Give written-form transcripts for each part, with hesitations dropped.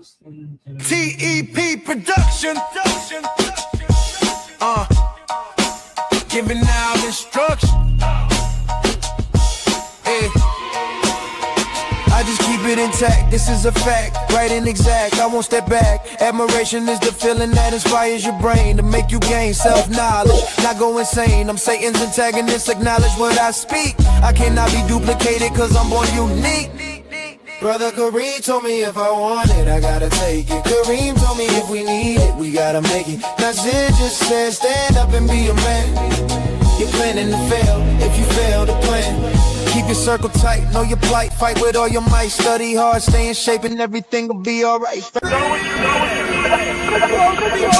TEP production. Giving out instruction. Hey. I just keep it intact, this is a fact, right and exact, I won't step back. Admiration is the feeling that inspires your brain to make you gain self-knowledge, not go insane. I'm Satan's antagonist, acknowledge what I speak. I cannot be duplicated cause I'm born unique. Brother Kareem told me if I want it, I gotta take it. Kareem told me if we need it, we gotta make it. Nasir just said stand up and be a man. You're planning to fail if you fail to plan. Keep your circle tight, know your plight, fight with all your might. Study hard, stay in shape and everything will be alright.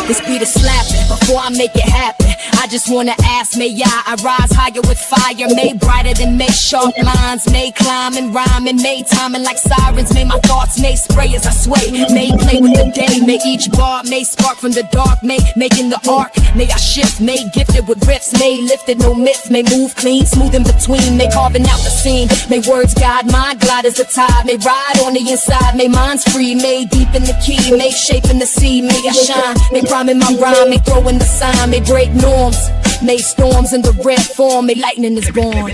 This beat is slapping, before I make it happen I just wanna ask, may I rise higher with fire, made brighter than make sharp lines, may climb and rhyme and may timing like sirens, may my thoughts may spray as I sway, may play with the day, may each bar may spark from the dark, may making the arc, may I shift, may gifted with riffs, may lifted no myth, may move clean, smooth in between, may carving out the scene, may words guide my glide as the tide, may ride on the inside, may minds free, may deep in the key, may shape in the sea, may I shine, may prime in my rhyme, may throw in the sign, may break norms, may storms in the red form, may lightning is born.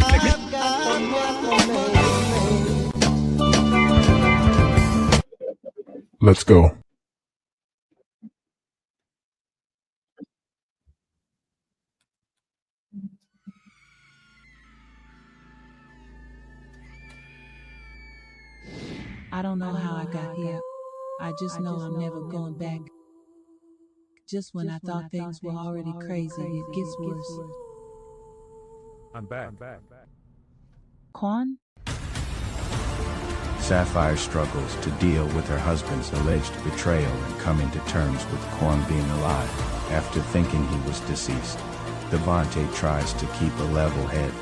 Let's go. I don't know how I got here. I just know I'm never going back. Just when I thought things were already crazy, it gets worse. I'm back. Quan? Sapphire struggles to deal with her husband's alleged betrayal and coming to terms with Quan being alive after thinking he was deceased. Devante tries to keep a level head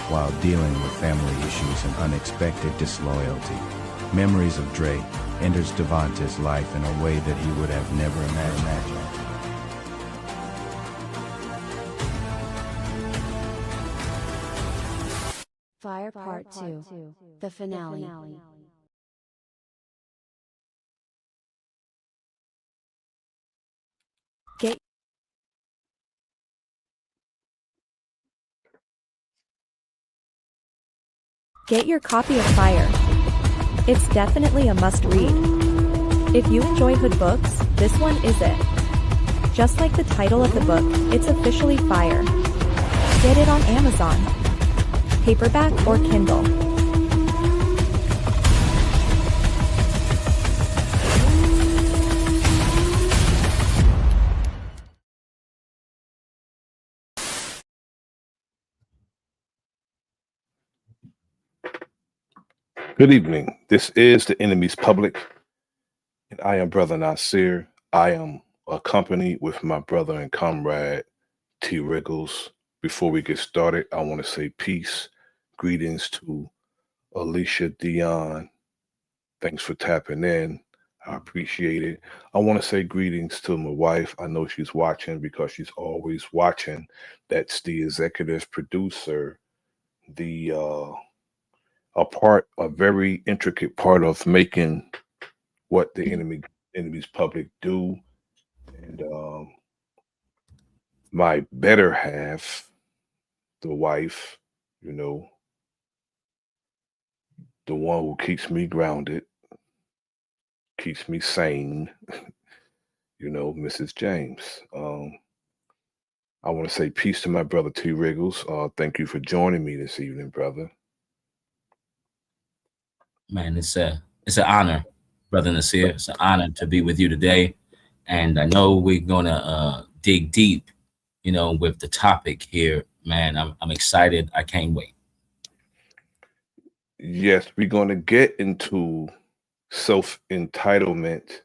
while dealing with family issues and unexpected disloyalty. Memories of Dre enters Devante's life in a way that he would have never imagined. Fire Part 2, the finale. Get your copy of Fire. It's definitely a must-read. If you enjoy hood books, this one is it. Just like the title of the book, it's officially Fire. Get it on Amazon, paperback or Kindle. Good evening. This is the Enemy's Public, and I am Bro.Nasir. I am accompanied with my brother and comrade, T. Wriggles. Before we get started, I want to say peace, greetings to Alicia Dion. Thanks for tapping in. I appreciate it. I want to say greetings to my wife. I know she's watching because she's always watching. That's the executive producer, a very intricate part of making what the Enemy's Public do. And my better half, the wife, the one who keeps me grounded, keeps me sane, Mrs. James. I want to say peace to my brother T. Wriggles. Thank you for joining me this evening, brother. Man, it's an honor, Brother Nasir. It's an honor to be with you today. And I know we're gonna dig deep, with the topic here. Man, I'm excited. I can't wait. Yes, we're gonna get into self-entitlement.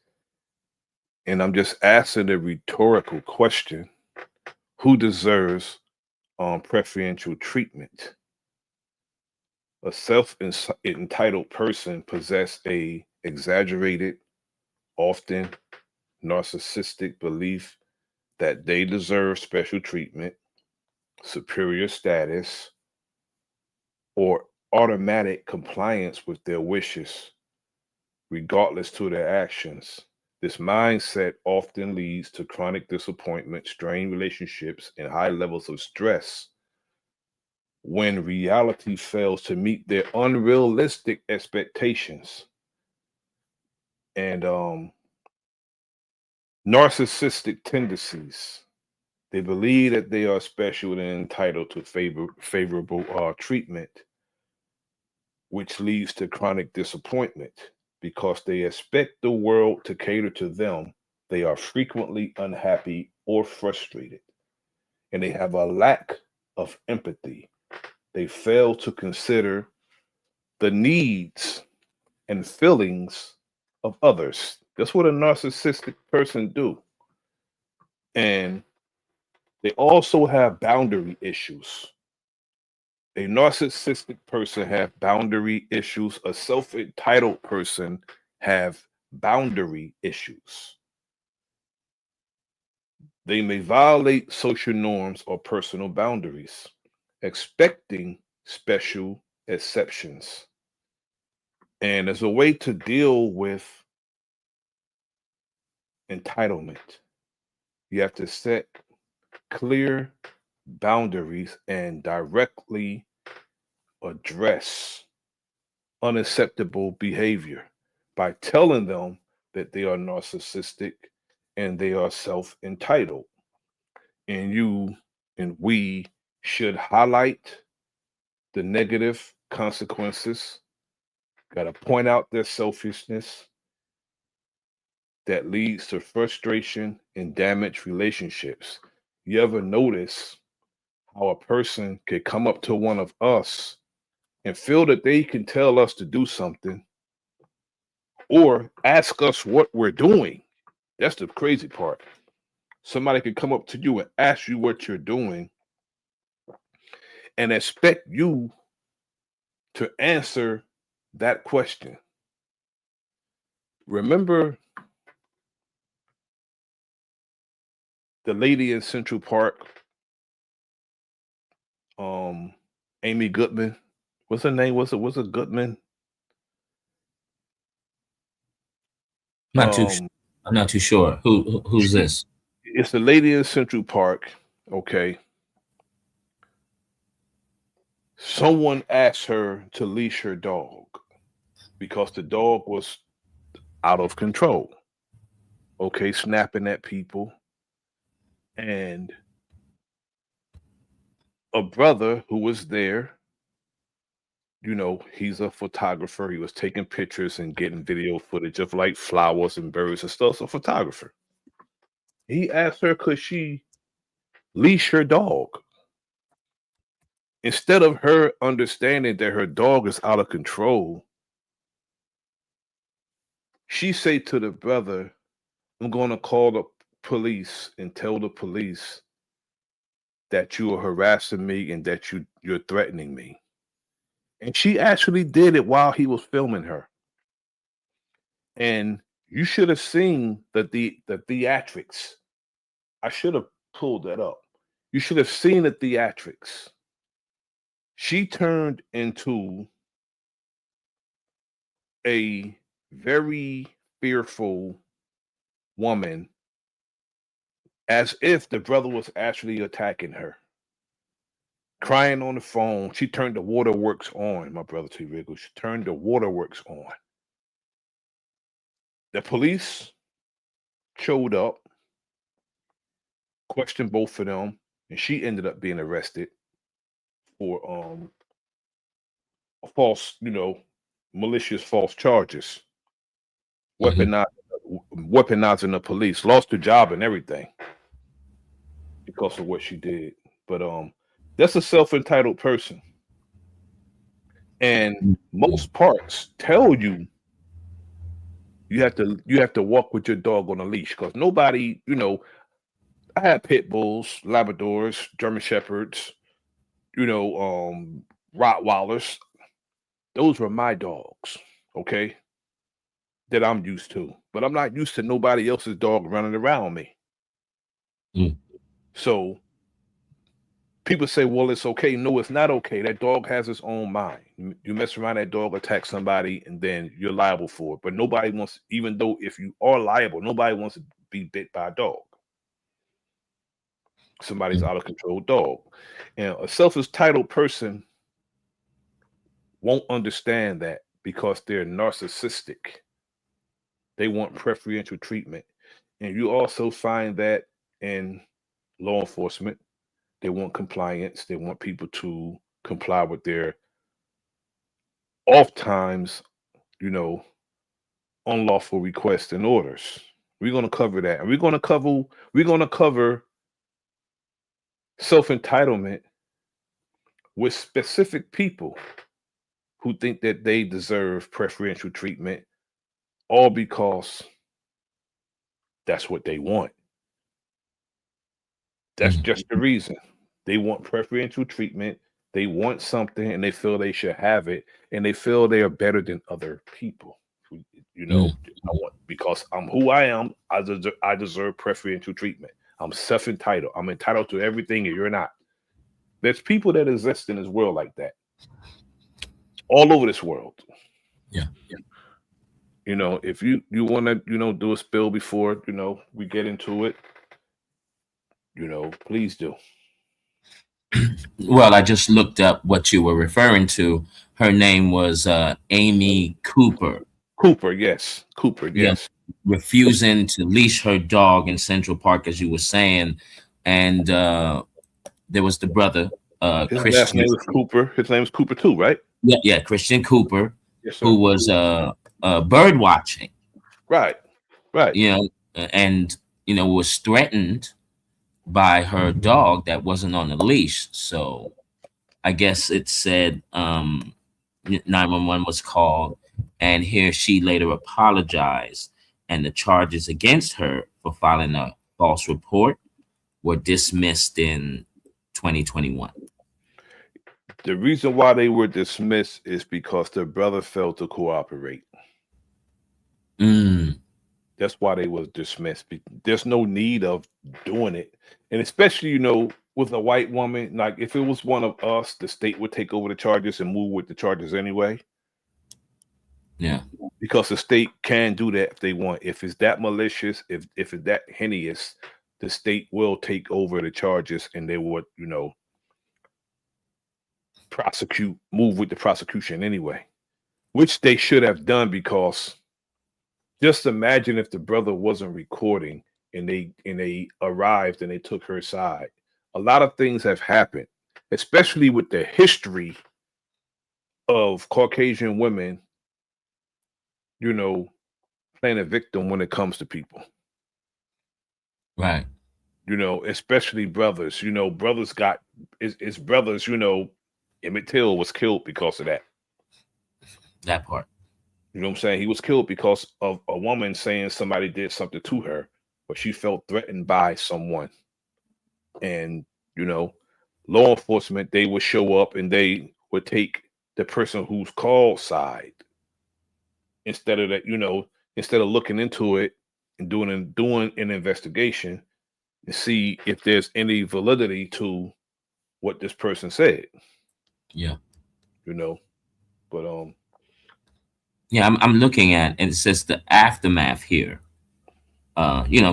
And I'm just asking a rhetorical question. Who deserves preferential treatment? A self-entitled person possesses a exaggerated, often narcissistic belief that they deserve special treatment, superior status, or automatic compliance with their wishes, regardless to their actions. This mindset often leads to chronic disappointment, strained relationships, and high levels of stress when reality fails to meet their unrealistic expectations. And narcissistic tendencies. They believe that they are special and entitled to favorable treatment, which leads to chronic disappointment because they expect the world to cater to them. They are frequently unhappy or frustrated, and they have a lack of empathy. They fail to consider the needs and feelings of others. That's what a narcissistic person do. And they also have boundary issues. A narcissistic person have boundary issues. A self-entitled person have boundary issues. They may violate social norms or personal boundaries, expecting special exceptions. And as a way to deal with entitlement, you have to set clear boundaries and directly address unacceptable behavior by telling them that they are narcissistic and they are self entitled. And you and we should highlight the negative consequences, got to point out their selfishness that leads to frustration and damaged relationships. You ever notice how a person could come up to one of us and feel that they can tell us to do something or ask us what we're doing? That's the crazy part. Somebody can come up to you and ask you what you're doing and expect you to answer that question. Remember the lady in Central Park, Amy Goodman? What's her name? Was it Goodman? Not too. I'm not too sure. Who's this? It's the lady in Central Park. Okay. Someone asked her to leash her dog because the dog was out of control. Okay, snapping at people. And a brother who was there, he's a photographer. He was taking pictures and getting video footage of like flowers and birds and stuff. So, photographer. He asked her, could she leash her dog? Instead of her understanding that her dog is out of control, she said to the brother, I'm going to call the police and tell the police that you are harassing me and that you're threatening me. And she actually did it while he was filming her. And you should have seen the theatrics. I should have pulled that up. You should have seen the theatrics. She turned into a very fearful woman as if the brother was actually attacking her. Crying on the phone. She turned the waterworks on, my brother T. Wriggles. She turned the waterworks on. The police showed up, questioned both of them, and she ended up being arrested for false, malicious false charges. Weaponizing the police, lost her job and everything because of what she did. But that's a self-entitled person. And most parks tell you you have to walk with your dog on a leash because nobody, I had pit bulls, Labradors, German Shepherds, Rottweilers. Those were my dogs, okay, that I'm used to. But I'm not used to nobody else's dog running around me. Mm. So people say, well, it's okay. No, it's not okay. That dog has its own mind. You mess around, that dog attack somebody, and then you're liable for it. But nobody wants, even though if you are liable, nobody wants to be bit by a dog. Somebody's out of control dog. And a self-entitled person won't understand that because they're narcissistic. They want preferential treatment. And you also find that in law enforcement. They want compliance. They want people to comply with their oftentimes, unlawful requests and orders. We're going to cover that. And we're going to cover self-entitlement with specific people who think that they deserve preferential treatment, all because that's what they want. That's just the reason. They want preferential treatment. They want something and they feel they should have it, and they feel they are better than other people. Because I'm who I am, I deserve preferential treatment. I'm self-entitled. I'm entitled to everything and you're not. There's people that exist in this world like that. All over this world. Yeah. If you want to, do a spill before, we get into it, please do. Well, I just looked up what you were referring to. Her name was Amy Cooper. Cooper, yes. Cooper, yes. Yeah, refusing to leash her dog in Central Park, as you were saying. And there was the brother, His Christian. last name is Cooper. His name is Cooper too, right? Yeah, Christian Cooper, yes, sir. who was bird watching. Right. And was threatened by her dog that wasn't on a leash. So I guess it said 911 was called, and here she later apologized, and the charges against her for filing a false report were dismissed in 2021. The reason why they were dismissed is because the brother failed to cooperate. That's why they was dismissed. There's no need of doing it. And especially, with a white woman, like if it was one of us, the state would take over the charges and move with the charges anyway. Yeah. Because the state can do that if they want. If it's that malicious, if it's that heinous, the state will take over the charges and they would, move with the prosecution anyway, which they should have done, because just imagine if the brother wasn't recording and they arrived and they took her side. A lot of things have happened, especially with the history of Caucasian women, playing a victim when it comes to people. Right. Especially brothers. Brothers got it's brothers, Emmett Till was killed because of that. That part. You know what I'm saying? He was killed because of a woman saying somebody did something to her, but she felt threatened by someone. And, law enforcement, they would show up and they would take the person who's called side instead of that, instead of looking into it and doing an investigation and see if there's any validity to what this person said. Yeah. But yeah, I'm looking at, and it says the aftermath here.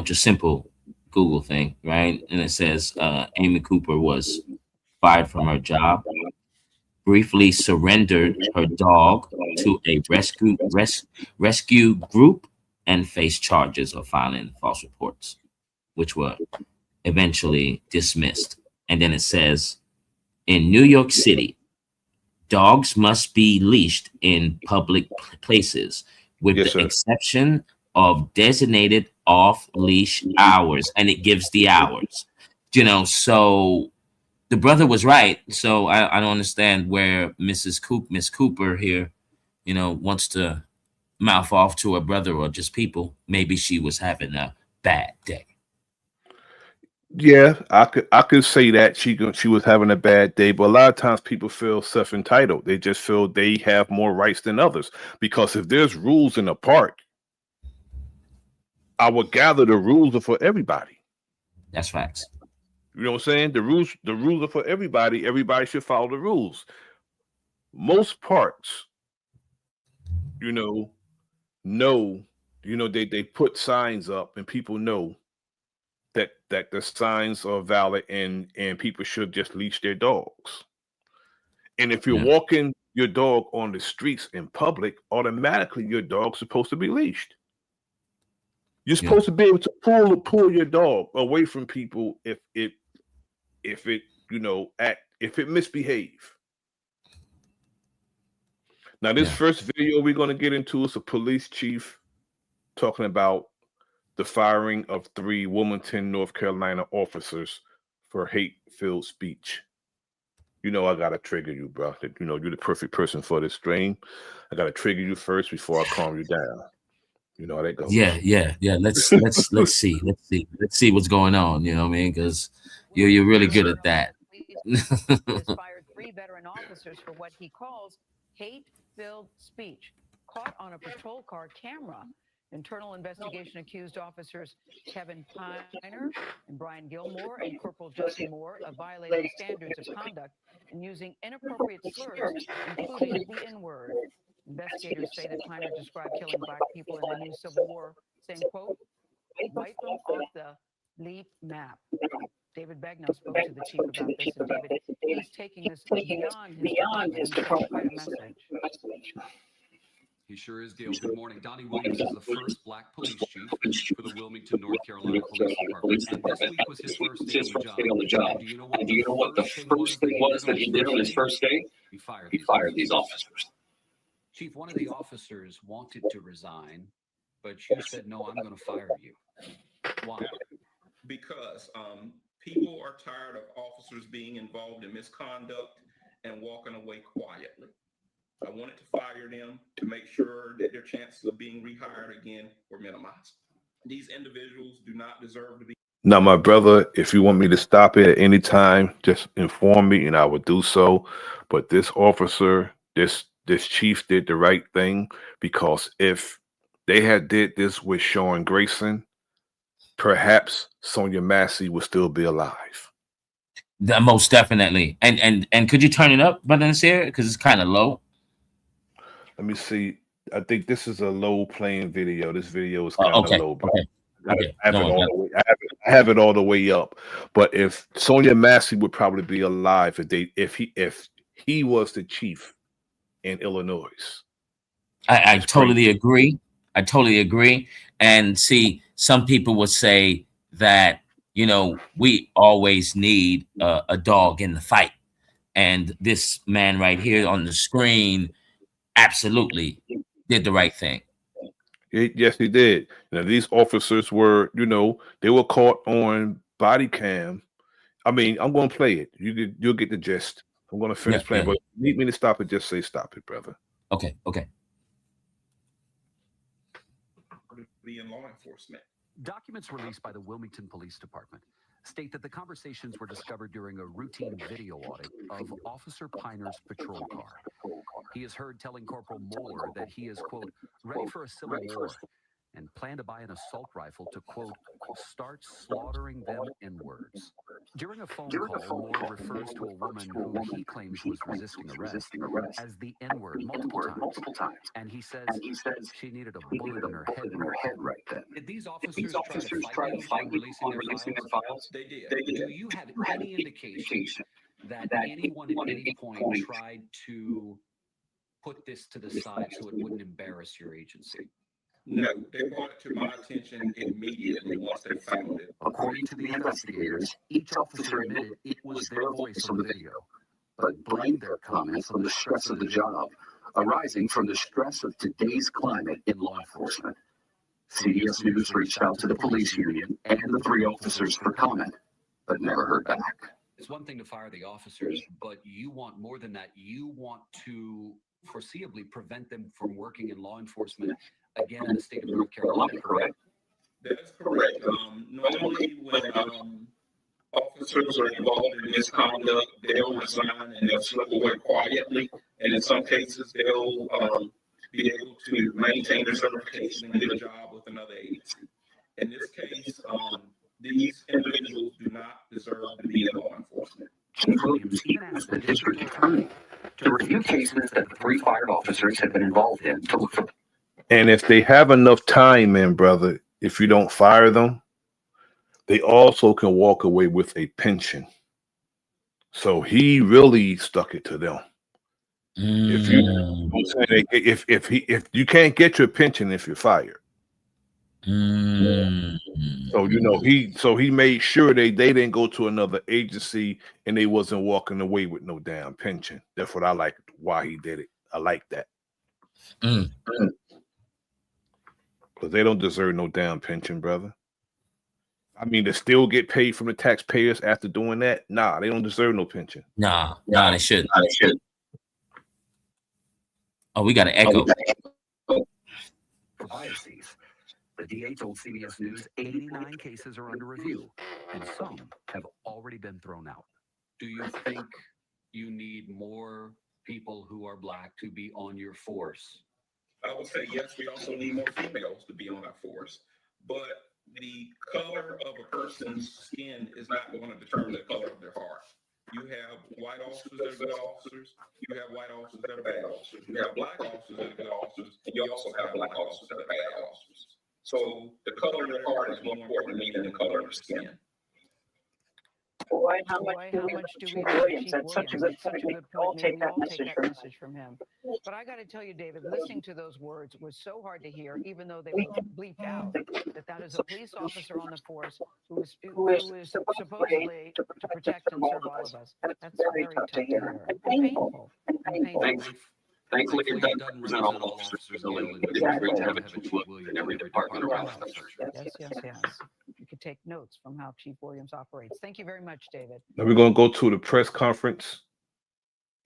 Just simple Google thing, right? And it says Amy Cooper was fired from her job, briefly surrendered her dog to a rescue group, and faced charges of filing false reports, which were eventually dismissed. And then it says, in New York City, dogs must be leashed in public places, with the exception of designated off-leash hours, and it gives the hours. So the brother was right. So I don't understand where Miss Cooper here, wants to mouth off to her brother or just people. Maybe she was having a bad day. Yeah, I could say that she was having a bad day, but a lot of times people feel self-entitled. They just feel they have more rights than others, because if there's rules in a park, I would gather the rules are for everybody. That's facts. You know what I'm saying? The rules are for everybody. Everybody should follow the rules. Most parks, you know, they put signs up and people know that the signs are valid and people should just leash their dogs. And if you're Yeah. walking your dog on the streets in public, automatically your dog's supposed to be leashed. You're Yeah. supposed to be able to pull your dog away from people if it if it misbehave. Now, this Yeah. first video we're going to get into is a police chief talking about the firing of 3 Wilmington, North Carolina officers for hate-filled speech. You know I gotta trigger you, bro. You know you're the perfect person for this stream. I gotta trigger you first before I calm you down. You know how that goes. Yeah. Let's see. Let's see what's going on. You know what I mean? Because you're really good at that. Has fired 3 veteran officers for what he calls hate-filled speech, caught on a patrol car camera. Internal investigation accused officers Kevin Piner and Brian Gilmore and Corporal Jesse Moore of violating standards of conduct and using inappropriate slurs, including the N-word. Investigators say that Piner described killing Black people in the new Civil War, saying, quote, wipe them off the leap map. David Begnaud spoke to the chief about this, and David, he's taking this beyond his department. Quite a message. He sure is, Gail. Good morning. Donnie Williams is the first Black police chief for the Wilmington, North Carolina Police Department. And this week was his first day on the job. And do you know what the first thing was that he did on his first day? He fired these officers. Chief, one of the officers wanted to resign, but you said, no, I'm going to fire you. Why? Because people are tired of officers being involved in misconduct and walking away quietly. I wanted to fire them to make sure that their chances of being rehired again were minimized. These individuals do not deserve to be. Now, my brother, if you want me to stop it at any time, just inform me and I will do so. But this officer, this chief did the right thing, because if they had did this with Sean Grayson, perhaps Sonia Massey would still be alive. Most definitely. And could you turn it up, Bro.Nasir? Because it's kind of low. Let me see. I think this is a low playing video. This video is kind of low, bro. Okay. I have it all the way up. But if Sonia Massey would probably be alive if he was the chief in Illinois. I totally agree. I totally agree. And see, some people would say that, you know, we always need a dog in the fight. And this man right here on the screen absolutely did the right thing. Yes, he did. Now, these officers were, they were caught on body cam. I mean, I'm going to play it. You'll get the gist. I'm going to finish playing, but if you need me to stop it, just say stop it, brother. Okay. Be in law enforcement. Documents released by the Wilmington Police Department state that the conversations were discovered during a routine video audit of Officer Piner's patrol car. He is heard telling Corporal Moore that he is, quote, ready for a civil war and plan to buy an assault rifle to, quote, start slaughtering them in words. During a phone call, Moore refers to a woman who he claims was resisting arrest as the N-word multiple times. And he says she needed a bullet in her head right then. Did these officers try to fight you on releasing their files? They did. Do you have any indication that anyone at any point tried to put this to the side so it wouldn't embarrass your agency? No, they brought it to my attention immediately once they found it. According to the investigators, each officer admitted it was their voice on the video, but blamed their comments on the stress of the job, arising from the stress of today's climate in law enforcement. CBS News reached out to the police union and the 3 officers for comment, but never heard back. It's one thing to fire the officers, but you want more than that. You want to foreseeably prevent them from working in law enforcement again in the state of North Carolina, correct? That is correct. Normally, when officers are involved in misconduct, they'll resign and they'll slip away quietly. And in some cases, they'll be able to maintain their certification and get a job with another agency. In this case, these individuals do not deserve deserve to be in law enforcement. Chief Williams even asked the district attorney to review cases that the 3 fired officers had been involved in to look for. And if they have enough time, man, brother, if you don't fire them, they also can walk away with a pension. So he really stuck it to them. If you can't get your pension if you're fired. So he made sure they didn't go to another agency and they wasn't walking away with no damn pension. That's what I like. Why he did it. I like that. Because they don't deserve no damn pension, brother. I mean, to still get paid from the taxpayers after doing that? Nah, they don't deserve no pension. Nah, they shouldn't. Oh, we got an echo. For biases. The DA told CBS News 89 cases are under review, and some have already been thrown out. Do you think you need more people who are Black to be on your force? I would say yes, we also need more females to be on our force. But the color of a person's skin is not going to determine the color of their heart. You have white officers that are good officers. You have white officers that are bad officers. You have Black officers that are good officers. You also have Black officers that are bad officers. So the color of your heart is more important to me than the color of your skin. Boy, how much do we need Chief Williams? That's such a good point. Maybe we all take that message from him. But I got to tell you, David, listening to those words was so hard to hear, even though they were bleeped out, that is a police officer on the force who is supposedly to protect and serve all of us. That's very tough to hear and painful. Thankfully, it doesn't represent all officers daily. It's great to have a Chief Williams in every department. Yes. You could take notes from how Chief Williams operates. Thank you very much, David. Now we're going to go to the press conference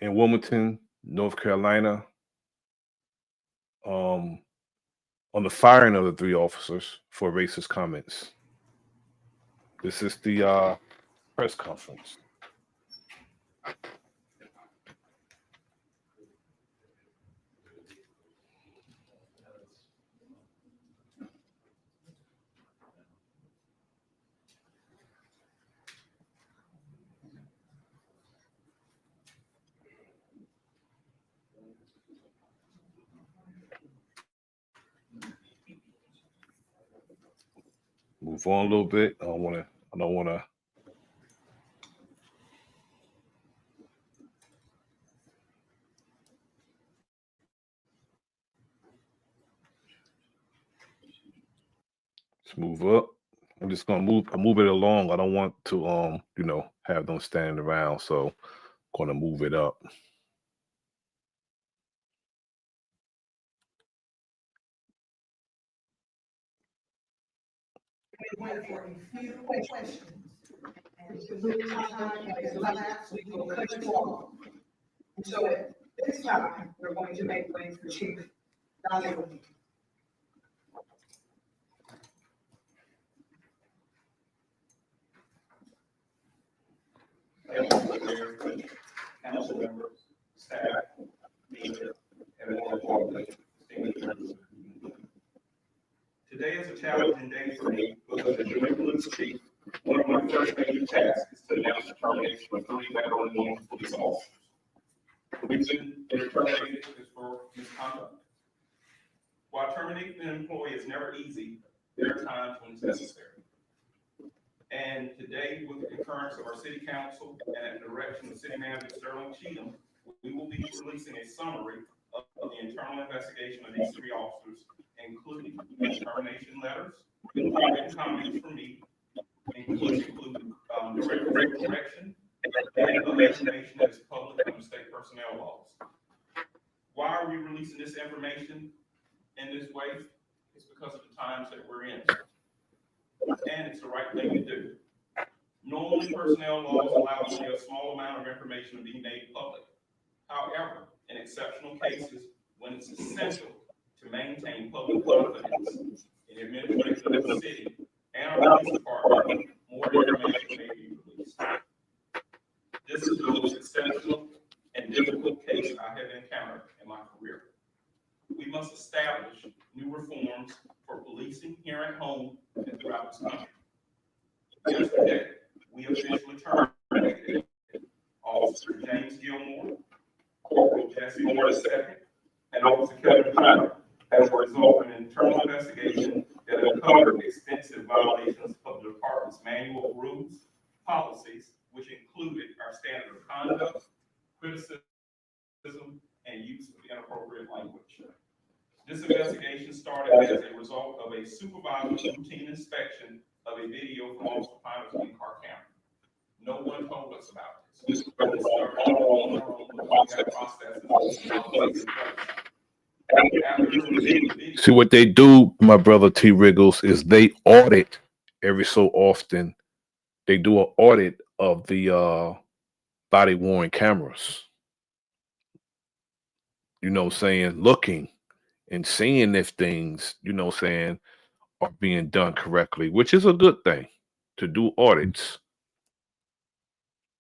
in Wilmington, North Carolina, on the firing of the 3 officers for racist comments. This is the press conference. Move on a little bit. I don't want to. Let's move up. I'm just gonna move it along. I don't want to have them standing around, so I'm gonna move it up. Wait for a few questions. And the time has elapsed, we will cut you off. And so at this time, we're going to make way for Chief Nasir. Council members, staff, media, and more importantly, today is a challenging day for me because as your police chief, one of my first major tasks is to announce the termination of 3 veteran women police officers. The reason they're terminated is for misconduct. While terminating an employee is never easy, there are times when it's necessary. And today, with the concurrence of our city council and at the direction of City Manager Sterling Cheatham, we will be releasing a summary of the internal investigation of these 3 officers, including termination letters, written comments from me, including direct correction, and other information that is public under state personnel laws. Why are we releasing this information in this way? It's because of the times that we're in. And it's the right thing to do. Normally, personnel laws allow only a small amount of information to be made public. However, in exceptional cases, when it's essential to maintain public confidence in the administration of the city and our police department, more information may be released. This is the most exceptional and difficult case I have encountered in my career. We must establish new reforms for policing here at home and throughout this country. Yesterday, we we officially terminated Officer James Gilmore, Corporal Jesse Moore II, and Officer Kevin Piner as a result of an internal investigation that uncovered extensive violations of the department's manual of rules, policies, which included our standard of conduct, criticism, and use of inappropriate language. This investigation started as a result of a supervisor's routine inspection of a video from Officer Piner's in-car camera. No one told us about this. We discovered it all on our own because we have processes and policies in place. After reviewing the video, See what they do, my brother T. Wriggles, is they audit every so often. They do an audit of the body worn cameras. You know what I'm saying? Looking and seeing if things, you know what I'm saying, are being done correctly, which is a good thing to do audits.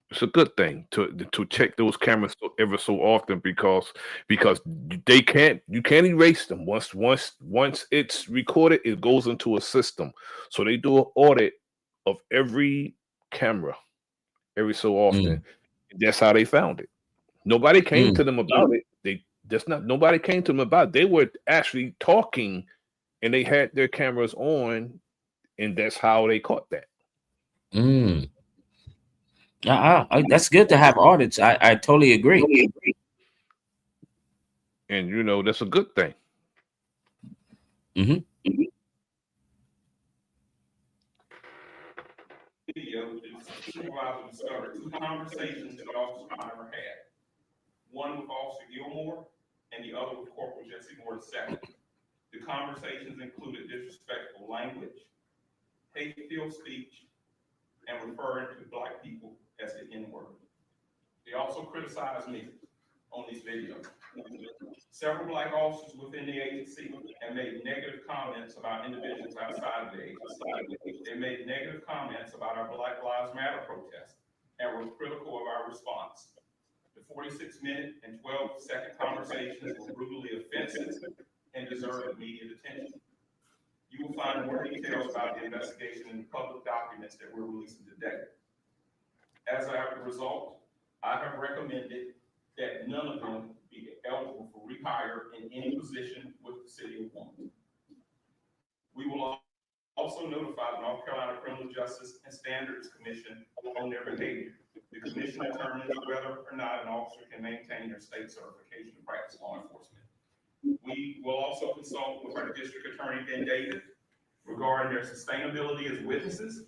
It's a good thing to check those cameras ever so often because you can't erase them. Once it's recorded, it goes into a system. So they do an audit of every camera every so often. That's how they found it. Nobody came to them about it. Nobody came to them about it. They were actually talking and they had their cameras on, and that's how they caught that. That's good to have audits. I totally agree. And you know, that's a good thing. Video, the supervisor discovered two conversations that Officer Piner had. One with Officer Gilmore and the other with Corporal Jesse Moore II. The conversations included disrespectful language, hate-filled speech, and referring to Black people as the N-word. They also criticized me on these videos. Several Black officers within the agency have made negative comments about individuals outside of the agency. They made negative comments about our Black Lives Matter protest and were critical of our response. The 46-minute and 12-second conversations were brutally offensive and deserve immediate attention. You will find more details about the investigation in the public documents that we're releasing today. As a result, I have recommended that none of them be eligible for rehire in any position with the City of Wilmington. We will also notify the North Carolina Criminal Justice and Standards Commission on their behavior. The commission determines whether or not an officer can maintain their state certification to practice law enforcement. We will also consult with our district attorney, Ben David, regarding their sustainability as witnesses,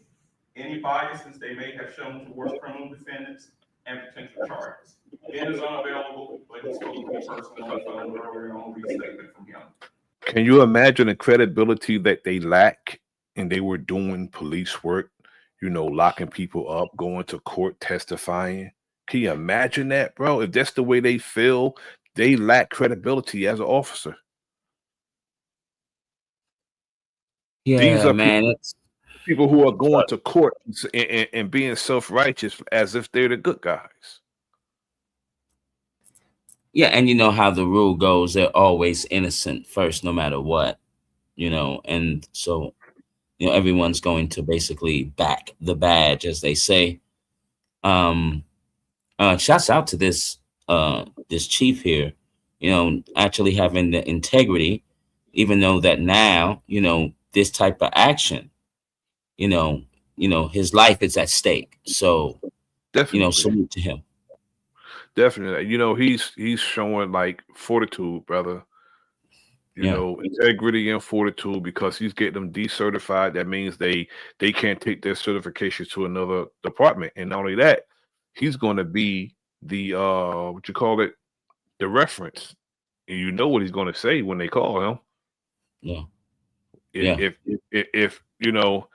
any biases they may have shown towards criminal defendants, and potential charges. Ben is unavailable, but he spoke to me personally on the phone earlier and I'll read a statement from him. Can you imagine the credibility that they lack and they were doing police work, you know, locking people up, going to court, testifying? Can you imagine that, bro? If that's the way they feel, they lack credibility as an officer. Yeah, These are man. people who are going to court and being self-righteous as if they're the good guys. Yeah, and you know how the rule goes, they're always innocent first, no matter what, you know, and so, you know, everyone's going to basically back the badge, as they say. Shouts out to this chief here, you know, actually having the integrity, even though that now, you know, this type of action, you know, his life is at stake. So, definitely, you know, salute to him. Definitely. You know, he's showing like fortitude, brother. You know, integrity and fortitude, because he's getting them decertified. That means they can't take their certification to another department. And not only that, he's going to be the what you call it, the reference. And you know what he's going to say when they call him. If you know,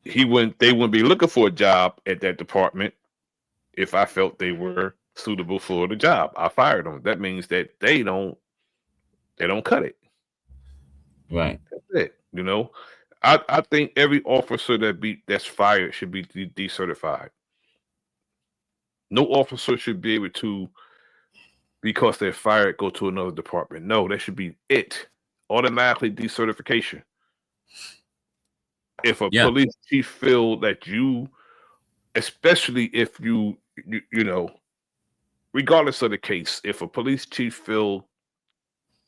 they wouldn't be looking for a job at that department if I felt they were suitable for the job. I fired them. That means that they don't cut it. Right. That's it. You know, I think every officer that's fired should be decertified. No officer should be able to, because they're fired, go to another department. No, that should be it. Automatically decertification. If a police chief feel that you especially if you know, regardless of the case, if a police chief feel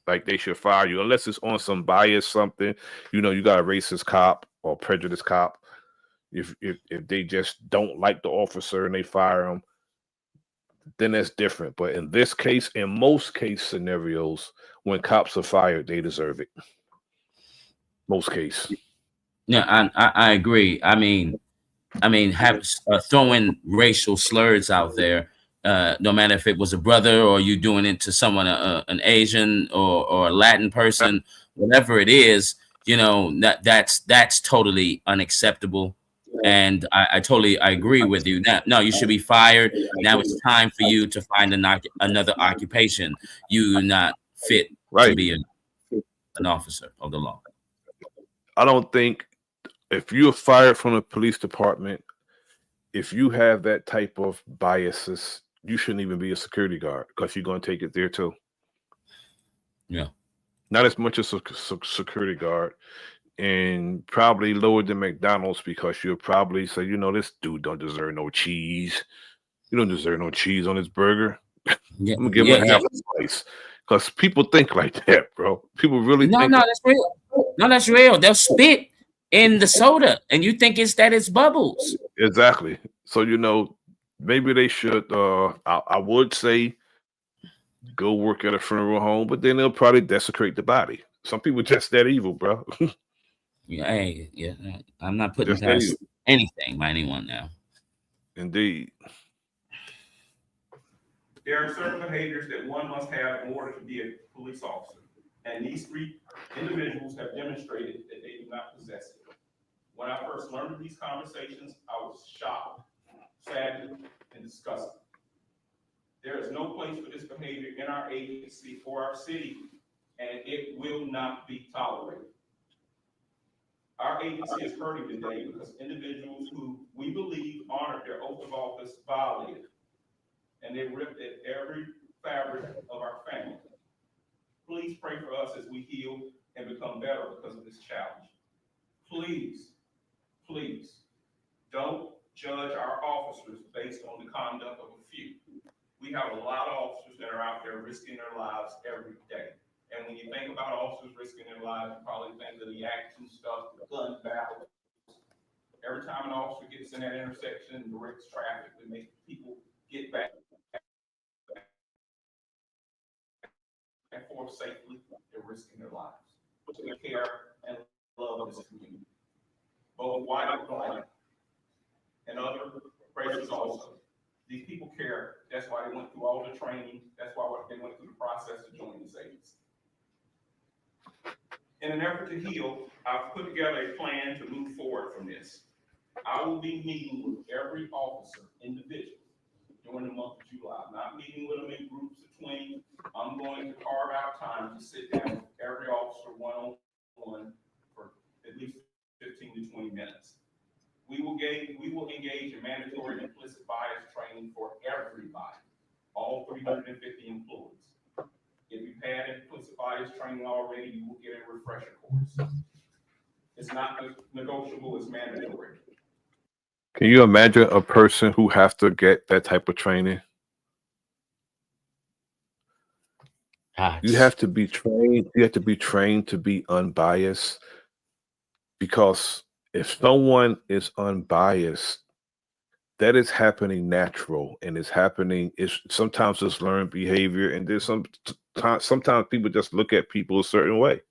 like they should fire you, unless it's on some bias something, you know, you got a racist cop or prejudice cop. If they just don't like the officer and they fire him, then that's different. But in this case, in most case scenarios, when cops are fired, they deserve it. Most case. Yeah, I agree. Have throwing racial slurs out there, no matter if it was a brother or you doing it to someone, an Asian or a Latin person, whatever it is, you know, that's totally unacceptable. And I agree with you. Now, no, you should be fired. Now it's time for you to find another occupation. You're not fit to Right. be an officer of the law. I don't think if you're fired from the police department, if you have that type of biases, you shouldn't even be a security guard because you're going to take it there too. Yeah. Not as much as a security guard, and probably lower than McDonald's because you'll probably say, you know, this dude don't deserve no cheese. You don't deserve no cheese on his burger. Yeah, I'm gonna give yeah, him a yeah. half a slice because people think like that, bro. People really No, think. no, that's real. No, that's real. They'll spit in the soda, and you think it's bubbles. Exactly. So you know, maybe they should. I would say go work at a funeral home, but then they'll probably desecrate the body. Some people just that evil, bro. Yeah, hey, yeah. I'm not putting Just that past evil. anything by anyone now. Indeed. There are certain behaviors that one must have in order to be a police officer, and these three individuals have demonstrated that they do not possess it. When I first learned of these conversations, I was shocked, saddened, and disgusted. There is no place for this behavior in our agency or our city, and it will not be tolerated. Our agency is hurting today because individuals who we believe honored their oath of office violated, and they ripped at every fabric of our family. Please pray for us as we heal and become better because of this challenge. Please, please, don't judge our officers based on the conduct of a few. We have a lot of officers that are out there risking their lives every day. And when you think about officers risking their lives, you probably think of the action stuff, the gun battles. Every time an officer gets in that intersection and directs traffic to make people get back and forth safely, they're risking their lives. We care and love this community, both white and black, and other races also. These people care. That's why they went through all the training. That's why they went through the process to join this agency. In an effort to heal, I've put together a plan to move forward from this. I will be meeting with every officer individually during the month of July. I'm not meeting with them in groups of 20. I'm going to carve out time to sit down with every officer one-on-one for at least 15 to 20 minutes. We will engage in mandatory implicit bias training for everybody, all 350 employees. If you've had implicit bias training already, you will get a refresher course. It's not negotiable, it's mandatory. Can you imagine a person who has to get that type of training? You have to be trained. You have to be trained to be unbiased, because if someone is unbiased, that is happening natural, and it's happening. It's sometimes it's learned behavior, and there's sometimes people just look at people a certain way.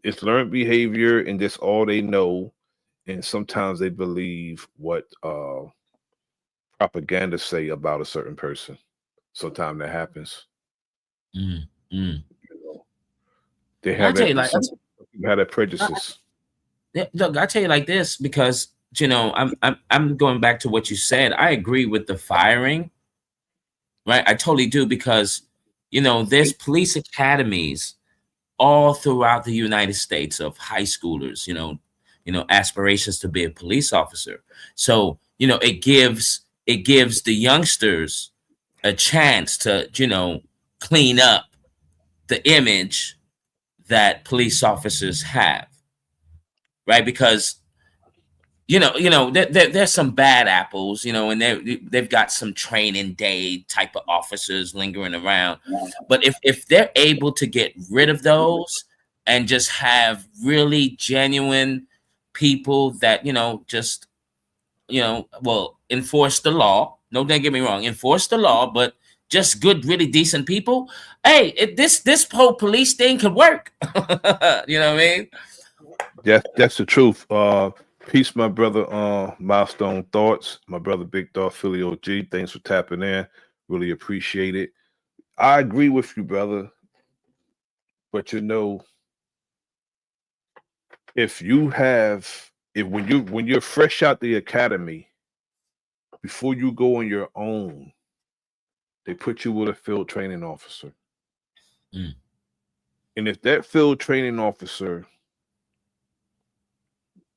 It's learned behavior, and that's all they know. And sometimes they believe what propaganda say about a certain person. Sometimes that happens. They I have tell you, like, that prejudices. look, I tell you like this because you know I'm going back to what you said. I agree with the firing, right? I totally do, because you know there's police academies all throughout the United States of high schoolers, you know, aspirations to be a police officer. So, you know, it gives the youngsters a chance to, you know, clean up the image that police officers have, right? Because there's some bad apples, and they've got some training day type of officers lingering around. But if they're able to get rid of those and just have really genuine people that, just, well, enforce the law. No, don't get me wrong, enforce the law, but just good, really decent people. Hey, this whole police thing could work. You know what I mean? That's the truth. Peace, my brother. Milestone Thoughts, my brother Big Dog Philly OG. Thanks for tapping in. Really appreciate it. I agree with you, brother. But if when you're fresh out the academy, before you go on your own, they put you with a field training officer. Mm. And if that field training officer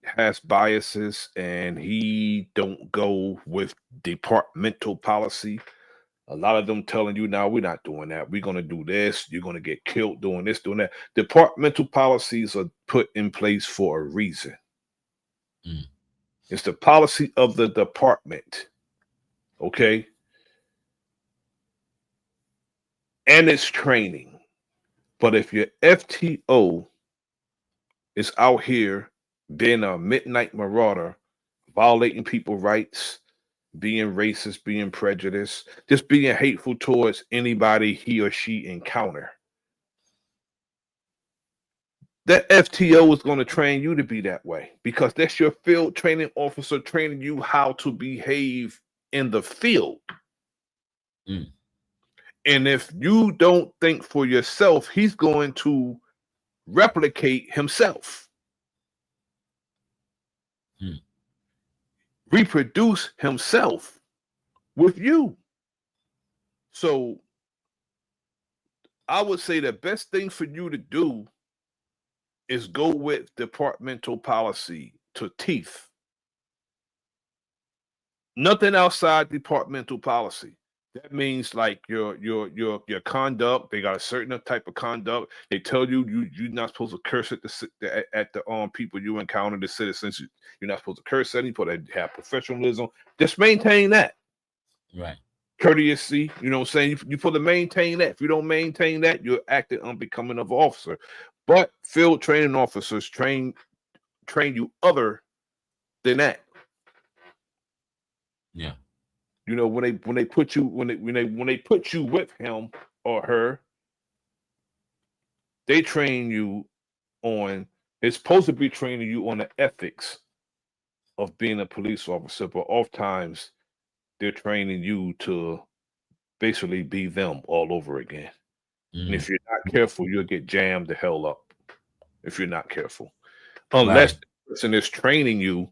has biases and he don't go with departmental policy, a lot of them telling you, now we're not doing that. We're going to do this. You're going to get killed doing this, doing that. Departmental policies are put in place for a reason. Mm. It's the policy of the department. Okay. And it's training. But if your FTO is out here being a midnight marauder, violating people's rights, being racist, being prejudiced, just being hateful towards anybody he or she encounter, that FTO is going to train you to be that way, because that's your field training officer training you how to behave in the field. Mm. And if you don't think for yourself, he's going to replicate himself. Mm. Reproduce himself with you. So I would say the best thing for you to do is go with departmental policy to teeth. Nothing outside departmental policy. That means like your conduct. They got a certain type of conduct. They tell you're not supposed to curse at the people you encounter, the citizens. You're not supposed to curse at them. You're supposed to have professionalism. Just maintain that. Right. Courtesy, you know what I'm saying? You supposed to maintain that. If you don't maintain that, you're acting unbecoming of an officer. But field training officers train you other than that. Yeah. When they put you with him or her, they train you on. It's supposed to be training you on the ethics of being a police officer, but oftentimes they're training you to basically be them all over again. Mm. And if you're not careful, you'll get jammed the hell up. If you're not careful, unless the person that's training you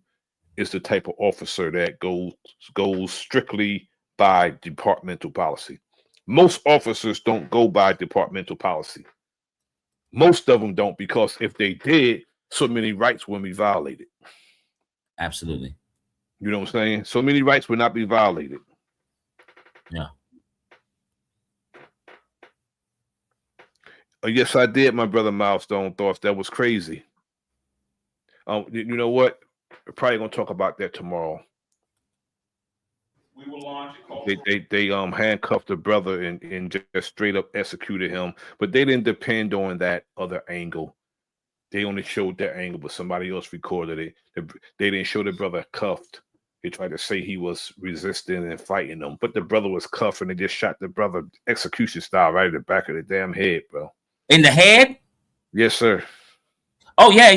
is the type of officer that goes strictly by departmental policy. Most officers don't go by departmental policy. Most of them don't, because if they did, so many rights wouldn't be violated. Absolutely. You know what I'm saying? So many rights would not be violated. Yeah. Yes, I did, my brother Milestone Thoughts. That was crazy. You know what? We're probably gonna talk about that tomorrow. We will launch a They handcuffed the brother and just straight up executed him, but they didn't depend on that other angle. They only showed that angle, but somebody else recorded it. They didn't show the brother cuffed. They tried to say he was resisting and fighting them, but the brother was cuffed, and they just shot the brother execution style right in the back of the damn head, bro. In the head? Yes, sir. Oh yeah.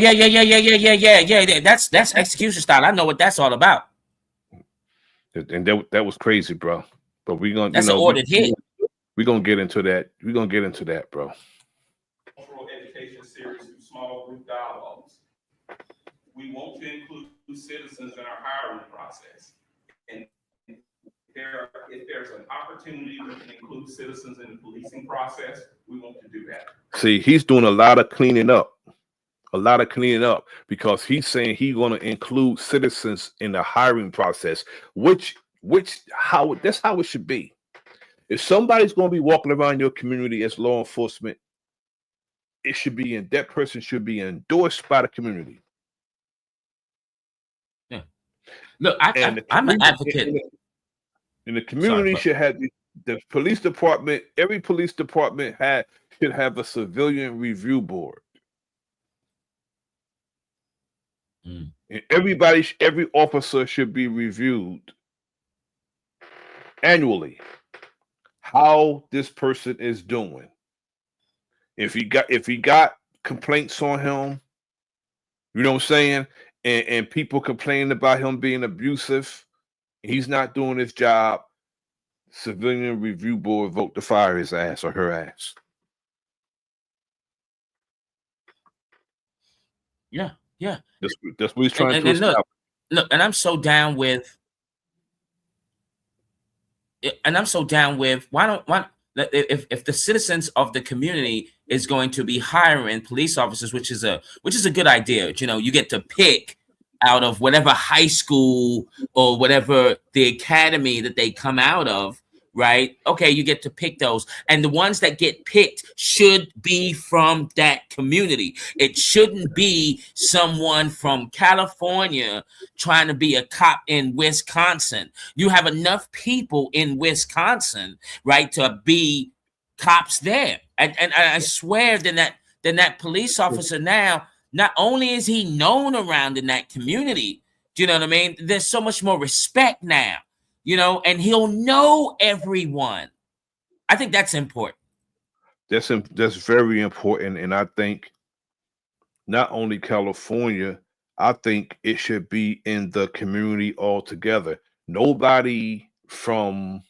That's execution style. I know what that's all about. And that was crazy, bro. But we're gonna, That's an ordered hit. We're gonna get into that. We're gonna get into that, bro. Cultural education series through small group dialogues. We want to include citizens in our hiring process. And if there's an opportunity we can include citizens in the policing process, we want to do that. See, he's doing a lot of cleaning up. Because he's saying he's going to include citizens in the hiring process, that's how it should be. If somebody's going to be walking around your community as law enforcement, that person should be endorsed by the community. Yeah. Look, I'm an advocate. And the community should have the police department. Every police department should have a civilian review board. And every officer should be reviewed annually how this person is doing. If he got complaints on him, you know what I'm saying, and people complaining about him being abusive, he's not doing his job. Civilian review board vote to fire his ass or her ass. Yeah. That's what he's trying to establish. Look, and I'm so down with. And I'm so down with why if the citizens of the community is going to be hiring police officers, which is a good idea. You know, you get to pick out of whatever high school or whatever the academy that they come out of, right? Okay, you get to pick those. And the ones that get picked should be from that community. It shouldn't be someone from California trying to be a cop in Wisconsin. You have enough people in Wisconsin, right, to be cops there. And I swear that police officer now, not only is he known around in that community, do you know what I mean? There's so much more respect now, you know, and he'll know everyone. I think that's important. That's very important. And I think not only California, I think it should be in the community altogether. Nobody from,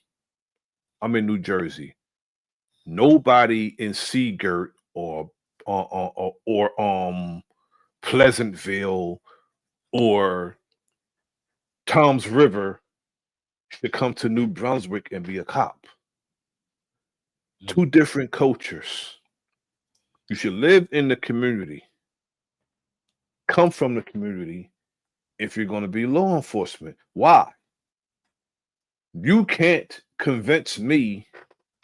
I'm in New Jersey. Nobody in Seagirt or Pleasantville or Tom's River should come to New Brunswick and be a cop. Two different cultures. You should live in the community, come from the community if you're going to be law enforcement. Why? You can't convince me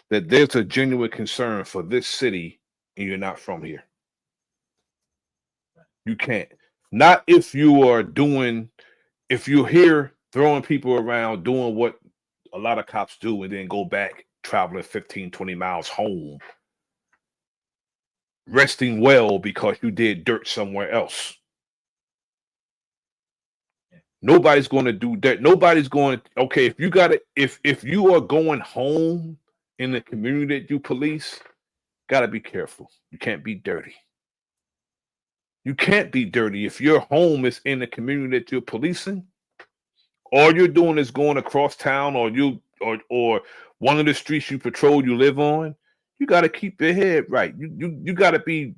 that there's a genuine concern for this city and you're not from here. You can't. Not if you're here throwing people around, doing what a lot of cops do, and then go back traveling 15, 20 miles home, resting well because you did dirt somewhere else. Nobody's going to do that. Nobody's going, okay, if you are going home in the community that you police, gotta be careful. You can't be dirty. You can't be dirty if your home is in the community that you're policing. All you're doing is going across town, or one of the streets you patrol, you live on. You got to keep your head right. You got to be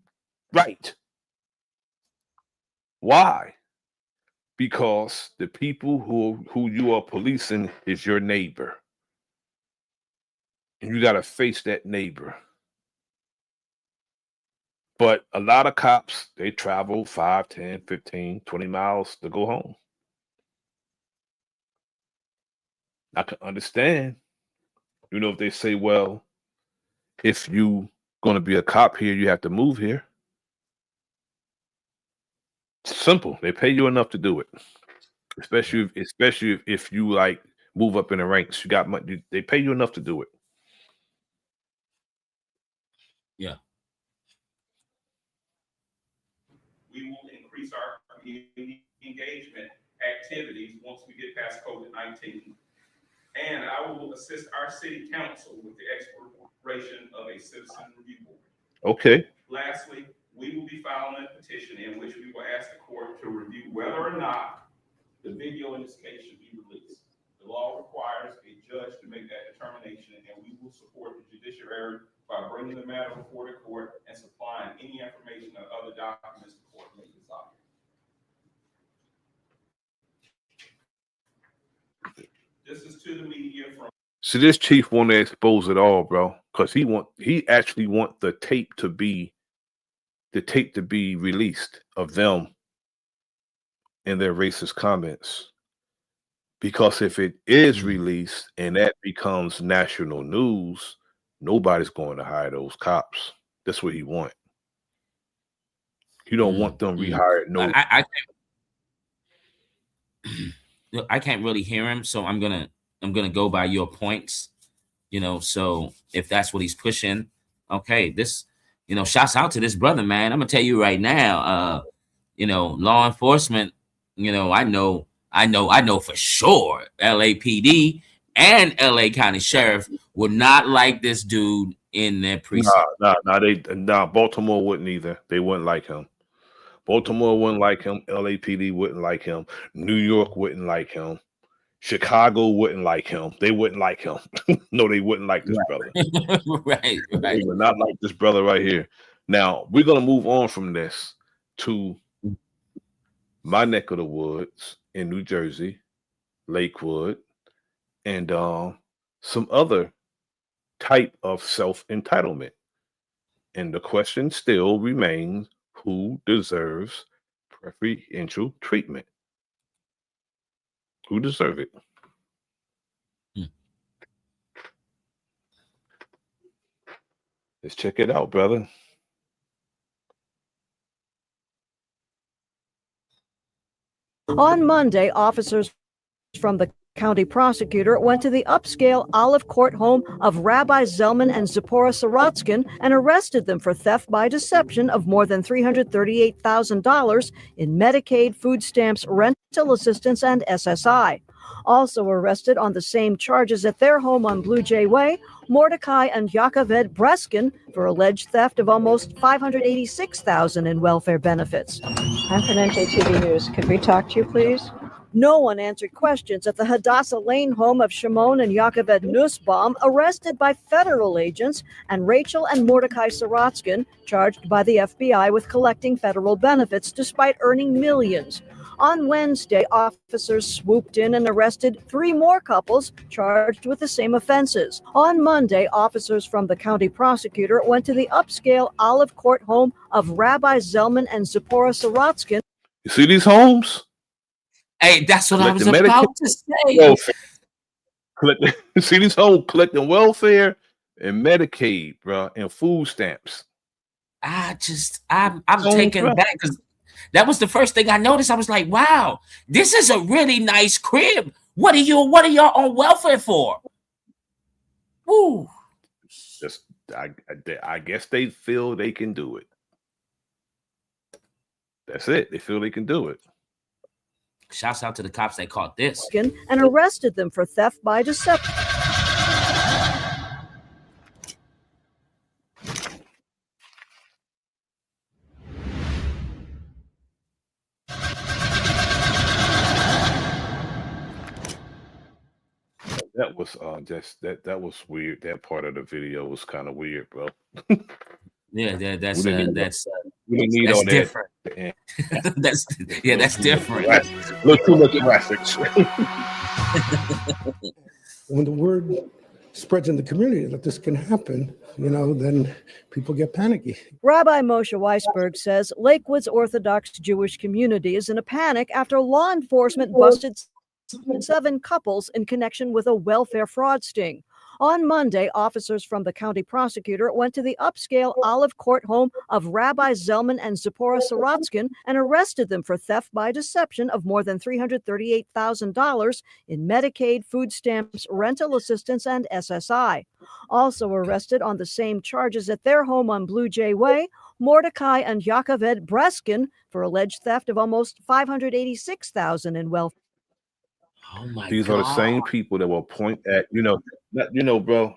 right. Why? Because the people who you are policing is your neighbor, and you got to face that neighbor. But a lot of cops, they travel 5, 10, 15, 20 miles to go home. I can understand, you know, if they say, well, if you going to be a cop here, you have to move here. It's simple. They pay you enough to do it. Especially if you like move up in the ranks. You got money, they pay you enough to do it. Yeah. We will increase our community engagement activities once we get past COVID-19. And I will assist our city council with the exploration of a citizen review board. Okay. Lastly, we will be filing a petition in which we will ask the court to review whether or not the video in this case should be released. The law requires a judge to make that determination, and we will support the judiciary by bringing the matter before the court and supplying any information or other documents the court may desire. This is to the media from. So this chief want to expose it all, bro, because he actually want the tape to be released of them and their racist comments. Because if it is released and that becomes national news, nobody's going to hire those cops. That's what he want. You don't want them rehired. No, I I can't really hear him, so I'm gonna go by your points. So if that's what he's pushing, okay, this, shouts out to this brother, man. I'm gonna tell you right now, law enforcement, I know for sure LAPD and LA County Sheriff would not like this dude in their precinct. Baltimore wouldn't either. They wouldn't like him. Baltimore wouldn't like him. LAPD wouldn't like him. New York wouldn't like him. Chicago wouldn't like him. They wouldn't like him. No, they wouldn't like this brother. Right. They would not like this brother right here. Now, we're going to move on from this to my neck of the woods in New Jersey, Lakewood, and some other type of self-entitlement. And the question still remains, who deserves preferential treatment? Who deserves it? Let's check it out, brother. On Monday, officers from the county prosecutor went to the upscale Olive Court home of Rabbi Zelman and Zipporah Sorotskin and arrested them for theft by deception of more than $338,000 in Medicaid, food stamps, rental assistance, and SSI. Also arrested on the same charges at their home on Blue Jay Way, Mordecai and Yaakov Breskin for alleged theft of almost $586,000 in welfare benefits. I'm from NJTV News. Could we talk to you, please? No one answered questions at the Hadassah Lane home of Shimon and Yaakov Nussbaum, arrested by federal agents, and Rachel and Mordecai Sorotskin, charged by the FBI with collecting federal benefits despite earning millions. On Wednesday, officers swooped in and arrested 3 more couples charged with the same offenses. On Monday, officers from the county prosecutor went to the upscale Olive Court home of Rabbi Zelman and Zipporah Sorotskin. You see these homes? Hey, that's what I was about to say. See these homes collecting welfare and Medicaid, bro, and food stamps. I'm taken back because that was the first thing I noticed. I was like, wow, this is a really nice crib. What are y'all on welfare for? Woo. Just I guess they feel they can do it. That's it. They feel they can do it. Shouts out to the cops that caught this. And arrested them for theft by deception. That was just that was weird. That part of the video was kind of weird, bro. Yeah, that's we didn't need that's all different. That. that's different. Look too much graphics. When the word spreads in the community that this can happen, then people get panicky. Rabbi Moshe Weisberg says Lakewood's Orthodox Jewish community is in a panic after law enforcement busted 7 couples in connection with a welfare fraud sting. On Monday, officers from the county prosecutor went to the upscale Olive Court home of Rabbi Zelman and Zipporah Sorotskin and arrested them for theft by deception of more than $338,000 in Medicaid, food stamps, rental assistance, and SSI. Also arrested on the same charges at their home on Blue Jay Way, Mordecai and Yaakov Breskin for alleged theft of almost $586,000 in welfare. Oh my These God. are the same people that will point at, bro,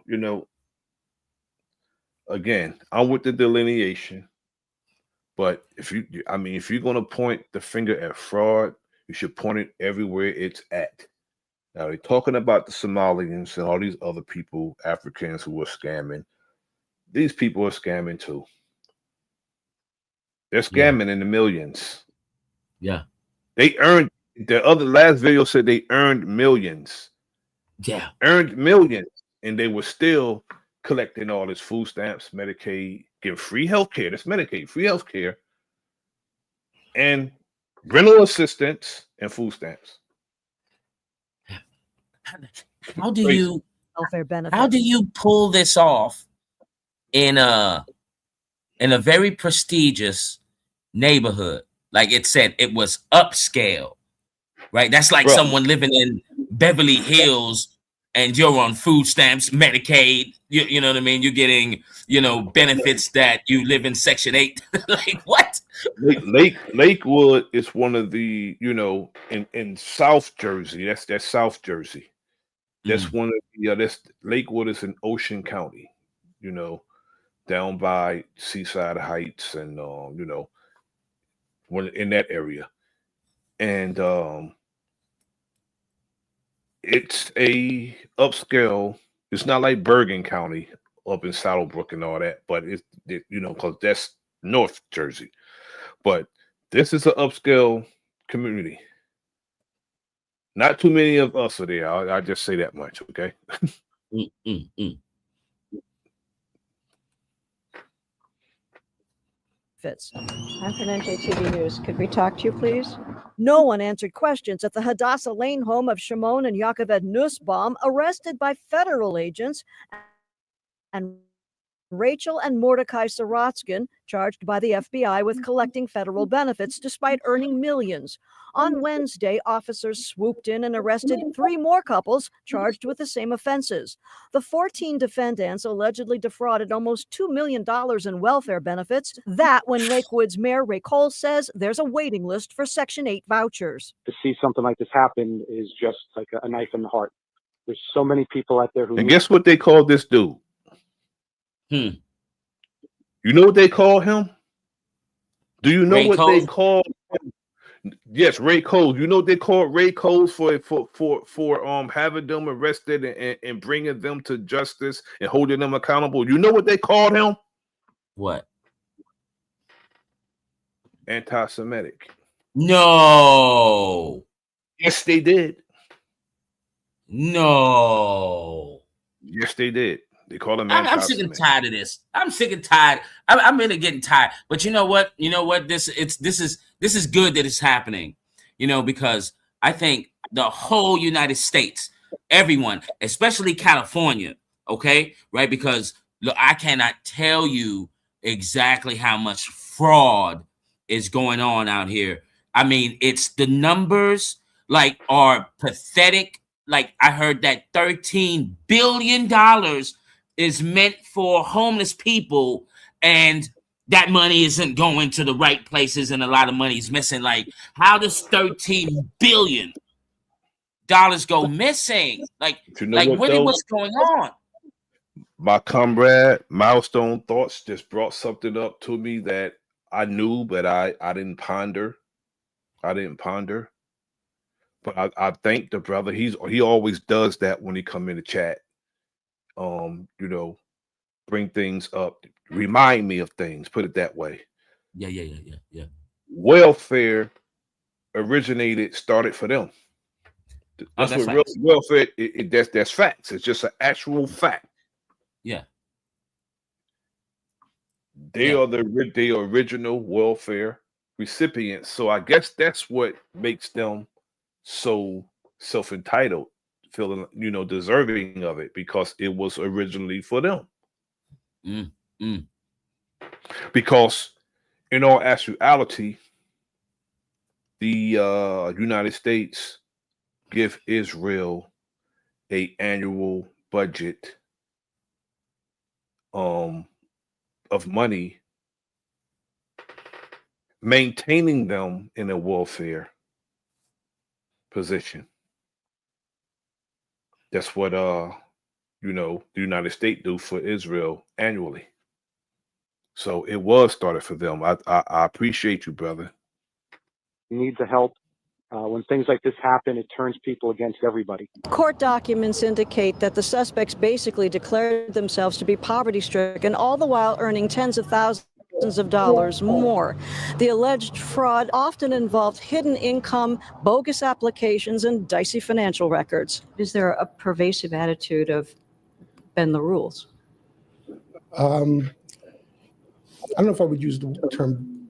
again, I'm with the delineation, but if you're going to point the finger at fraud, you should point it everywhere it's at. Now they're talking about the Somalians and all these other people, Africans who are scamming. These people are scamming too. They're scamming in the millions. Yeah. They earned, the other last video said they earned millions. Yeah. Earned millions. And they were still collecting all this food stamps, Medicaid, giving free healthcare. That's Medicaid, free healthcare, and rental assistance and food stamps. How do you pull this off in a very prestigious neighborhood? Like it said, it was upscale. right? That's like Bro. someone living in Beverly Hills and you're on food stamps, Medicaid. You know what I mean? You're getting, benefits that you live in Section 8. Like what? Lakewood is one of the, in South Jersey. That's South Jersey. That's one of the that's Lakewood is in Ocean County, down by Seaside Heights and when in that area. And it's a upscale. It's not like Bergen County up in Saddlebrook and all that, but because that's North Jersey. But this is an upscale community. Not too many of us are there. I just say that much, okay? Fits. I'm from NJTV News. Could we talk to you, please? No one answered questions at the Hadassah Lane home of Shimon and Yaakov Nussbaum, arrested by federal agents, and Rachel and Mordecai Sorotskin, charged by the FBI with collecting federal benefits despite earning millions. On Wednesday, officers swooped in and arrested 3 more couples charged with the same offenses. The 14 defendants allegedly defrauded almost $2 million in welfare benefits. That when Lakewood's Mayor Ray Cole says there's a waiting list for Section 8 vouchers. To see something like this happen is just like a knife in the heart. There's so many people out there who. And guess what they call this dude? You know what they call him? Do you know Ray what Cole? they call him? Yes, Ray Cole. You know what they call Ray Cole for having them arrested and bringing them to justice and holding them accountable? You know what they called him? What? Anti-Semitic. No. Yes, they did. No. Yes, they did. They call him I'm sick and tired of this. I'm sick and tired. I'm really getting tired. But you know what? This is good that it's happening. Because I think the whole United States, everyone, especially California, okay, right? Because look, I cannot tell you exactly how much fraud is going on out here. I mean, it's the numbers are pathetic. Like I heard that $13 billion is meant for homeless people, and that money isn't going to the right places, and a lot of money is missing. Like, how does $13 billion go missing? What's going on? My comrade Milestone Thoughts just brought something up to me that I knew, but I didn't ponder. But I thank the brother. He always does that when he come in the chat. Bring things up, remind me of things, put it that way. Yeah. Welfare started for them. That's what real welfare, that's facts. It's just an actual fact. Yeah. They are the original welfare recipients. So I guess that's what makes them so self-entitled, feeling, deserving of it, because it was originally for them. Because in all actuality, the United States give Israel a annual budget of money, maintaining them in a welfare position. That's what the United States do for Israel annually. So it was started for them. I appreciate you, brother. Need the help. When things like this happen, it turns people against everybody. Court documents indicate that the suspects basically declared themselves to be poverty-stricken, all the while earning tens of thousands of dollars more. The alleged fraud often involved hidden income, bogus applications, and dicey financial records. Is there a pervasive attitude of bend the rules? I don't know if I would use the term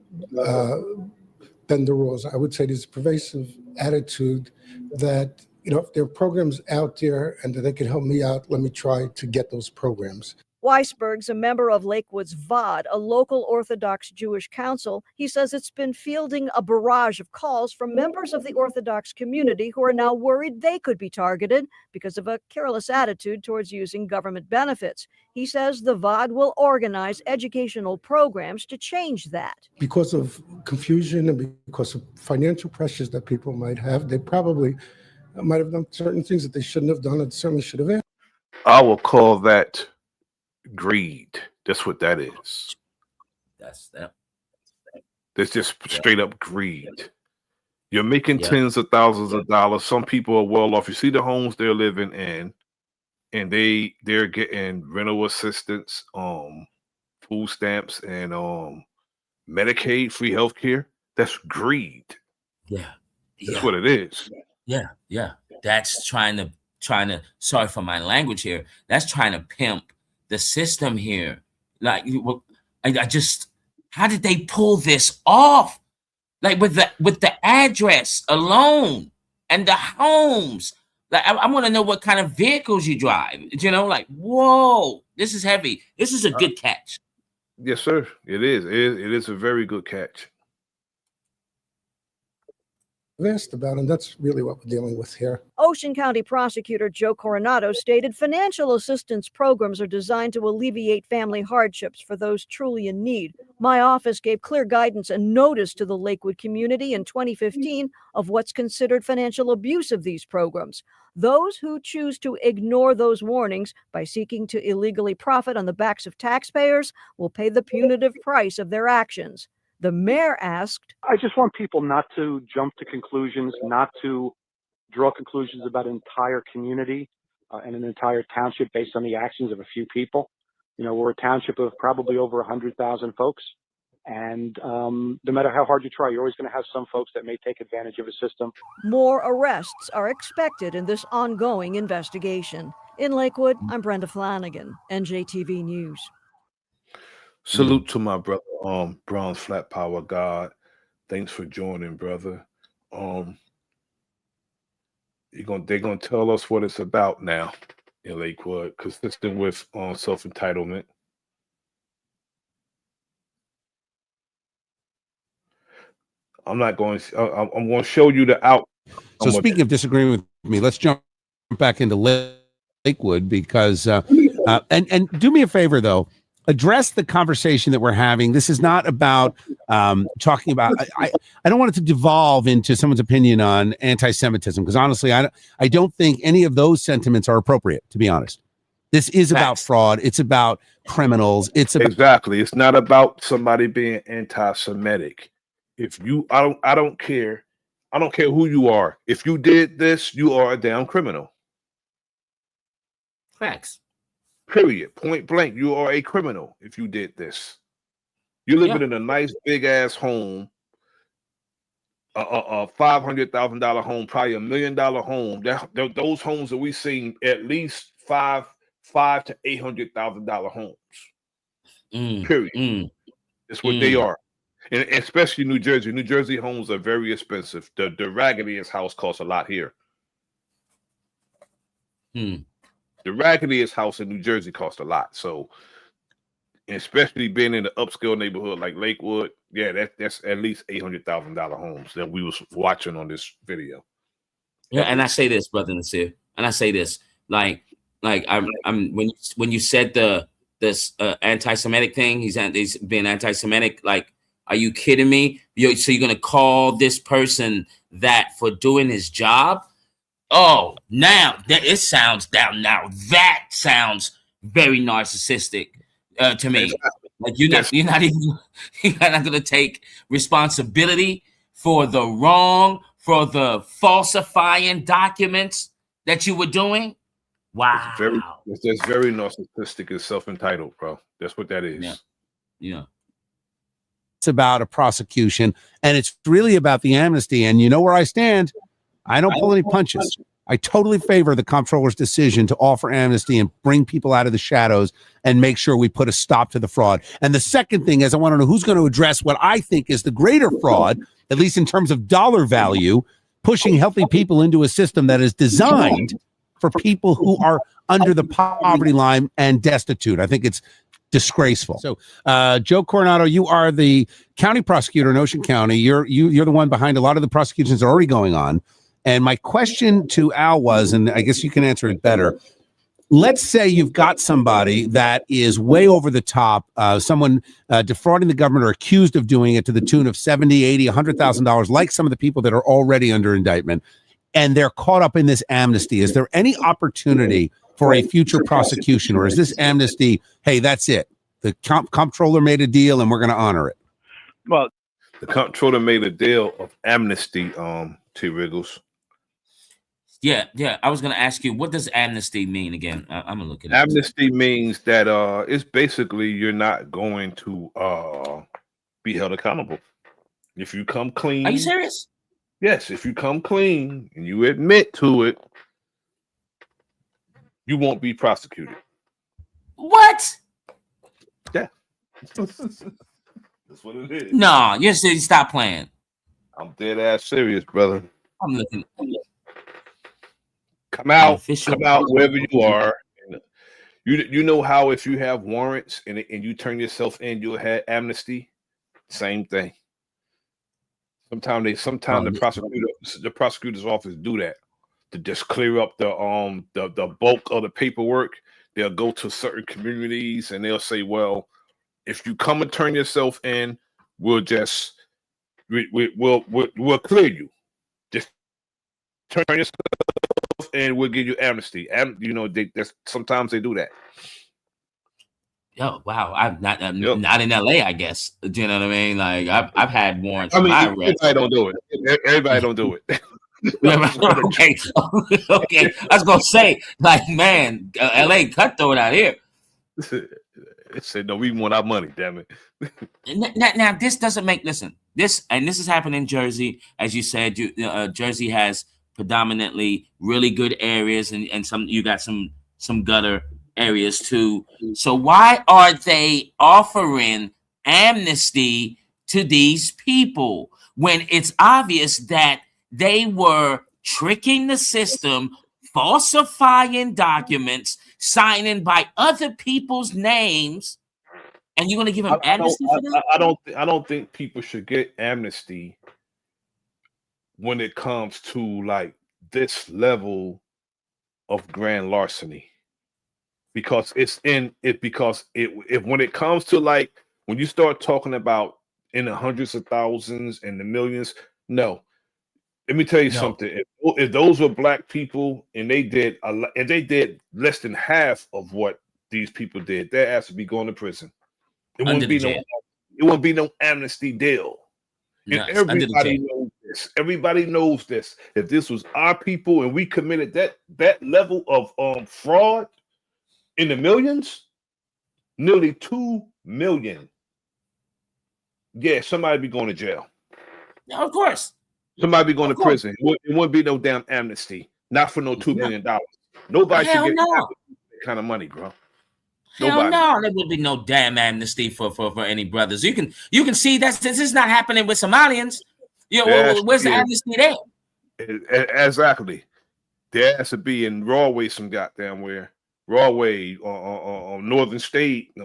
bend the rules. I would say there's a pervasive attitude that, if there are programs out there and that they can help me out, let me try to get those programs. Weisberg's a member of Lakewood's VOD, a local Orthodox Jewish council. He says it's been fielding a barrage of calls from members of the Orthodox community who are now worried they could be targeted because of a careless attitude towards using government benefits. He says the VOD will organize educational programs to change that. Because of confusion and because of financial pressures that people might have, they probably might have done certain things that they shouldn't have done and certainly should have. I will call that greed. That's what that is. That's that. That's just straight up greed. You're making tens of thousands of dollars. Some people are well off. You see the homes they're living in, and they're getting rental assistance, food stamps, and Medicaid, free healthcare. That's greed. Yeah. That's what it is. Yeah. That's trying to sorry for my language here. That's trying to pimp the system here. Like, I just, how did they pull this off? Like with the address alone and the homes. Like, I want to know what kind of vehicles you drive. You know, like, whoa, this is heavy. This is a good catch. Yes, sir. It is. It is a very good catch. Asked about, and that's really what we're dealing with here. Ocean County Prosecutor Joe Coronado stated financial assistance programs are designed to alleviate family hardships for those truly in need. My office gave clear guidance and notice to the Lakewood community in 2015 of what's considered financial abuse of these programs. Those who choose to ignore those warnings by seeking to illegally profit on the backs of taxpayers will pay the punitive price of their actions. The mayor asked, I just want people not to jump to conclusions, not to draw conclusions about an entire community and an entire township based on the actions of a few people. You know, we're a township of probably over 100,000 folks. And no matter how hard you try, you're always going to have some folks that may take advantage of a system. more arrests are expected in this ongoing investigation. In Lakewood, I'm Brenda Flanagan, NJTV News. Salute to my brother, Bronze Flat Power God. Thanks for joining, brother. They're gonna tell us what it's about now in Lakewood, consistent with self-entitlement. I'm not going. I'm going to show you the out. So speaking of disagreeing with me, let's jump back into Lakewood because and do me a favor though. Address the conversation that we're having. This is not about talking about. I don't want it to devolve into someone's opinion on anti-Semitism because honestly, I don't think any of those sentiments are appropriate. To be honest, this is about fraud. It's about criminals. It's about exactly. It's not about somebody being anti-Semitic. If you, I don't care. I don't care who you are. If you did this, you are a damn criminal. Facts. Period. Point blank. You are a criminal if you did this. You're living in a nice big ass home, a $500,000 home, probably $1 million home. Those homes that we seen at least $500,000 to $800,000 homes. Period. That's what they are, and especially New Jersey. New Jersey homes are very expensive. The raggediest house costs a lot here. The raggediest house in New Jersey costs a lot. So, especially being in the upscale neighborhood like Lakewood, yeah, that's at least $800,000 homes that we was watching on this video. Yeah, and I say this, brother Nasir, and I say this, like I'm when you said this anti-Semitic thing, he's being anti-Semitic. Like, are you kidding me? So you're gonna call this person that for doing his job? Oh, now that it sounds down. Now that sounds very narcissistic to me. Exactly. Like you're not going to take responsibility for the wrong, for the falsifying documents that you were doing. Wow, that's very narcissistic and self-entitled, bro. That's what that is. Yeah. it's about a prosecution, and it's really about the amnesty. And you know where I stand. I don't pull any punches. I totally favor the comptroller's decision to offer amnesty and bring people out of the shadows and make sure we put a stop to the fraud. And the second thing is I want to know who's going to address what I think is the greater fraud, at least in terms of dollar value, pushing healthy people into a system that is designed for people who are under the poverty line and destitute. I think it's disgraceful. So, Joe Coronado, you are the county prosecutor in Ocean County. You're the one behind a lot of the prosecutions that are already going on. And my question to Al was, and I guess you can answer it better. Let's say you've got somebody that is way over the top, someone defrauding the government or accused of doing it to the tune of $70, $80, $100,000, like some of the people that are already under indictment, and they're caught up in this amnesty. Is there any opportunity for a future prosecution, or is this amnesty, hey, that's it? The comptroller made a deal and we're going to honor it? Well, the comptroller made a deal of amnesty, T. Riggles. Yeah. I was going to ask you, what does amnesty mean again? I'm going to look at it. Amnesty means that it's basically you're not going to be held accountable. If you come clean. Are you serious? Yes, if you come clean and you admit to it, you won't be prosecuted. What? Yeah. That's what it is. No, you said stop playing. I'm dead ass serious, brother. I'm looking. Come out wherever you are. You know how if you have warrants and you turn yourself in, you'll have amnesty. Same thing. Sometimes the prosecutor's office do that to just clear up the bulk of the paperwork. They'll go to certain communities and they'll say, well, if you come and turn yourself in, we'll clear you. Just turn yourself and we'll give you amnesty. And sometimes they do that. Yo, wow! I'm not in LA, I guess. Do you know what I mean? Like I've had warrants. Everybody don't do it. Everybody don't do it. Okay. I was gonna say, like, man, LA cutthroat out here. It said no, we want our money. Damn it. Now this doesn't make this has happened in Jersey, as you said. Jersey has predominantly really good areas, and you got some gutter areas too. So why are they offering amnesty to these people when it's obvious that they were tricking the system, falsifying documents, signing by other people's names, and you're going to give them amnesty for that? I don't think people should get amnesty when it comes to like this level of grand larceny. Because when it comes to like when you start talking about in the hundreds of thousands and the millions, no. Let me tell you something. If those were black people and they did less than half of what these people did, their ass would be going to prison. It wouldn't be no amnesty deal. No, and everybody knows this. Everybody knows this. If this was our people and we committed that level of fraud in the millions, nearly 2 million. Yeah, somebody be going to jail. Yeah, of course. Somebody be going to prison. It wouldn't be no damn amnesty. Not for no $2 million. Nobody should get that kind of money, bro. Hell no, there would be no damn amnesty for any brothers. You can see that this is not happening with Somalians. Where's the amnesty there? Exactly. There has to be in Rawway some goddamn where. Rawway on Northern State,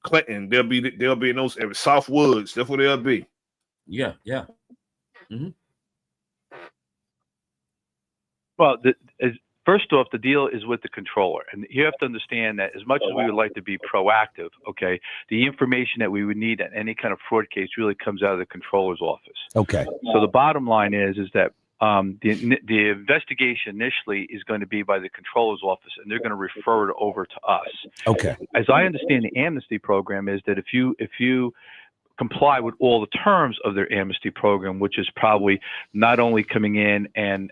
Clinton, they'll be in those areas. South Woods, that's where they'll be. Yeah. Mm-hmm. Well, first off, the deal is with the controller, and you have to understand that as much as we would like to be proactive, okay, the information that we would need in any kind of fraud case really comes out of the controller's office. Okay. So the bottom line is that the investigation initially is going to be by the controller's office, and they're going to refer it over to us. Okay. As I understand the amnesty program is that if you comply with all the terms of their amnesty program, which is probably not only coming in and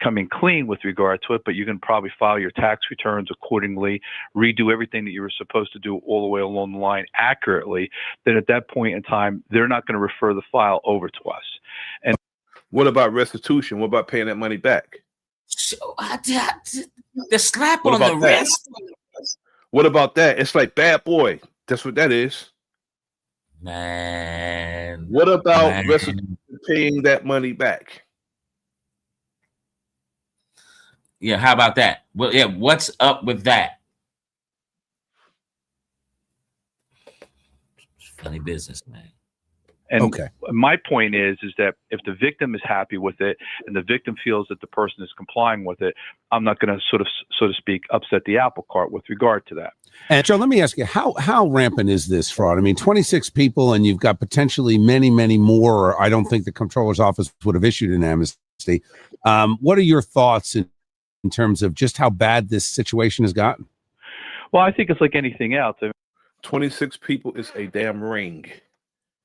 coming clean with regard to it, but you can probably file your tax returns accordingly, redo everything that you were supposed to do all the way along the line accurately, then at that point in time, they're not going to refer the file over to us. And what about restitution? What about paying that money back? So, the slap on the wrist? What about that? It's like bad boy. That's what that is. Man. What about paying that money back? Yeah, how about that? Well, yeah, what's up with that? Funny business, man. And my point is that if the victim is happy with it and the victim feels that the person is complying with it, I'm not going to sort of, so to speak, upset the apple cart with regard to that. And Joe, let me ask you, how rampant is this fraud? I mean, 26 people, and you've got potentially many, many more. Or I don't think the comptroller's office would have issued an amnesty. What are your thoughts in terms of just how bad this situation has gotten? Well, I think it's like anything else. 26 people is a damn ring.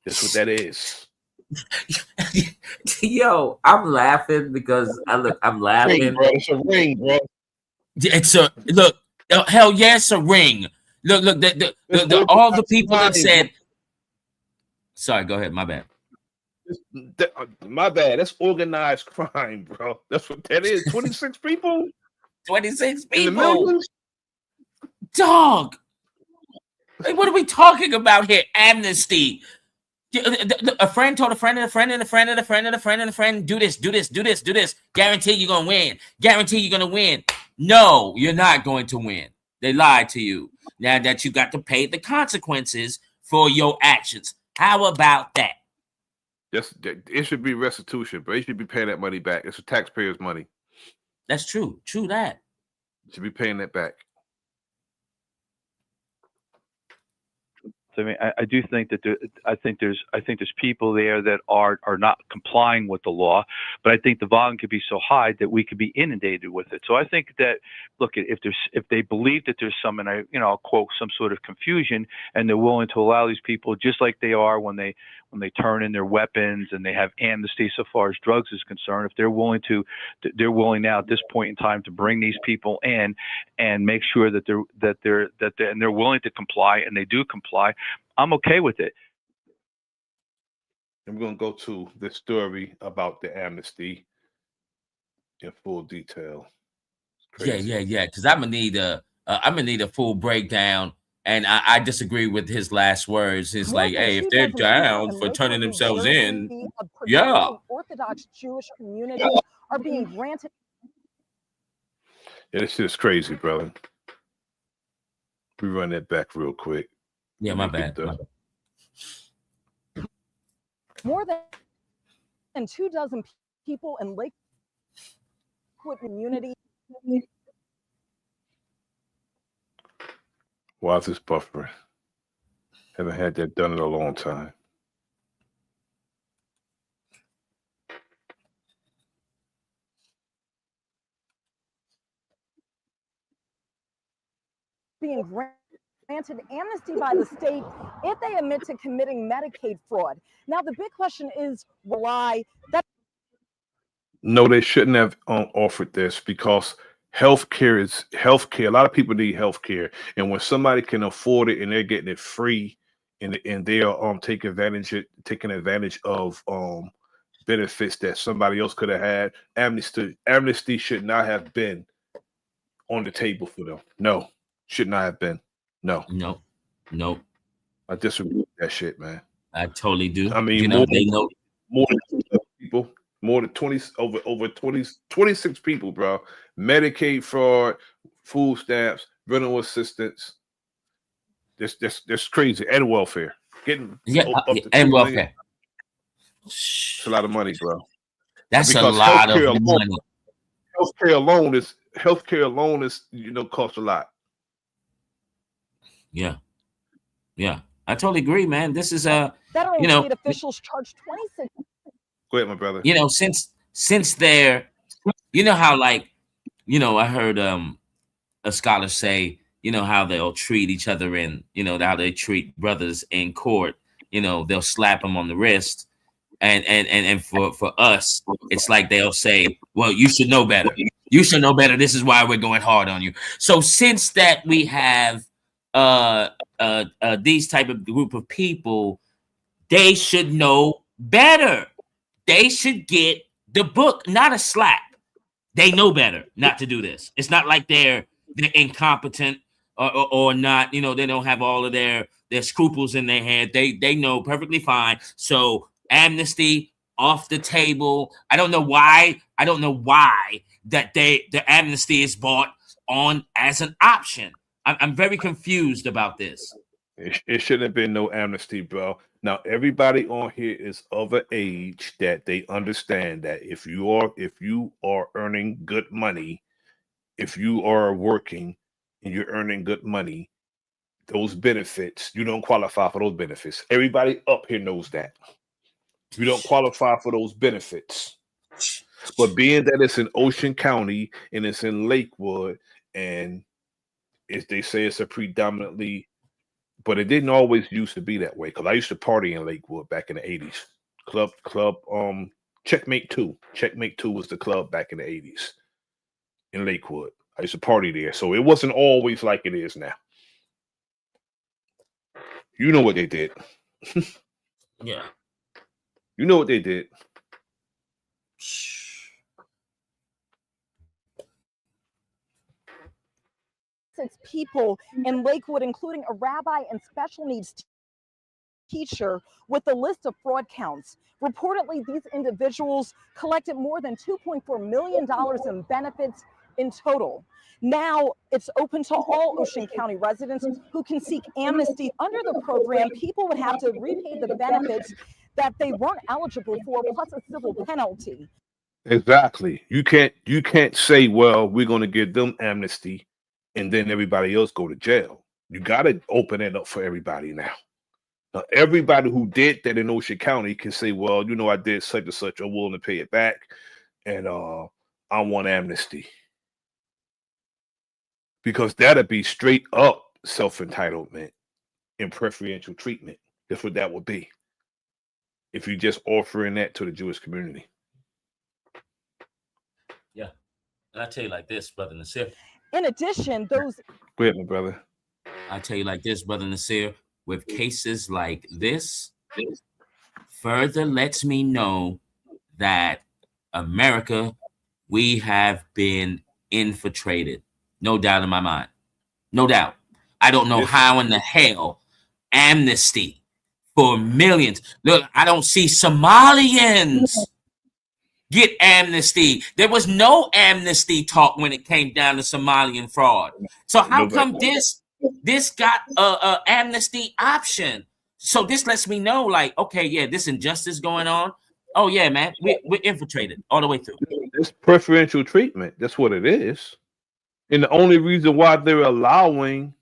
That's what that is. Yo, I'm laughing because I'm laughing. Ring, bro. It's a ring, bro. It's a look. Hell yeah, it's a ring. Look, all the people that said. Sorry, go ahead. My bad. My bad. That's organized crime, bro. That's what that is. 26 people. 26 In the people. millions? Dog. Hey, what are we talking about here? Amnesty. A friend told a friend and a friend and a friend and a friend and a friend and a friend, do this, do this, do this, do this. Guarantee you're going to win. Guarantee you're going to win. No, you're not going to win. They lied to you. Now that you got to pay the consequences for your actions. How about that? Yes, it should be restitution, but they should be paying that money back. It's the taxpayers' money. That's true. True that. Should be paying that back. So, I mean, I do think that I think there's people there that are not complying with the law, but I think the volume could be so high that we could be inundated with it. So I think that, look, if they believe that there's some, and I'll quote, some sort of confusion, and they're willing to allow these people, just like they are when they turn in their weapons and they have amnesty so far as drugs is concerned, if they're willing now at this point in time to bring these people in and make sure that they're willing to comply, and they do comply, I'm okay with it. And we're going to go to this story about the amnesty in full detail. Yeah. Because I'm gonna need a full breakdown. And I disagree with his last words. He's like, hey, if they're down for turning themselves in, yeah. Orthodox Jewish community are being granted. Yeah, this shit is crazy, brother. We run that back real quick. Yeah, my bad. More than 24 people in Lakewood community. Why is this buffering? Haven't had that done in a long time. Being granted amnesty by the state if they admit to committing Medicaid fraud. Now, the big question is, why? No, they shouldn't have offered this, because healthcare is healthcare. A lot of people need healthcare, and when somebody can afford it and they're getting it free, and they are taking advantage of benefits that somebody else could have had, amnesty should not have been on the table for them. No, should not have been. No. I disagree with that shit, man. I totally do. I mean, they know more than people. More than 26 people, bro. Medicaid fraud, food stamps, rental assistance. That's crazy. And welfare. Getting up to and 2 welfare. million. It's a lot of money, bro. That's a lot of money. Healthcare alone is costs a lot. Yeah. I totally agree, man. This is federal state officials charged 26. Go ahead, my brother. Since they're, how I heard a scholar say, how they'll treat each other in, how they treat brothers in court. They'll slap them on the wrist, and for us, it's like they'll say, well, you should know better. You should know better. This is why we're going hard on you. So since that we have these type of group of people, they should know better. They should get the book, not a slap. They know better not to do this. It's not like they're incompetent or not. They don't have all of their scruples in their head. They know perfectly fine. So amnesty off the table. I don't know why that the amnesty is brought on as an option. I'm very confused about this. It shouldn't have been no amnesty, bro. Now everybody on here is of an age that they understand that if you are earning good money, if you are working and you're earning good money, those benefits, you don't qualify for those benefits. Everybody up here knows that. You don't qualify for those benefits. But being that it's in Ocean County and it's in Lakewood, and they say it's a predominantly, but it didn't always used to be that way. Because I used to party in Lakewood back in the 80s. Club, Checkmate 2. Checkmate 2 was the club back in the 80s in Lakewood. I used to party there. So it wasn't always like it is now. You know what they did. Yeah. You know what they did. People in Lakewood, including a rabbi and special needs teacher, with a list of fraud counts. Reportedly, these individuals collected more than $2.4 million in benefits in total. Now it's open to all Ocean County residents who can seek amnesty. Under the program, people would have to repay the benefits that they weren't eligible for, plus a civil penalty. Exactly. You can't say, well, we're going to give them amnesty and then everybody else go to jail. You got to open it up for everybody now. Now, everybody who did that in Ocean County can say, well, you know, I did such and such, I'm willing to pay it back, and I want amnesty. Because that'd be straight up self-entitlement and preferential treatment. That's what that would be. If you're just offering that to the Jewish community. Yeah. And I tell you like this, Brother Nasir. In addition, those... Go ahead, my brother. I tell you like this, Brother Nasir, with cases like this, further lets me know that America, we have been infiltrated. No doubt in my mind. No doubt. I don't know how in the hell amnesty for millions. Look, I don't see Somalians get amnesty. There was no amnesty talk when it came down to Somalian fraud. So how come this got a amnesty option? So this lets me know, like, okay, yeah, this injustice going on. Oh yeah, man, we're infiltrated all the way through. It's preferential treatment. That's what it is. And the only reason why they're allowing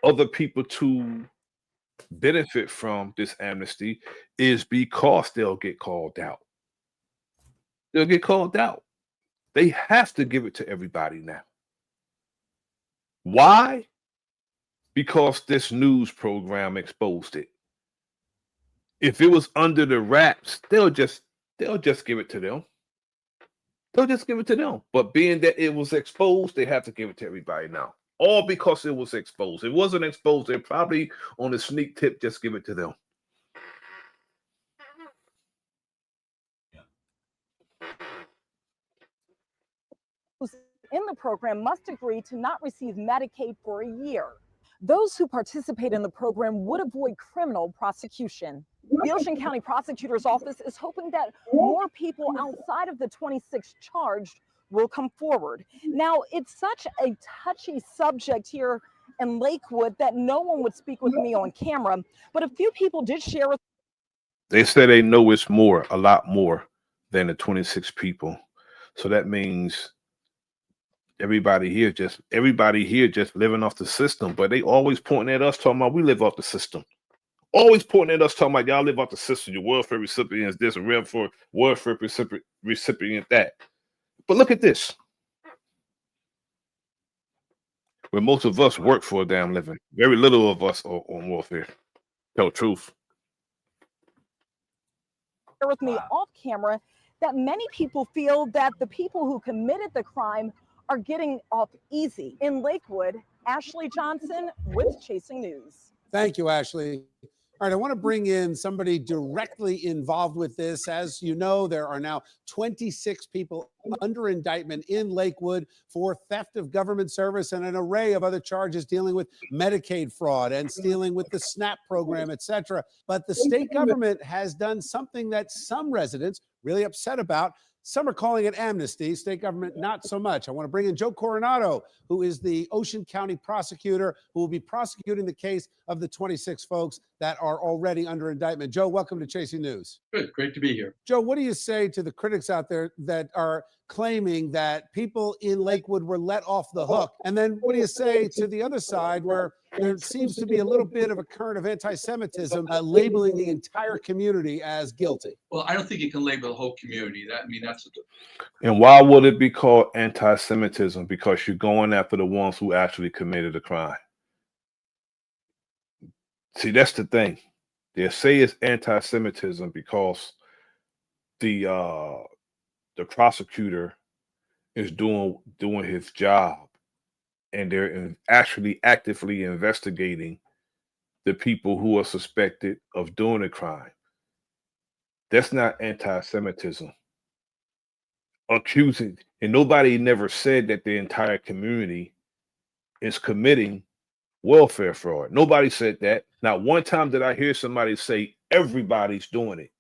other people to benefit from this amnesty is because they'll get called out. They'll get called out. They have to give it to everybody now. Why? Because this news program exposed it. If it was under the wraps, they'll just give it to them. They'll just give it to them. But being that it was exposed, they have to give it to everybody now. All because it was exposed. If it wasn't exposed, they probably on the sneak tip just give it to them. In the program must agree to not receive Medicaid for a year. Those who participate in the program would avoid criminal prosecution. The Ocean County Prosecutor's Office is hoping that more people outside of the 26 charged will come forward. Now, it's such a touchy subject here in Lakewood that no one would speak with me on camera, but a few people did share with. They say they know it's more, a lot more than the 26 people. So that means everybody here just living off the system, but they always pointing at us talking about we live off the system. Always pointing at us talking about y'all live off the system. Your welfare recipients this and welfare recipient that. But look at this. Where most of us work for a damn living. Very little of us are on welfare. Tell the truth. With me off camera that many people feel that the people who committed the crime are getting off easy. In Lakewood, Ashley Johnson with Chasing News. Thank you, Ashley. All right, I want to bring in somebody directly involved with this. As you know, there are now 26 people under indictment in Lakewood for theft of government service and an array of other charges dealing with Medicaid fraud and stealing with the SNAP program, etc. But the state government has done something that some residents really upset about. Some are calling it amnesty. State government, not so much. I want to bring in Joe Coronado, who is the Ocean County prosecutor who will be prosecuting the case of the 26 folks that are already under indictment. Joe, welcome to Chasing News. Good. Great to be here. Joe, what do you say to the critics out there that are claiming that people in Lakewood were let off the hook? And then what do you say to the other side where there seems to be a little bit of a current of anti-Semitism labeling the entire community as guilty? Well, I don't think you can label the whole community. That's And why would it be called anti-Semitism? Because you're going after the ones who actually committed a crime. See, that's the thing. They say it's anti-Semitism because the prosecutor is doing his job, and they're actually actively investigating the people who are suspected of doing a crime. That's not anti-Semitism. Accusing, and nobody never said that the entire community is committing welfare fraud. Nobody said that. Not one time did I hear somebody say everybody's doing it.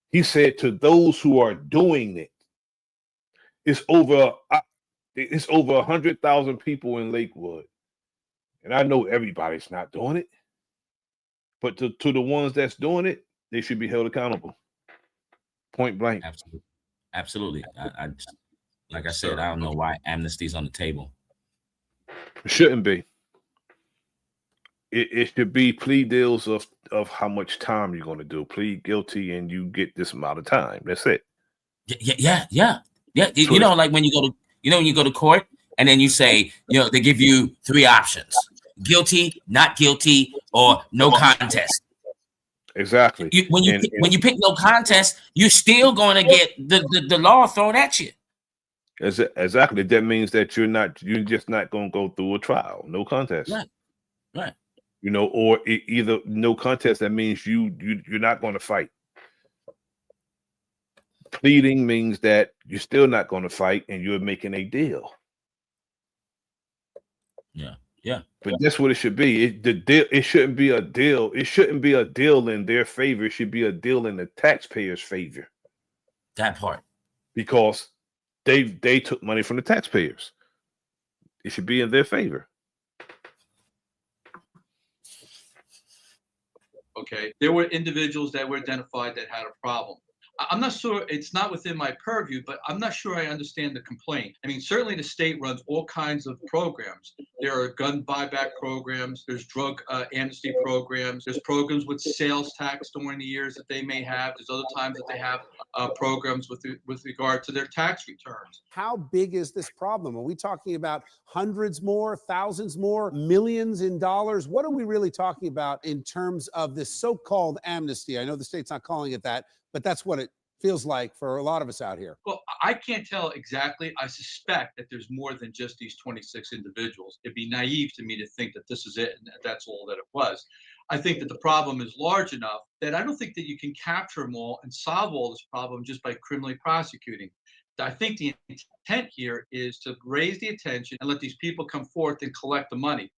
He said to those who are doing it. It's over 100,000 people in Lakewood, and I know everybody's not doing it. But to the ones that's doing it, they should be held accountable. Point blank. Absolutely. Absolutely. I like I said, I don't know why amnesty's on the table. It shouldn't be. It should be plea deals of how much time you're going to do. Plead guilty and you get this amount of time. That's it. Yeah. You know, like when you go to court and then you say, they give you 3 options: guilty, not guilty, or no contest. Exactly. When you pick no contest, you're still going to get the law thrown at you. Exactly. That means that you're just not going to go through a trial. No contest. Right. Or either no contest. That means you're not going to fight. Pleading means that you're still not going to fight and you're making a deal. Yeah. But that's what it should be. It shouldn't be a deal. It shouldn't be a deal in their favor. It should be a deal in the taxpayers' favor. That part. Because they took money from the taxpayers. It should be in their favor. okay. There were individuals that were identified that had a problem. I'm not sure, it's not within my purview, but I'm not sure I understand the complaint. I mean, certainly the state runs all kinds of programs. There are gun buyback programs, there's drug amnesty programs, there's programs with sales tax during the years that they may have, there's other times that they have programs with regard to their tax returns. How big is this problem? Are we talking about hundreds more, thousands more, millions in dollars? What are we really talking about in terms of this so-called amnesty? I know the state's not calling it that, but that's what it feels like for a lot of us out here. Well, I can't tell exactly. I suspect that there's more than just these 26 individuals. It'd be naive to me to think that this is it and that's all that it was. I think that the problem is large enough that I don't think that you can capture them all and solve all this problem just by criminally prosecuting. I think the intent here is to raise the attention and let these people come forth and collect the money.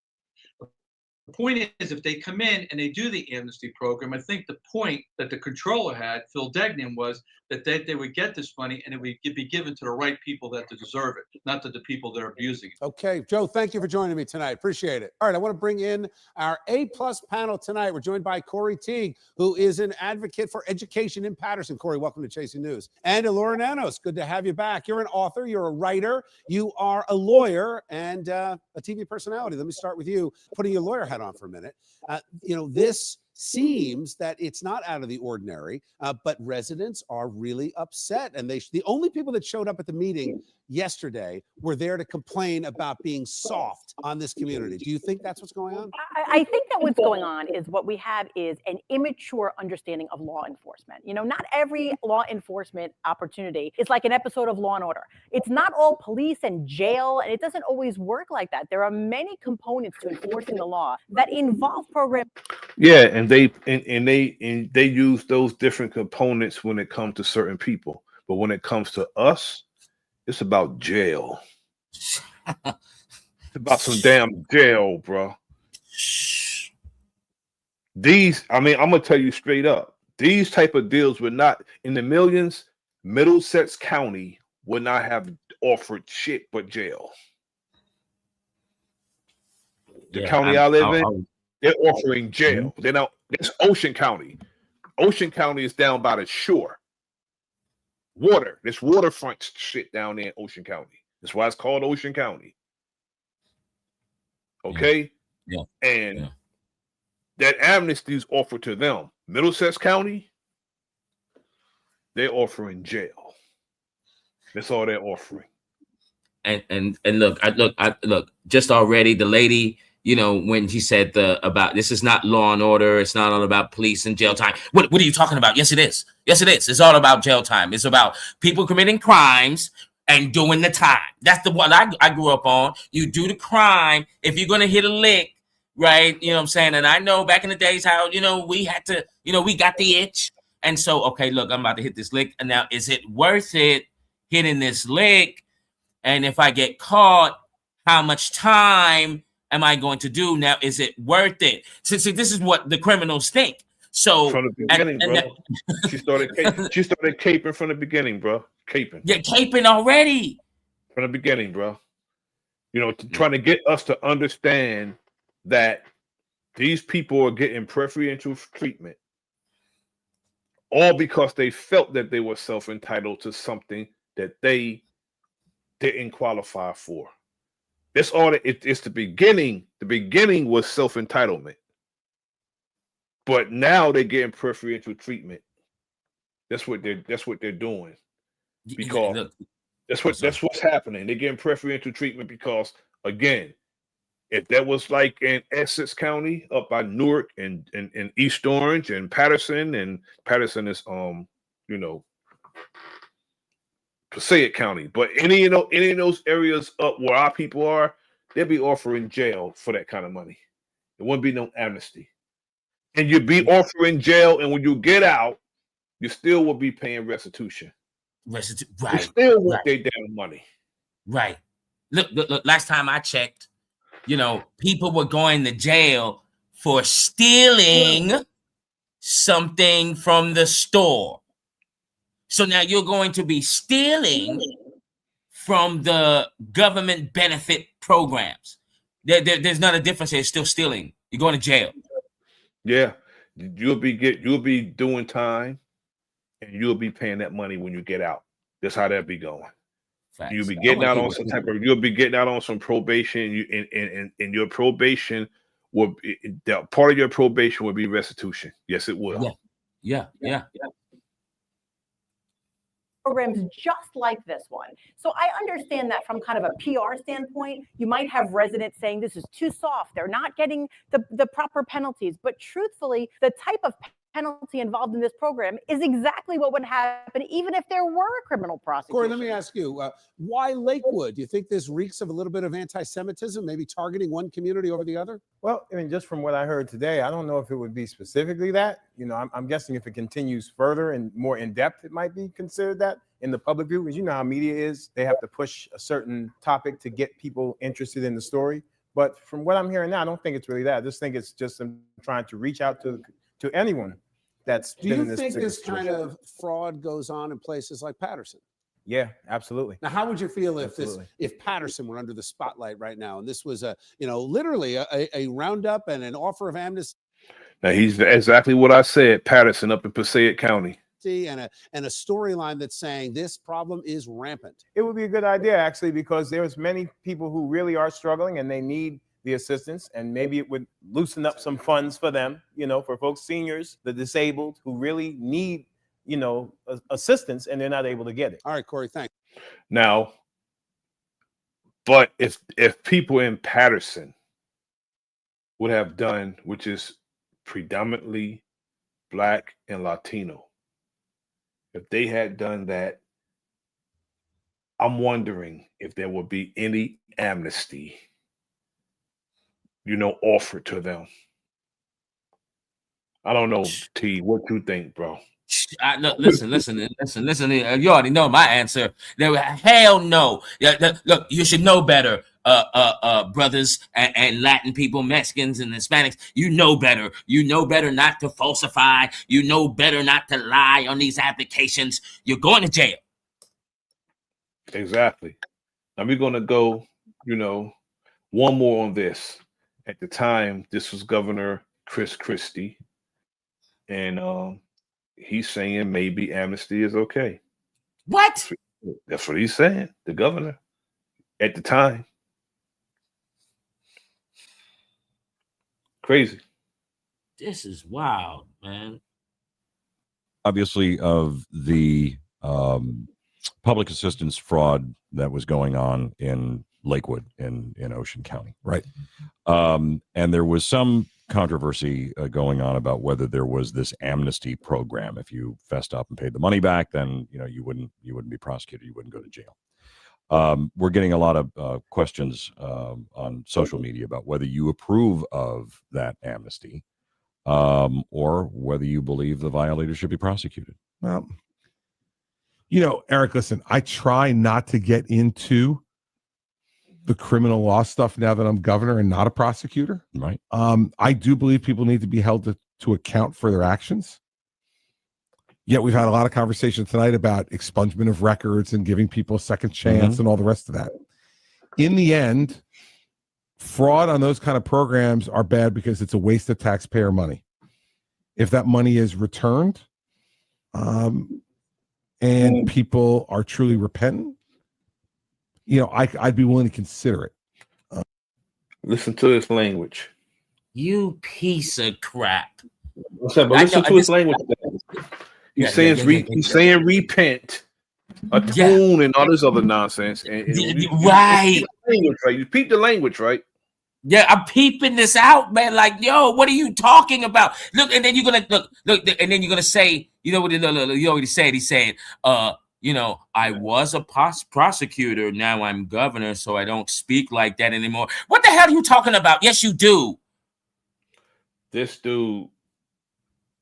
The point is, if they come in and they do the amnesty program, I think the point that the controller had, Phil Degnan, was that they would get this money and it would be given to the right people that deserve it, not to the people that are abusing it. Okay, Joe, thank you for joining me tonight. Appreciate it. All right, I want to bring in our A-plus panel tonight. We're joined by Corey Teague, who is an advocate for education in Patterson. Corey, welcome to Chasing News. And Elora Nanos, good to have you back. You're an author, you're a writer, you are a lawyer, and a TV personality. Let me start with you, putting your lawyer hat on for a minute. This seems that it's not out of the ordinary, but residents are really upset. And the only people that showed up at the meeting yesterday were there to complain about being soft on this community. Do you think that's what's going on? I think that what's going on is what we have is an immature understanding of law enforcement. Not every law enforcement opportunity is like an episode of Law and Order. It's not all police and jail, and it doesn't always work like that. There are many components to enforcing the law that involve programs. Yeah, and they use those different components when it comes to certain people. But when it comes to us, it's about jail. It's about some damn jail, bro. I'm gonna tell you straight up, these type of deals were not in the millions. Middlesex County would not have offered shit but jail. The county I live in, they're offering jail. They're now, it's Ocean County. Ocean County is down by the shore. Water. There's waterfront shit down there in Ocean County. That's why it's called Ocean County. Okay? Yeah. And that amnesty is offered to them. Middlesex County, they're offering jail. That's all they're offering. And look, just already the lady, you know, when she said about this is not law and order, it's not all about police and jail time. What are you talking about? Yes, it is. Yes, it is. It's all about jail time. It's about people committing crimes and doing the time. That's the one I grew up on. You do the crime. If you're gonna hit a lick, right? You know what I'm saying? And I know back in the days how, you know, we had to, you know, we got the itch. And so, okay, look, I'm about to hit this lick. And now, is it worth it hitting this lick? And if I get caught, how much time am I going to do? Now, is it worth it? So this is what the criminals think. So from the beginning, bro. She started caping from the beginning, bro. Caping. Yeah, caping already. From the beginning, bro. You know, trying to get us to understand that these people are getting preferential treatment, all because they felt that they were self-entitled to something that they didn't qualify for. That's all it's the beginning. The beginning was self-entitlement. But now they're getting preferential treatment. That's what they're doing. Because that's what's happening. They're getting preferential treatment because, again, if that was like in Essex County up by Newark and East Orange and Patterson is you know, Passaic County, but any of those areas up where our people are, they'll be offering jail for that kind of money. There wouldn't be no amnesty. And you'd be offering jail, and when you get out, you still will be paying restitution. Right. You still want their damn money. Right. Look, last time I checked, you know, people were going to jail for stealing something from the store. So now you're going to be stealing from the government benefit programs. There's not a difference. It's still stealing. You're going to jail. Yeah, you'll be doing time, and you'll be paying that money when you get out. That's how that be going. Facts. You'll be getting out on some type of. You'll be getting out on some probation. And your probation will be, part of your probation will be restitution. Yes, it will. Yeah. Programs just like this one. So I understand that from kind of a PR standpoint, you might have residents saying this is too soft. They're not getting the proper penalties. But truthfully, the type of penalty involved in this program is exactly what would happen even if there were a criminal prosecution. Corey, let me ask you, why Lakewood? Do you think this reeks of a little bit of anti-Semitism, maybe targeting one community over the other? Well, I mean, just from what I heard today, I don't know if it would be specifically that. You know, I'm guessing if it continues further and more in depth, it might be considered that in the public view. Because you know how media is, they have to push a certain topic to get people interested in the story. But from what I'm hearing now, I don't think it's really that. I just think it's just them trying to reach out to anyone that's Do been you in this think this situation. kind of fraud goes on in places like Patterson? Yeah, absolutely. Now, how would you feel if Absolutely. if Patterson were under the spotlight right now, and this was literally a roundup and an offer of amnesty Now he's exactly what I said. Patterson up in Passaic County. and a storyline that's saying this problem is rampant? It would be a good idea, actually, because there's many people who really are struggling and they need the assistance, and maybe it would loosen up some funds for them, you know, for folks, seniors, the disabled, who really need, you know, assistance, and they're not able to get it. All right, Corey, thanks. Now, but if people in Patterson would have done, which is predominantly Black and Latino, if they had done that, I'm wondering if there would be any amnesty, you know, offered to them. I don't know, T. What you think, bro? Listen. You already know my answer. Hell no. Look, you should know better. brothers and Latin people, Mexicans and Hispanics. You know better. You know better not to falsify. You know better not to lie on these applications. You're going to jail. Exactly. Now we're going to go, one more on this. At the time, this was Governor Chris Christie, and he's saying maybe amnesty is okay. What? That's what he's saying, the governor, at the time. Crazy. This is wild, man. Obviously, of the public assistance fraud that was going on in Lakewood in Ocean County. Right. And there was some controversy going on about whether there was this amnesty program. If you fessed up and paid the money back, then you wouldn't be prosecuted. You wouldn't go to jail. We're getting a lot of questions on social media about whether you approve of that amnesty or whether you believe the violators should be prosecuted. Well, Eric, listen, I try not to get into the criminal law stuff now that I'm governor and not a prosecutor. Right. I do believe people need to be held to account for their actions. Yet we've had a lot of conversation tonight about expungement of records and giving people a second chance and all the rest of that. In the end, fraud on those kind of programs are bad because it's a waste of taxpayer money. If that money is returned, and people are truly repentant, I'd be willing to consider it. Listen to this language. You piece of crap. Listen to his language. He's saying repent, atone, and all this other nonsense. Right. You peep the language, right? Yeah, I'm peeping this out, man. Like, yo, what are you talking about? Look, and then you're gonna look, and then you're gonna say, you know what he said? He said, I was a prosecutor, now I'm governor, so I don't speak like that anymore. What the hell are you talking about? Yes, you do. This dude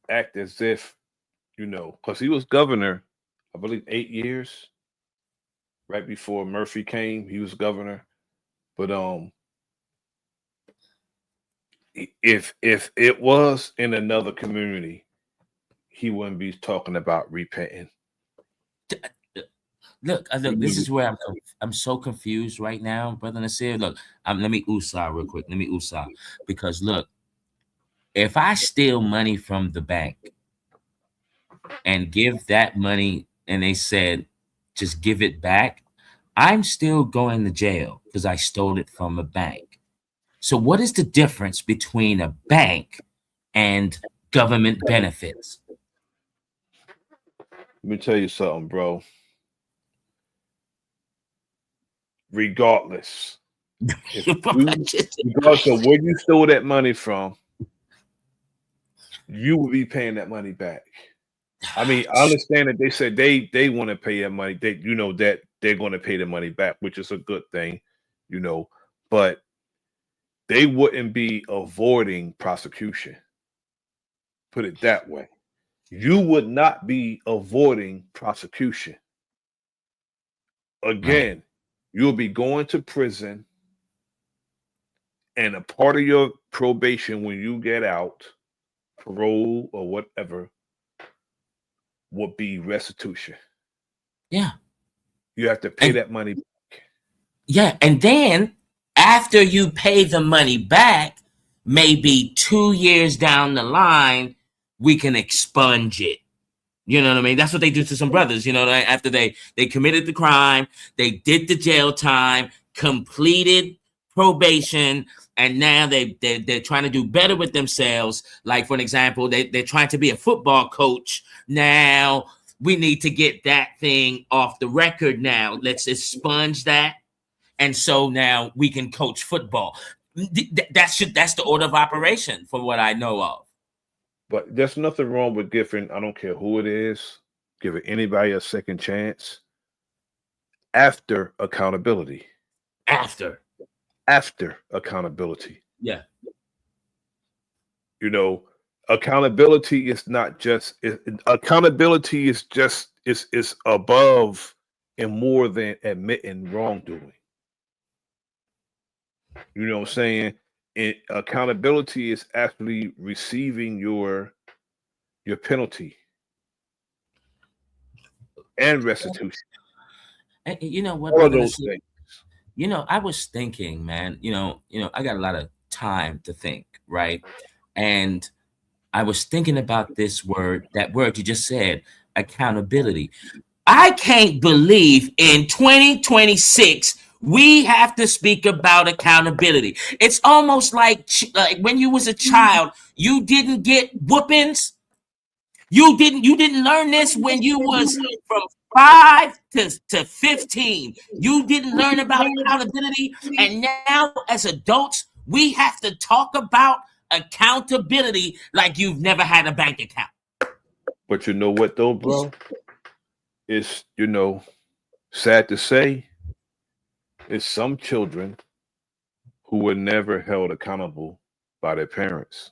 act as if, because he was governor, I believe 8 years. Right before Murphy came, he was governor. But if it was in another community, he wouldn't be talking about repenting. Look, this is where I'm so confused right now, Brother Nasir. Look, let me USA real quick. Let me USA. Because look, if I steal money from the bank and give that money and they said, just give it back, I'm still going to jail because I stole it from a bank. So what is the difference between a bank and government benefits? Let me tell you something, bro. Regardless of where you stole that money from, you will be paying that money back. I mean, I understand that they said they want to pay that money. They, that they're going to pay the money back, which is a good thing, but they wouldn't be avoiding prosecution. Put it that way. You would not be avoiding prosecution. Again, you'll be going to prison, and a part of your probation when you get out, parole or whatever, would be restitution. Yeah. You have to pay that money back. Yeah, and then after you pay the money back, maybe 2 years down the line, we can expunge it. You know what I mean? That's what they do to some brothers, after they committed the crime, they did the jail time, completed probation, and now they're trying to do better with themselves. Like, for an example, they're trying to be a football coach. Now we need to get that thing off the record now. Let's expunge that. And so now we can coach football. That's the order of operation from what I know of. But there's nothing wrong with giving, I don't care who it is, giving anybody a second chance after accountability. After accountability. Yeah. Accountability is not just, accountability is just, is above and more than admitting wrongdoing. You know what I'm saying? And accountability is actually receiving your penalty and restitution. And you know what, All of brother? those things. You know, I was thinking, man. I got a lot of time to think, right? And I was thinking about that word you just said, accountability. I can't believe in 2026 we have to speak about accountability. It's almost like when you was a child, you didn't get whoopings. You didn't learn this when you was from 5 to 15. You didn't learn about accountability. And now as adults, we have to talk about accountability like you've never had a bank account. But you know what though, bro? It's sad to say, it's some children who were never held accountable by their parents.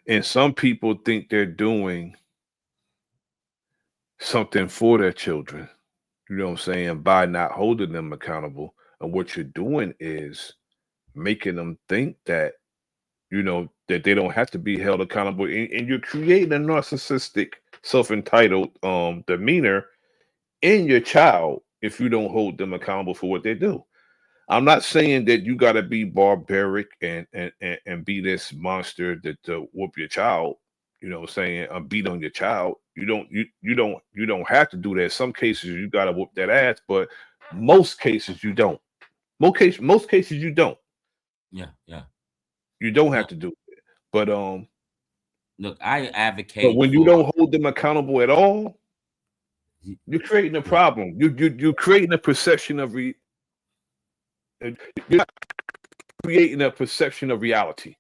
And some people think they're doing something for their children, you know what I'm saying, by not holding them accountable. And what you're doing is making them think that, that they don't have to be held accountable. And you're creating a narcissistic, self-entitled demeanor in your child if you don't hold them accountable for what they do. I'm not saying that you got to be barbaric and be this monster to whoop your child. You know what I'm saying? Beat on your child. You don't have to do that. Some cases you got to whoop that ass, but most cases you don't. Most cases you don't. Yeah. You don't have to do it. But look, I advocate. But when you don't hold them accountable at all, you're creating a problem. You're creating a perception of you're not creating a perception of reality.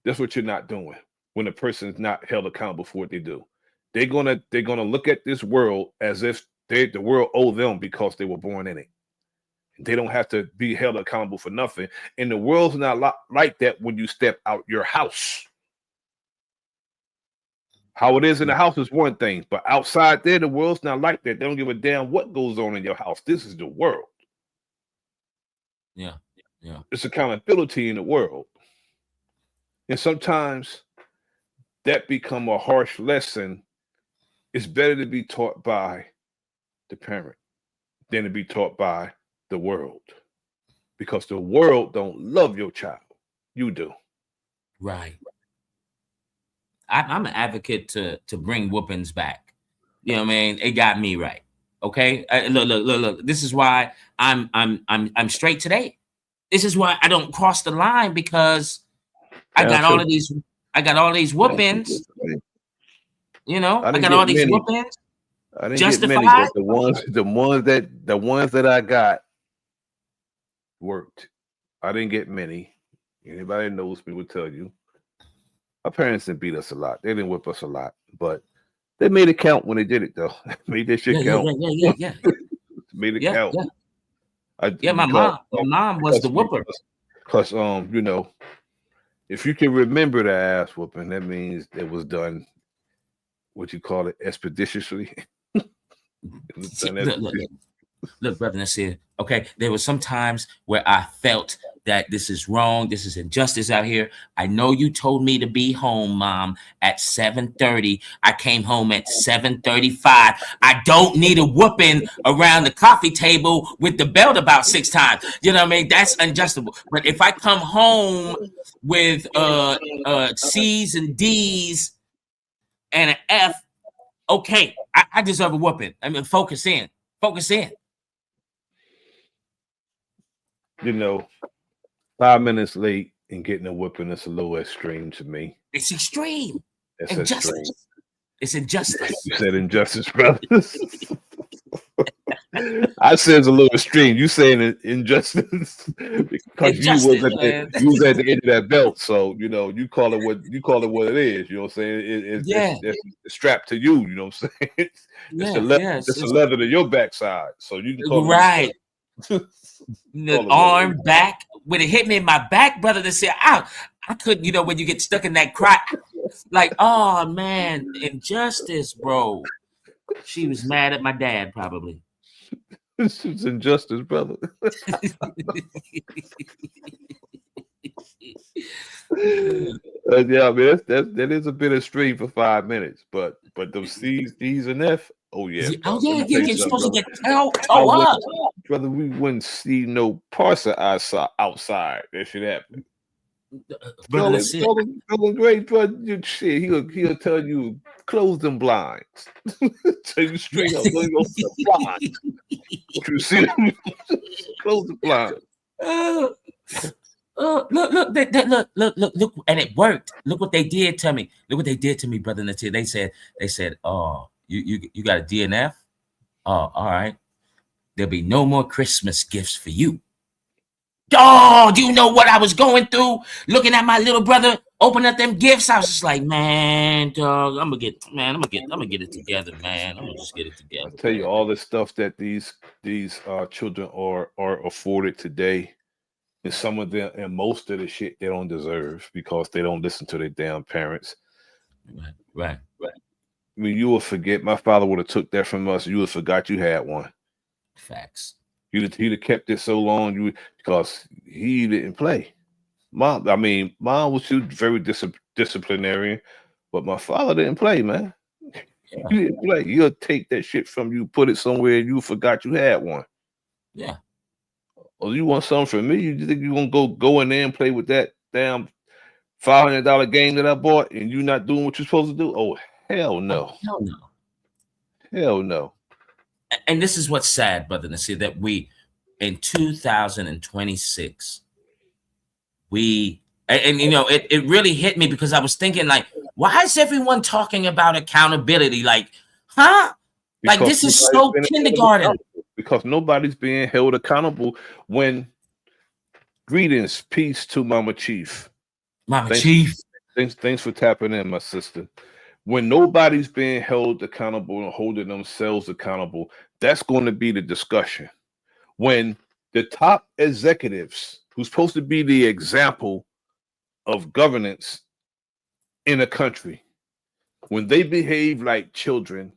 That's what you're not doing when a person's not held accountable for what they do. They're gonna look at this world as if the world owe them because they were born in it. They don't have to be held accountable for nothing. And the world's not like that when you step out your house. How it is in the house is one thing, but outside there, the world's not like that. They don't give a damn what goes on in your house. This is the world. Yeah. It's accountability in the world. And sometimes that become a harsh lesson. It's better to be taught by the parent than to be taught by the world. Because the world don't love your child. You do. Right. I'm an advocate to bring whoopings back. You know what I mean? It got me right. Okay. Look. This is why I'm straight today. This is why I don't cross the line, because I got all of these whoopings. You know, I got all these whoopings. I didn't get many, but the ones that I got worked. I didn't get many. Anybody that knows me would tell you. Our parents didn't beat us a lot. They didn't whip us a lot, but they made it count when they did it, though. Made that shit count. Yeah. Made it count. My mom was the whooper. Because if you can remember the ass whooping, that means it was done. What you call it, expeditiously. Look, Brother Nasir. Okay, there was some times where I felt that this is wrong, this is injustice out here. I know you told me to be home, Mom, at 7:30. I came home at 7:35. I don't need a whooping around the coffee table with the belt about 6 times. You know what I mean? That's unjustable. But if I come home with C's and D's and an F, okay, I deserve a whooping. I mean, focus in. 5 minutes late and getting a whooping is a little extreme to me. It's extreme. It's injustice. extreme. It's injustice. You said injustice, brother. I said it's a little extreme. You saying injustice because you was at the end of that belt. So you call it what it is. You know what I'm saying? It's strapped to you. You know what I'm saying? It's the leather to your backside. So you can call it the arm back. When it hit me in my back, brother, to say, I couldn't. When you get stuck in that crack, like, oh man, injustice, bro. She was mad at my dad, probably. This is injustice, brother. Yeah, I mean that is a bit extreme for 5 minutes, but those C's, D's, and F. Oh yeah, Oh bro. Let yeah, me yeah, tell you yeah. You're something, supposed to brother. get toe I up. wouldn't, brother. We wouldn't see no parson outside. That should happen. Brother Nasir. Colin Gray, brother, you shit. He'll tell you close them blinds. Tell you straight up, close the blinds. You see them? Close the blinds. Look, and it worked. Look what they did to me. Look what they did to me, brother Nasir. They said, oh, you got a DNF? Oh, all right. There'll be no more Christmas gifts for you. Oh, do you know what I was going through? Looking at my little brother open up them gifts. I was just like, man, dog, I'm gonna get it together, man. I'm gonna just get it together. I'll tell you all the stuff that these children are afforded today, and some of them and most of the shit they don't deserve because they don't listen to their damn parents. Right. I mean, you will forget. My father would have took that from us. You would have forgot you had one. Facts. He'd have kept it so long because he didn't play. Mom was very disciplinarian, but my father didn't play, man. He didn't play. He'll take that shit from you, put it somewhere, and you forgot you had one. Yeah. Or you want something from me? You think you gonna go in there and play with that damn $500 game that I bought, and you not doing what you're supposed to do? Oh hell no! Hell no! Hell no! And this is what's sad, brother Nasir, that we in 2026 and you know it really hit me because I was thinking like, why is everyone talking about accountability? Like, huh? Like this is so kindergarten. Because nobody's being held accountable when greetings, peace to Mama Chief. Chief. Thanks for tapping in, my sister. When nobody's being held accountable and holding themselves accountable, that's going to be the discussion. When the top executives, who's supposed to be the example of governance in a country, when they behave like children,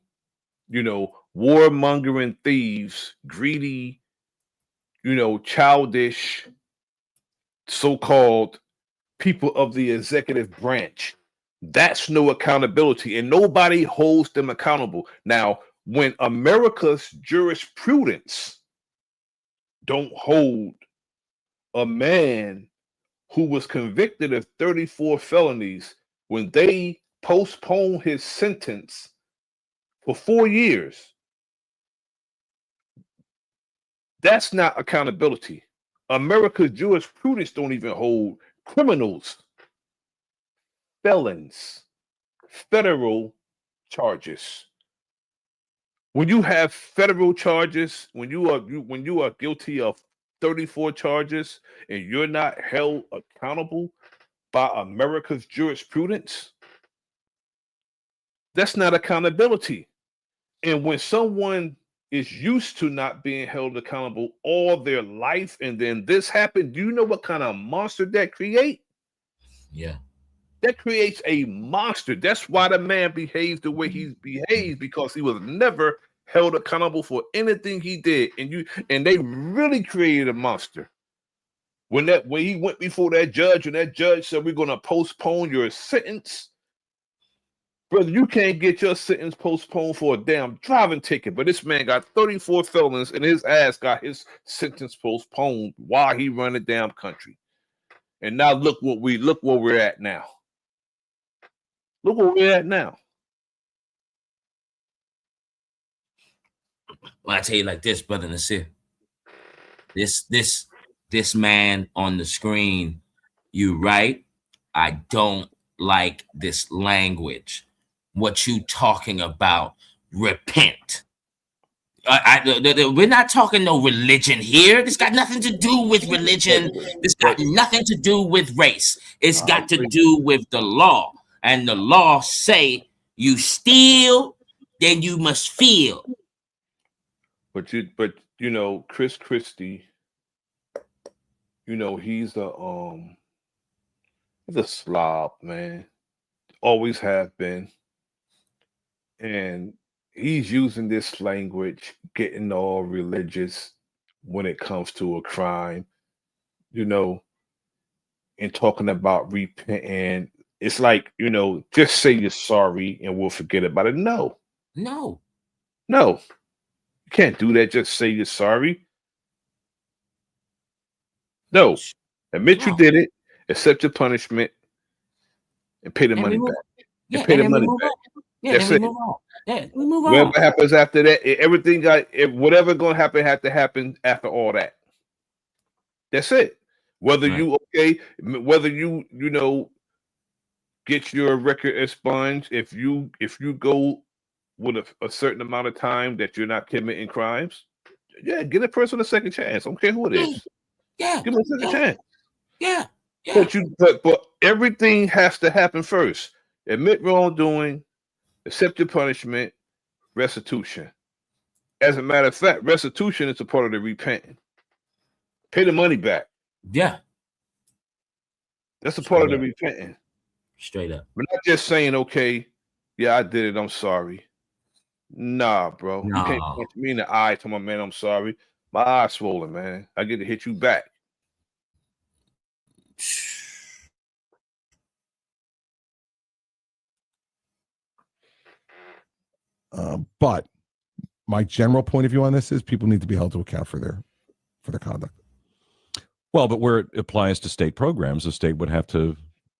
warmongering thieves, greedy, childish, so-called people of the executive branch, that's no accountability, and nobody holds them accountable. Now, when America's jurisprudence don't hold a man who was convicted of 34 felonies, when they postpone his sentence for 4 years, that's not accountability. America's jurisprudence don't even hold criminals, felons, federal charges. When you have federal charges, when you are guilty of 34 charges and you're not held accountable by America's jurisprudence, that's not accountability. And when someone is used to not being held accountable all their life and then this happened, do you know what kind of monster that creates? Yeah. That creates a monster. That's why the man behaves the way he behaves, because he was never held accountable for anything he did. And they really created a monster. When he went before that judge and that judge said, we're going to postpone your sentence. Brother, you can't get your sentence postponed for a damn driving ticket. But this man got 34 felons and his ass got his sentence postponed while he run the damn country. And now look where we're at now. Look where we're at now. Well, I tell you like this, brother Nasir. This man on the screen, you right? I don't like this language. What you talking about? Repent. We're not talking no religion here. This got nothing to do with religion. This got nothing to do with race. It's got to do with the law. And the law say you steal, then you must feel. But Chris Christie, he's a slob, man. Always have been. And he's using this language, getting all religious when it comes to a crime, you know, and talking about repenting. It's like, just say you're sorry and we'll forget about it. No, No. no, you can't do that. Just say you're sorry. No, admit you No. did it, accept your punishment, and pay the And we money move. back. Yeah, And pay and the then we money move back. on. Yeah, then That's we it. move on. Yeah, we move Whatever on. happens after that, everything whatever gonna happen had to happen after all that. That's it. Whether Right. you whether you get your record expunged, if you go with a certain amount of time that you're not committing crimes, yeah, give a person a second chance. I don't care who it Yeah, is. yeah, Give them a second yeah, chance. yeah, yeah. But everything has to happen first. Admit wrongdoing, accept your punishment, restitution. As a matter of fact, restitution is a part of the repenting. Pay the money back. Yeah. That's a part Straight of the up. repenting. Straight up. We're not just saying, okay, yeah, I did it, I'm sorry. Nah, bro. You can't No. punch me in the eye, tell my man I'm sorry. My eye's swollen, man. I get to hit you back. But my general point of view on this is people need to be held to account for their conduct. Well, but where it applies to state programs, the state would have to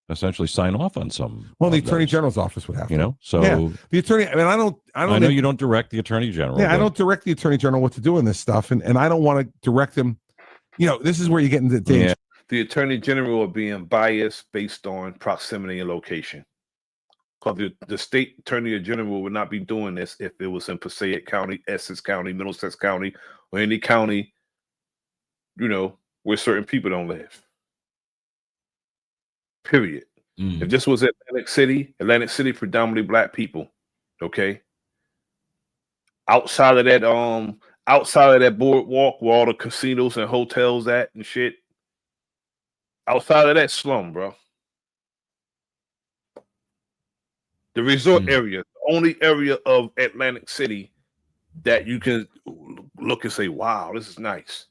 essentially sign off on some. Well, the of Attorney those, General's office would have to. you know. So yeah, the attorney. I mean, I don't. I know you don't direct the Attorney General. Yeah, I but- don't direct the Attorney General what to do in this stuff, and I don't want to direct him. This is where you get into danger. Yeah. The Attorney General are being biased based on proximity and location. Because the state Attorney General would not be doing this if it was in Passaic County, Essex County, Middlesex County, or any county, where certain people don't live. Period. If this was Atlantic City, predominantly black people. Okay. Outside of that boardwalk where all the casinos and hotels at and shit. Outside of that slum, bro. The resort area, the only area of Atlantic City that you can look and say, wow, this is nice.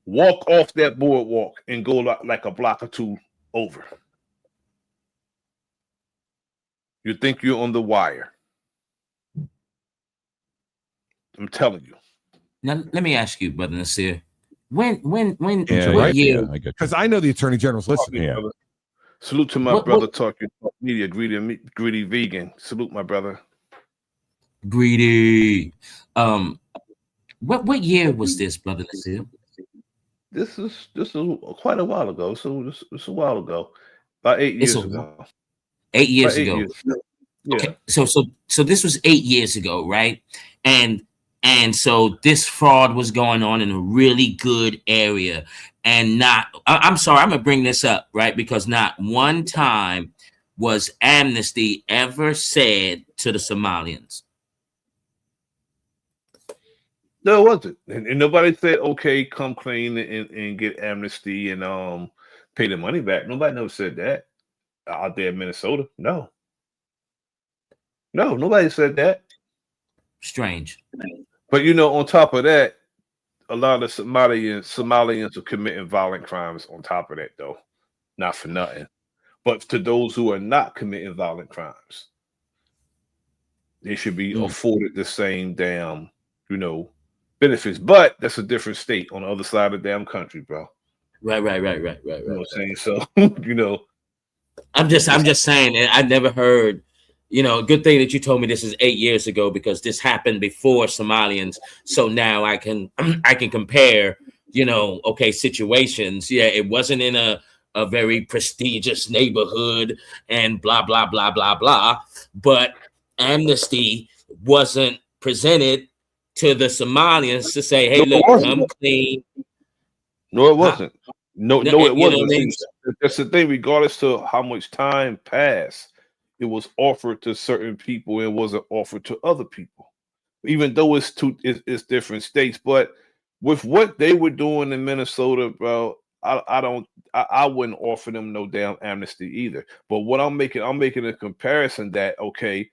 Walk off that boardwalk and go like a block or two over. You think you're on the wire. I'm telling you. Now let me ask you, Brother Nasir. When Yeah, what right? year? Yeah, I get Because I know the Attorney General's listening. Yeah. Salute to my What- brother what- talking media, greedy vegan. Salute my brother. Greedy. What year was this, Brother Nasir? This is quite a while ago. So this a while ago, about 8 years ago. 8 years About 8 ago. years. Yeah. Okay, so this was 8 years ago, right? And so this fraud was going on in a really good area, and I'm sorry, I'm gonna bring this up, right? Because not one time was amnesty ever said to the Somalians. No, it wasn't. And nobody said, okay, come clean and get amnesty and pay the money back. Nobody never said that out there in Minnesota. No, nobody said that. Strange. But on top of that, a lot of Somalians are committing violent crimes on top of that, though. Not for nothing. But to those who are not committing violent crimes, they should be afforded the same damn, benefits. But that's a different state on the other side of the damn country, bro. Right. You know what I'm saying? So, I'm just saying, and I never heard. Good thing that you told me this is 8 years ago, because this happened before Somalians. So now I can compare. Okay, situations. Yeah, it wasn't in a very prestigious neighborhood and blah blah blah blah blah. But amnesty wasn't presented to the Somalians to say, "Hey, look, come clean." No, it wasn't. No, it what I wasn't. mean? That's the thing. Regardless to how much time passed, it was offered to certain people and wasn't offered to other people. Even though it's different states, but with what they were doing in Minnesota, bro, I wouldn't offer them no damn amnesty either. But what I'm making a comparison that, okay,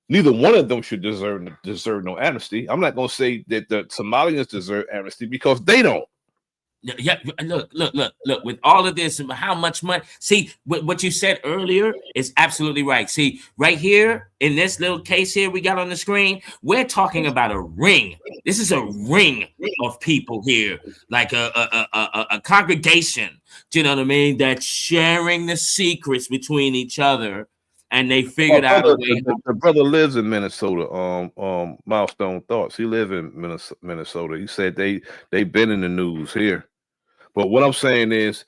Neither one of them should deserve no amnesty. I'm not going to say that the Somalians deserve amnesty because they don't. Yeah, look. With all of this, how much money? See, what you said earlier is absolutely right. See, right here in this little case here we got on the screen, we're talking about a ring. This is a ring of people here, like a congregation. Do you know what I mean? That's sharing the secrets between each other, and they figured out a way. The brother lives in Minnesota. Milestone Thoughts. He lives in Minnesota. He said they've been in the news here. But what I'm saying is,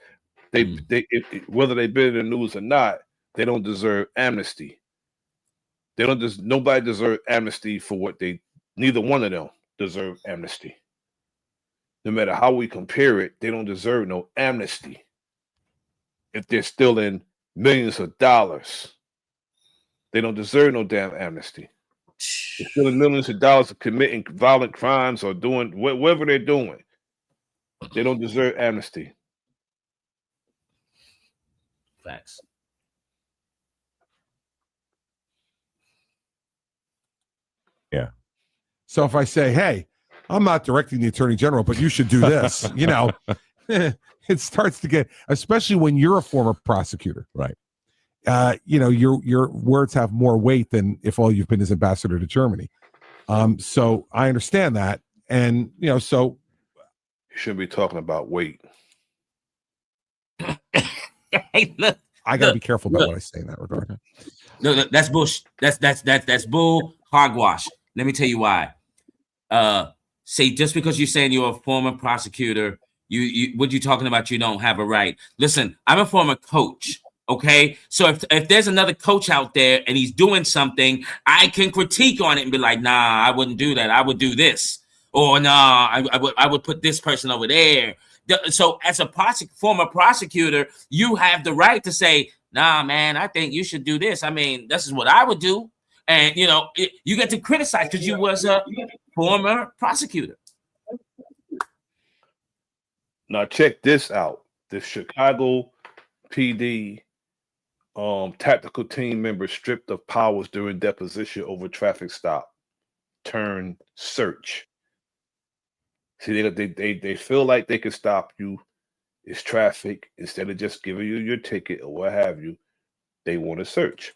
whether they've been in the news or not, they don't deserve amnesty. Nobody deserves amnesty for what they. Neither one of them deserve amnesty. No matter how we compare it, they don't deserve no amnesty. If they're stealing millions of dollars, they don't deserve no damn amnesty. They're stealing millions of dollars of committing violent crimes or doing whatever they're doing. They don't deserve amnesty. Facts. Yeah. So if I say, hey, I'm not directing the attorney general, but you should do this, you know, it starts to get, especially when you're a former prosecutor. Right. You know, your words have more weight than if all you've been is ambassador to Germany. So I understand that. And, you know, so you shouldn't be talking about weight. Hey, look, I gotta be careful about what I say in that regard. No, that's bullshit. That's bull hogwash. Let me tell you why. Say just because you're saying you're a former prosecutor, you what you talking about? You don't have a right. Listen, I'm a former coach. Okay, so if there's another coach out there and he's doing something, I can critique on it and be like, nah, I wouldn't do that. I would do this, or nah, I would put this person over there. So as a former prosecutor, you have the right to say, nah, man, I think you should do this. I mean, this is what I would do. And, you know, you get to criticize because you was a former prosecutor. Now, check this out. The Chicago PD tactical team members stripped of powers during deposition over traffic stop. Turn search. See, they feel like they can stop you. It's traffic. Instead of just giving you your ticket or what have you, they want to search.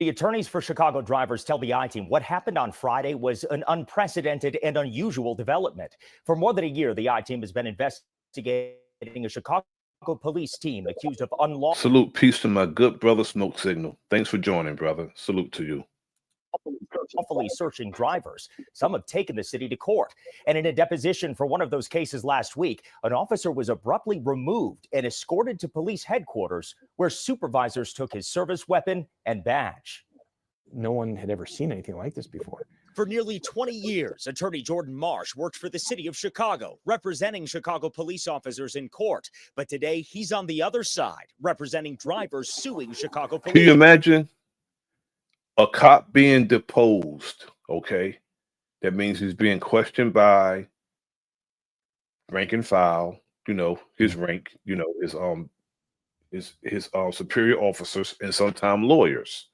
The attorneys for Chicago drivers tell the I-Team what happened on Friday was an unprecedented and unusual development. For more than a year, the I-Team has been investigating a Chicago police team accused of unlawful. Salute, peace to my good brother Smoke Signal. Thanks for joining, brother. Salute to you. Lawfully searching drivers. Some have taken the city to court. And in a deposition for one of those cases last week, an officer was abruptly removed and escorted to police headquarters, where supervisors took his service weapon and badge. No one had ever seen anything like this before. For nearly 20 years, attorney Jordan Marsh worked for the city of Chicago, representing Chicago police officers in court. But today, he's on the other side, representing drivers suing Chicago police. Can you imagine a cop being deposed? Okay, that means he's being questioned by rank and file. You know, his rank. You know, his superior officers and sometimes lawyers.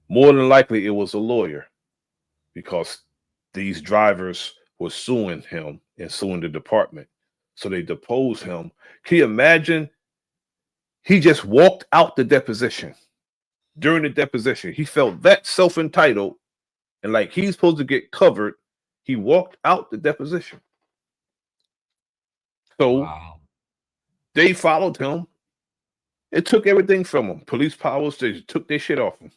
More than likely, it was a lawyer, because these drivers were suing him and suing the department. So they deposed him. Can you imagine? He just walked out the deposition. During the deposition, he felt that self-entitled and like he's supposed to get covered. He walked out the deposition. So they followed him. It took everything from him. Police powers, they took their shit off him.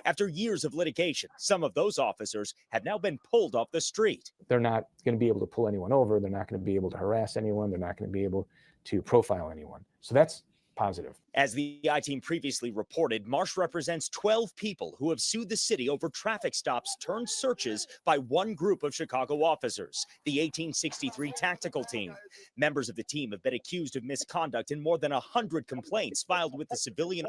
After years of litigation, some of those officers have now been pulled off the street. They're not going to be able to pull anyone over. They're not going to be able to harass anyone. They're not going to be able to profile anyone. So that's positive. As the I-Team previously reported, Marsh represents 12 people who have sued the city over traffic stops turned searches by one group of Chicago officers, the 1863 Tactical Team. Members of the team have been accused of misconduct in more than 100 complaints filed with the civilian.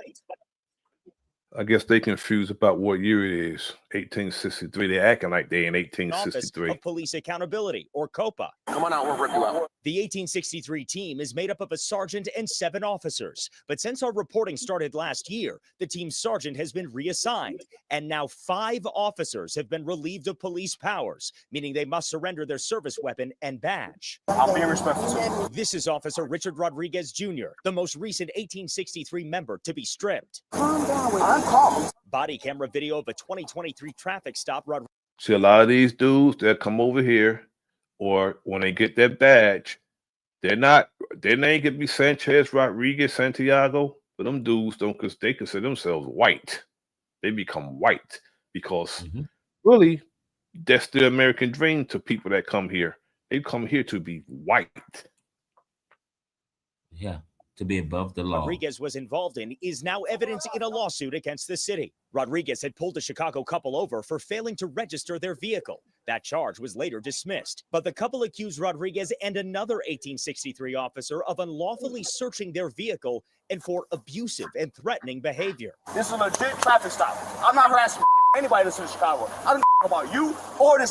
I guess they confused about what year it is. 1863. They're acting like they in Office 1863. of Police Accountability, or COPA. Come on out, we'll rip you out. The 1863 team is made up of a sergeant and 7 officers. But since our reporting started last year, the team's sergeant has been reassigned. And now 5 officers have been relieved of police powers, meaning they must surrender their service weapon and badge. I'm being respectful. This is Officer Richard Rodriguez Jr., the most recent 1863 member to be stripped. Calm down. I'm calm. Body camera video of a 2023 traffic stop. See, a lot of these dudes that come over here, or when they get their badge, their name could be Sanchez, Rodriguez, Santiago, but them dudes don't, because they consider themselves white. They become white because really that's the American dream to people that come here. They come here to be white. Yeah, to be above the law. Rodriguez was involved in is now evidence in a lawsuit against the city. Rodriguez had pulled a Chicago couple over for failing to register their vehicle. That charge was later dismissed. But the couple accused Rodriguez and another 1863 officer of unlawfully searching their vehicle and for abusive and threatening behavior. This is a legit traffic stop. I'm not harassing anybody that's in Chicago. I don't about you or this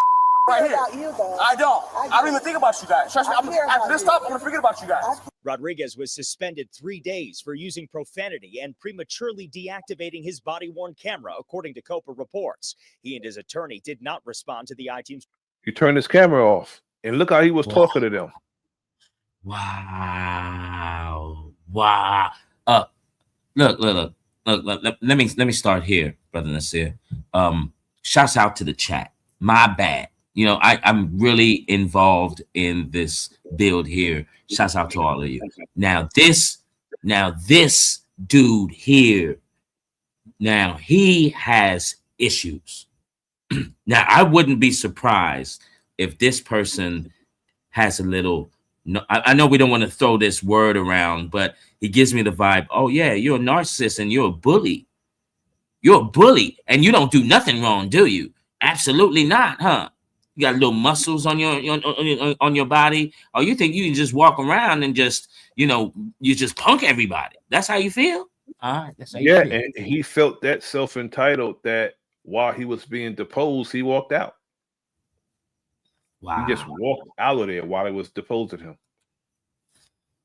right here. I don't even think about you guys. Trust me, after this stop, I'm gonna forget about you guys. Rodriguez was suspended 3 days for using profanity and prematurely deactivating his body-worn camera, according to COPA reports. He and his attorney did not respond to the I-Team's. You turn his camera off, and look how he was talking to them. Wow. Look. Let me start here, Brother Nasir. Shouts out to the chat. My bad. You know, I'm really involved in this build here. Shouts out to all of you. Now this dude here, now he has issues. Now I wouldn't be surprised if this person has a little. No, I know we don't want to throw this word around, but he gives me the vibe. Oh yeah, you're a narcissist and you're a bully. You're a bully and you don't do nothing wrong, do you? Absolutely not, huh? You got little muscles on your body, or you think you can just walk around and just, you just punk everybody. That's how you feel? All right, that's how you feel. And he felt that self-entitled that while he was being deposed, he walked out. Wow. He just walked out of there while he was deposing him.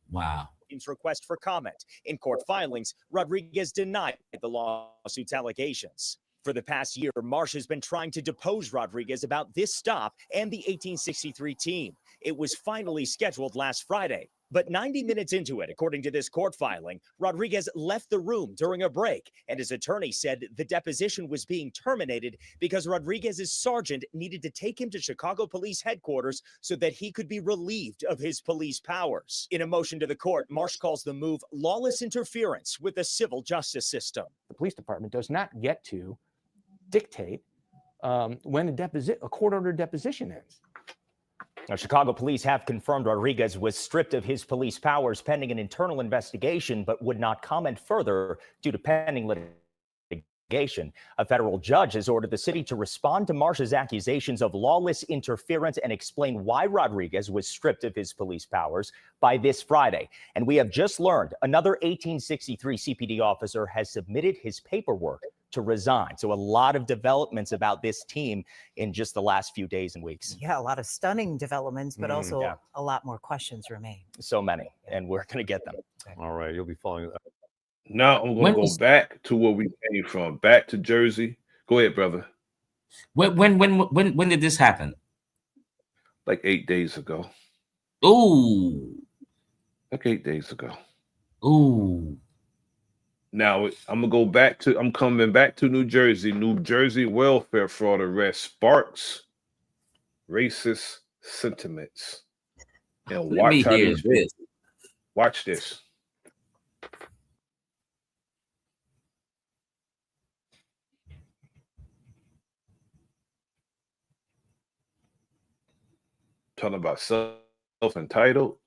Wow. Request for comment. In court filings, Rodriguez denied the lawsuit's allegations. For the past year, Marsh has been trying to depose Rodriguez about this stop and the 1863 team. It was finally scheduled last Friday. But 90 minutes into it, according to this court filing, Rodriguez left the room during a break, and his attorney said the deposition was being terminated because Rodriguez's sergeant needed to take him to Chicago Police Headquarters so that he could be relieved of his police powers. In a motion to the court, Marsh calls the move lawless interference with the civil justice system. The police department does not get to dictate when a court-ordered deposition ends. Now, Chicago police have confirmed Rodriguez was stripped of his police powers pending an internal investigation, but would not comment further due to pending litigation. A federal judge has ordered the city to respond to Marsh's accusations of lawless interference and explain why Rodriguez was stripped of his police powers by this Friday. And we have just learned another 1863 CPD officer has submitted his paperwork to resign. So a lot of developments about this team in just the last few days and weeks. Yeah, a lot of stunning developments, but also a lot more questions remain. So many, and we're going to get them. All right, you'll be following that. Now I'm going to go back to where we came from, back to Jersey. Go ahead, brother. When did this happen? Like 8 days ago. Ooh. Like 8 days ago. Ooh. Now I'm coming back to New Jersey. New Jersey welfare fraud arrest sparks racist sentiments. And watch how this. Watch this. Talking about self-entitled.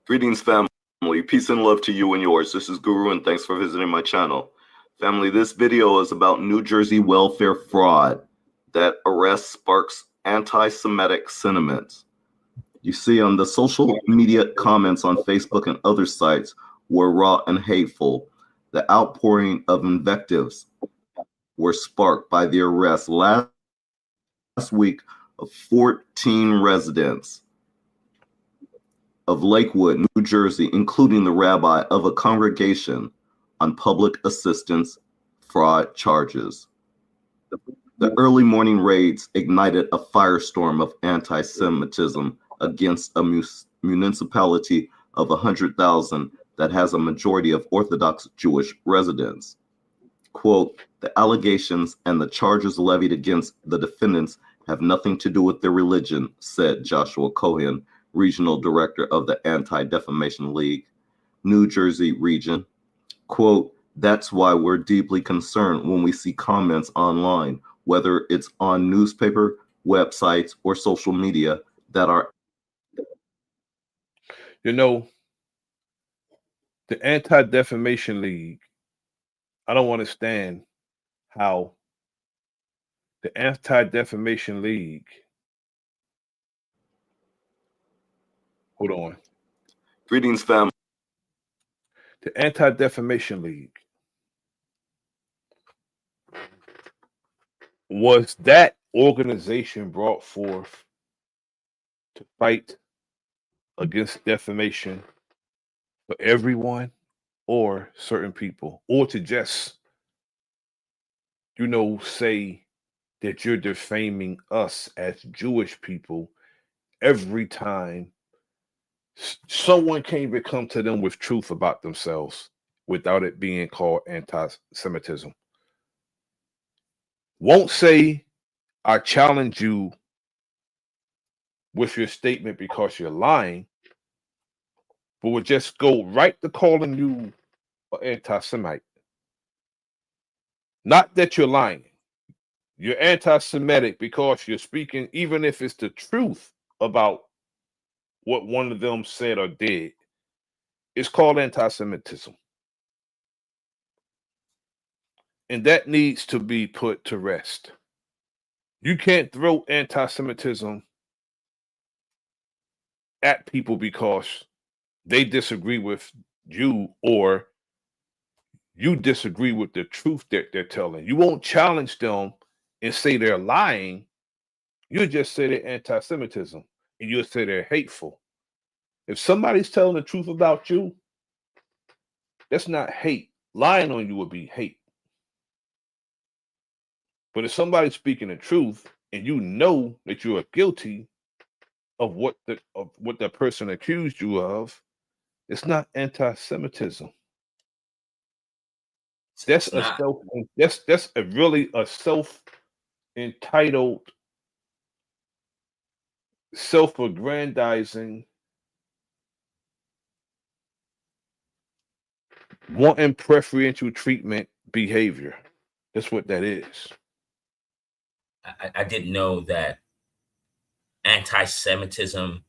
Greetings, family. Peace and love to you and yours. This is Guru, and thanks for visiting my channel. Family, this video is about New Jersey welfare fraud that arrest sparks anti-Semitic sentiments. You see, on the social media comments on Facebook and other sites were raw and hateful. The outpouring of invectives were sparked by the arrest last week of 14 residents of Lakewood, New Jersey, including the rabbi of a congregation, on public assistance fraud charges. The early morning raids ignited a firestorm of anti-Semitism against a municipality of 100,000 that has a majority of Orthodox Jewish residents. Quote, the allegations and the charges levied against the defendants have nothing to do with their religion, said Joshua Cohen, regional director of the Anti-Defamation League, New Jersey region. Quote, that's why we're deeply concerned when we see comments online, whether it's on newspaper, websites, or social media that are. You know, the Anti-Defamation League, I don't understand how the Anti-Defamation League, hold on. Greetings, family. The Anti-Defamation League was that organization brought forth to fight against defamation for everyone or certain people, or to just, say that you're defaming us as Jewish people every time someone can't even come to them with truth about themselves without it being called anti-Semitism. Won't say, I challenge you with your statement because you're lying, but would just go right to calling you an anti-Semite. Not that you're lying. You're anti-Semitic because you're speaking, even if it's the truth about what one of them said or did. It's called anti-Semitism. And that needs to be put to rest. You can't throw anti-Semitism at people because they disagree with you or you disagree with the truth that they're telling. You won't challenge them and say they're lying. You just say they're anti-Semitism and you'll say they're hateful. If somebody's telling the truth about you, that's not hate. Lying on you would be hate. But if somebody's speaking the truth and you know that you are guilty of what the person accused you of, it's not anti-Semitism. That's really a self-entitled, self-aggrandizing, wanting preferential treatment behavior. That's what that is. I didn't know that anti-Semitism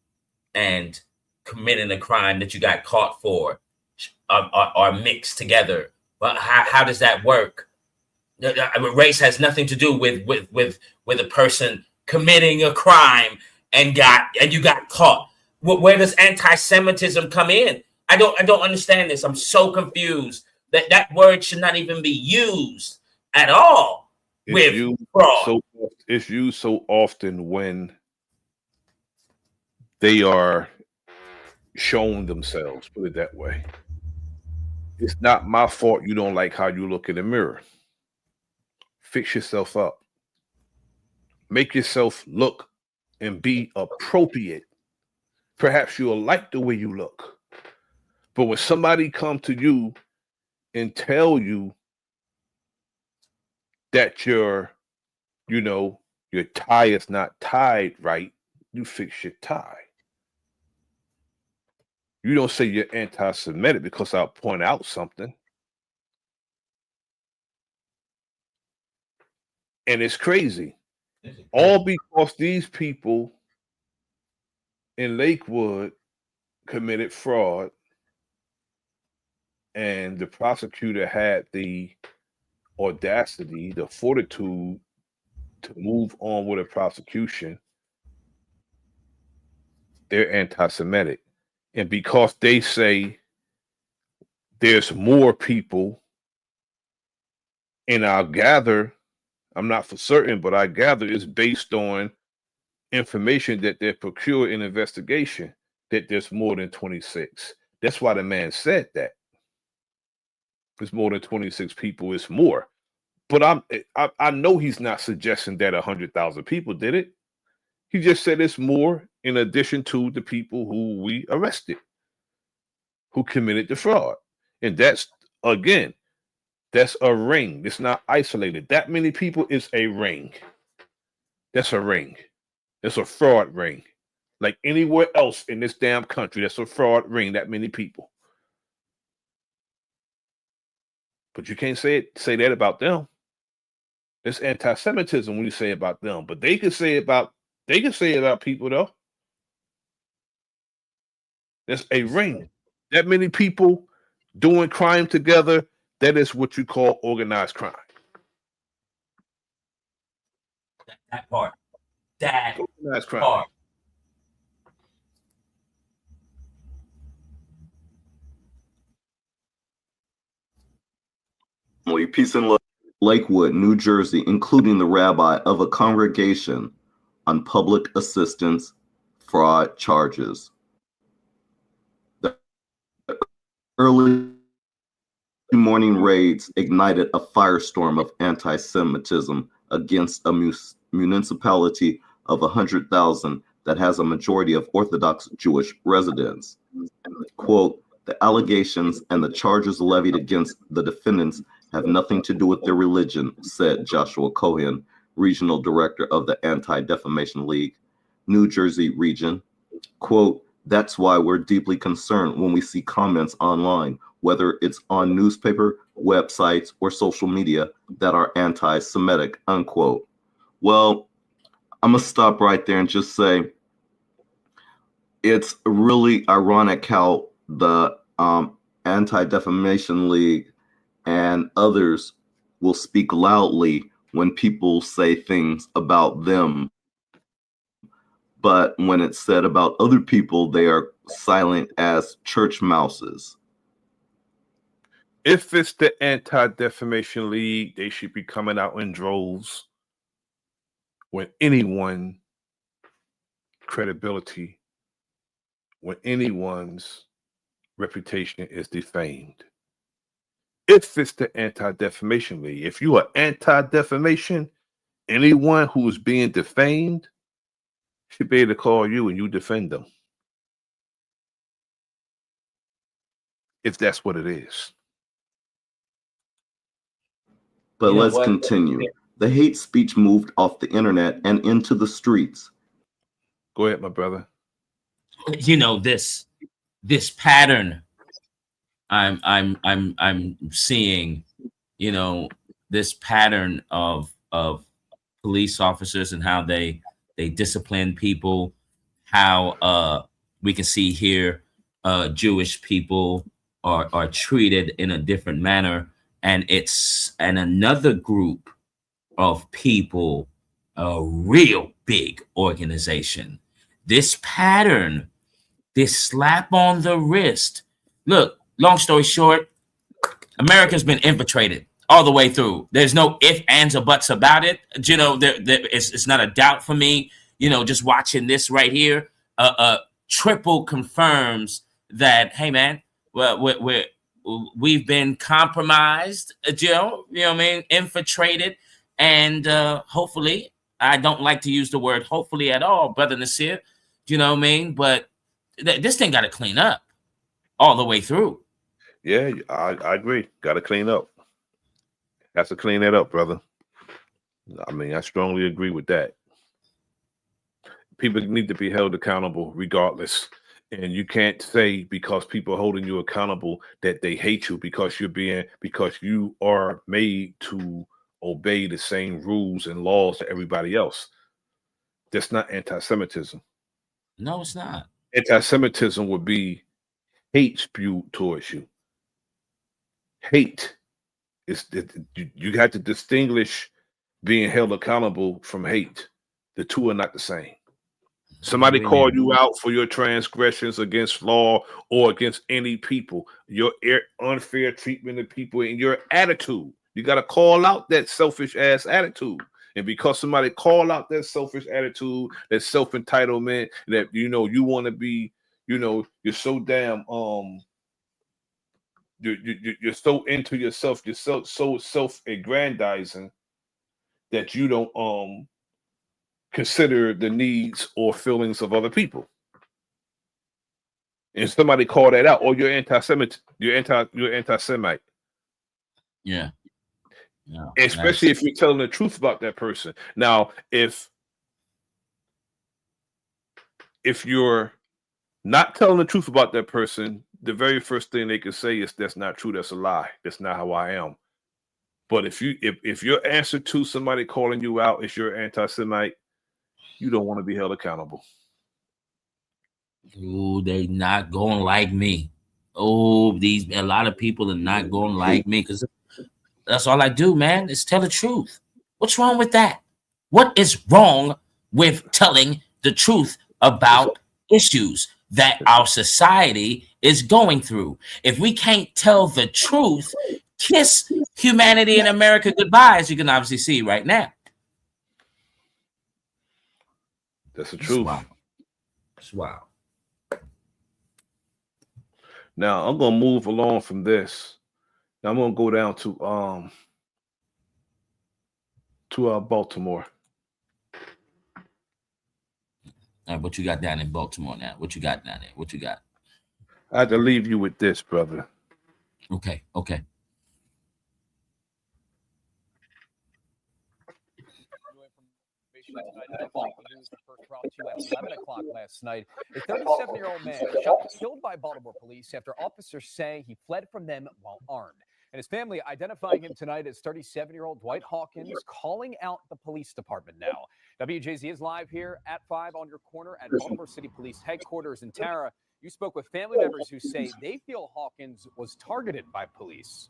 and committing a crime that you got caught for are mixed together. Well, how does that work? Race has nothing to do with a person committing a crime and you got caught. Where does anti-Semitism come in? I don't understand this. I'm so confused that word should not even be used at all. It's used so often when they are showing themselves, put it that way. It's not my fault you don't like how you look in the mirror. Fix yourself up. Make yourself look and be appropriate. Perhaps you'll like the way you look. But when somebody come to you and tell you that your tie is not tied right, you fix your tie. You don't say you're anti-Semitic because I'll point out something. And it's crazy. All because these people in Lakewood committed fraud and the prosecutor had the audacity, the fortitude to move on with a prosecution they're anti-Semitic. And because they say there's more people, and I gather, I'm not for certain, but I gather it's based on information that they procure in investigation that there's more than 26. That's why the man said that. It's more than 26 people, it's more. But I know he's not suggesting that 100,000 people did it. He just said it's more in addition to the people who we arrested, who committed the fraud. And that's, again, that's a ring. It's not isolated. That many people is a ring. That's a ring. It's a fraud ring. Like anywhere else in this damn country, that's a fraud ring, that many people. But you can't say that about them. It's anti-Semitism when you say about them. But they can say it about people though. That's a ring. That many people doing crime together, that is what you call organized crime. That part. That organized crime. part. Peace and love. Lakewood, New Jersey, including the rabbi of a congregation on public assistance fraud charges. The early morning raids ignited a firestorm of anti-Semitism against a municipality of 100,000 that has a majority of Orthodox Jewish residents. Quote, the allegations and the charges levied against the defendants have nothing to do with their religion, said Joshua Cohen, regional director of the Anti-Defamation League, New Jersey region. Quote, that's why we're deeply concerned when we see comments online, whether it's on newspaper, websites, or social media that are anti-Semitic, unquote. Well, I'm gonna stop right there and just say, it's really ironic how the Anti-Defamation League and others will speak loudly when people say things about them. But when it's said about other people, they are silent as church mouses. If it's the Anti-Defamation League, they should be coming out in droves when anyone's credibility, when anyone's reputation is defamed. If it's the Anti-Defamation League, if you are anti-defamation, anyone who is being defamed should be able to call you and you defend them. If that's what it is. But let's continue. The hate speech moved off the internet and into the streets. Go ahead, my brother. You know, this pattern I'm seeing, you know, this pattern of police officers and how they discipline people, how we can see here Jewish people are treated in a different manner, and it's another group of people, a real big organization. This pattern, this slap on the wrist. Look, long story short, America's been infiltrated all the way through. There's no ifs, ands, or buts about it. You know, it's not a doubt for me. You know, just watching this right here, triple confirms that, hey, man, we've been compromised, you know what I mean, infiltrated, and hopefully, I don't like to use the word hopefully at all, Brother Nasir, you know what I mean, but this thing got to clean up all the way through. Yeah, I agree. Got to clean up. Has to clean that up, brother. I mean, I strongly agree with that. People need to be held accountable regardless. And you can't say because people are holding you accountable that they hate you because you are made to obey the same rules and laws to everybody else. That's not anti-Semitism. No, it's not. Anti-Semitism would be hate spewed towards you. Hate is you have to distinguish being held accountable from hate. The two are not the same. Somebody Amen. called you out for your transgressions against law or against any people, your unfair treatment of people, and your attitude. You got to call out that selfish ass attitude. And because somebody call out that selfish attitude, that self entitlement, that you want to be, you're so damn you're so into yourself, you're so self-aggrandizing that you don't consider the needs or feelings of other people. And somebody call that out, or you're anti-Semite, you're anti-Semite. Yeah. Yeah. Especially if you're telling the truth about that person. Now, if you're not telling the truth about that person, the very first thing they can say is that's not true, that's a lie. That's not how I am. But if your answer to somebody calling you out is you're anti-Semite, you don't want to be held accountable. Oh, they not going like me. Oh, a lot of people are not going like me because that's all I do, man, is tell the truth. What's wrong with that? What is wrong with telling the truth about issues that our society is going through? If we can't tell the truth, kiss humanity and America goodbye, as you can obviously see right now. That's the truth. It's wild. Now I'm gonna move along from this. Now I'm gonna go down to Baltimore. All right, what you got down in Baltimore now? What you got down there? What you got? I have to leave you with this, brother. Okay. First brought to you at 11 o'clock last night. A 37-year-old man shot and killed by Baltimore police after officers say he fled from them while armed. And his family identifying him tonight as 37-year-old Dwight Hawkins, calling out the police department now. WJZ is live here at 5 on your corner at Baltimore City Police headquarters. And Tara, you spoke with family members who say they feel Hawkins was targeted by police.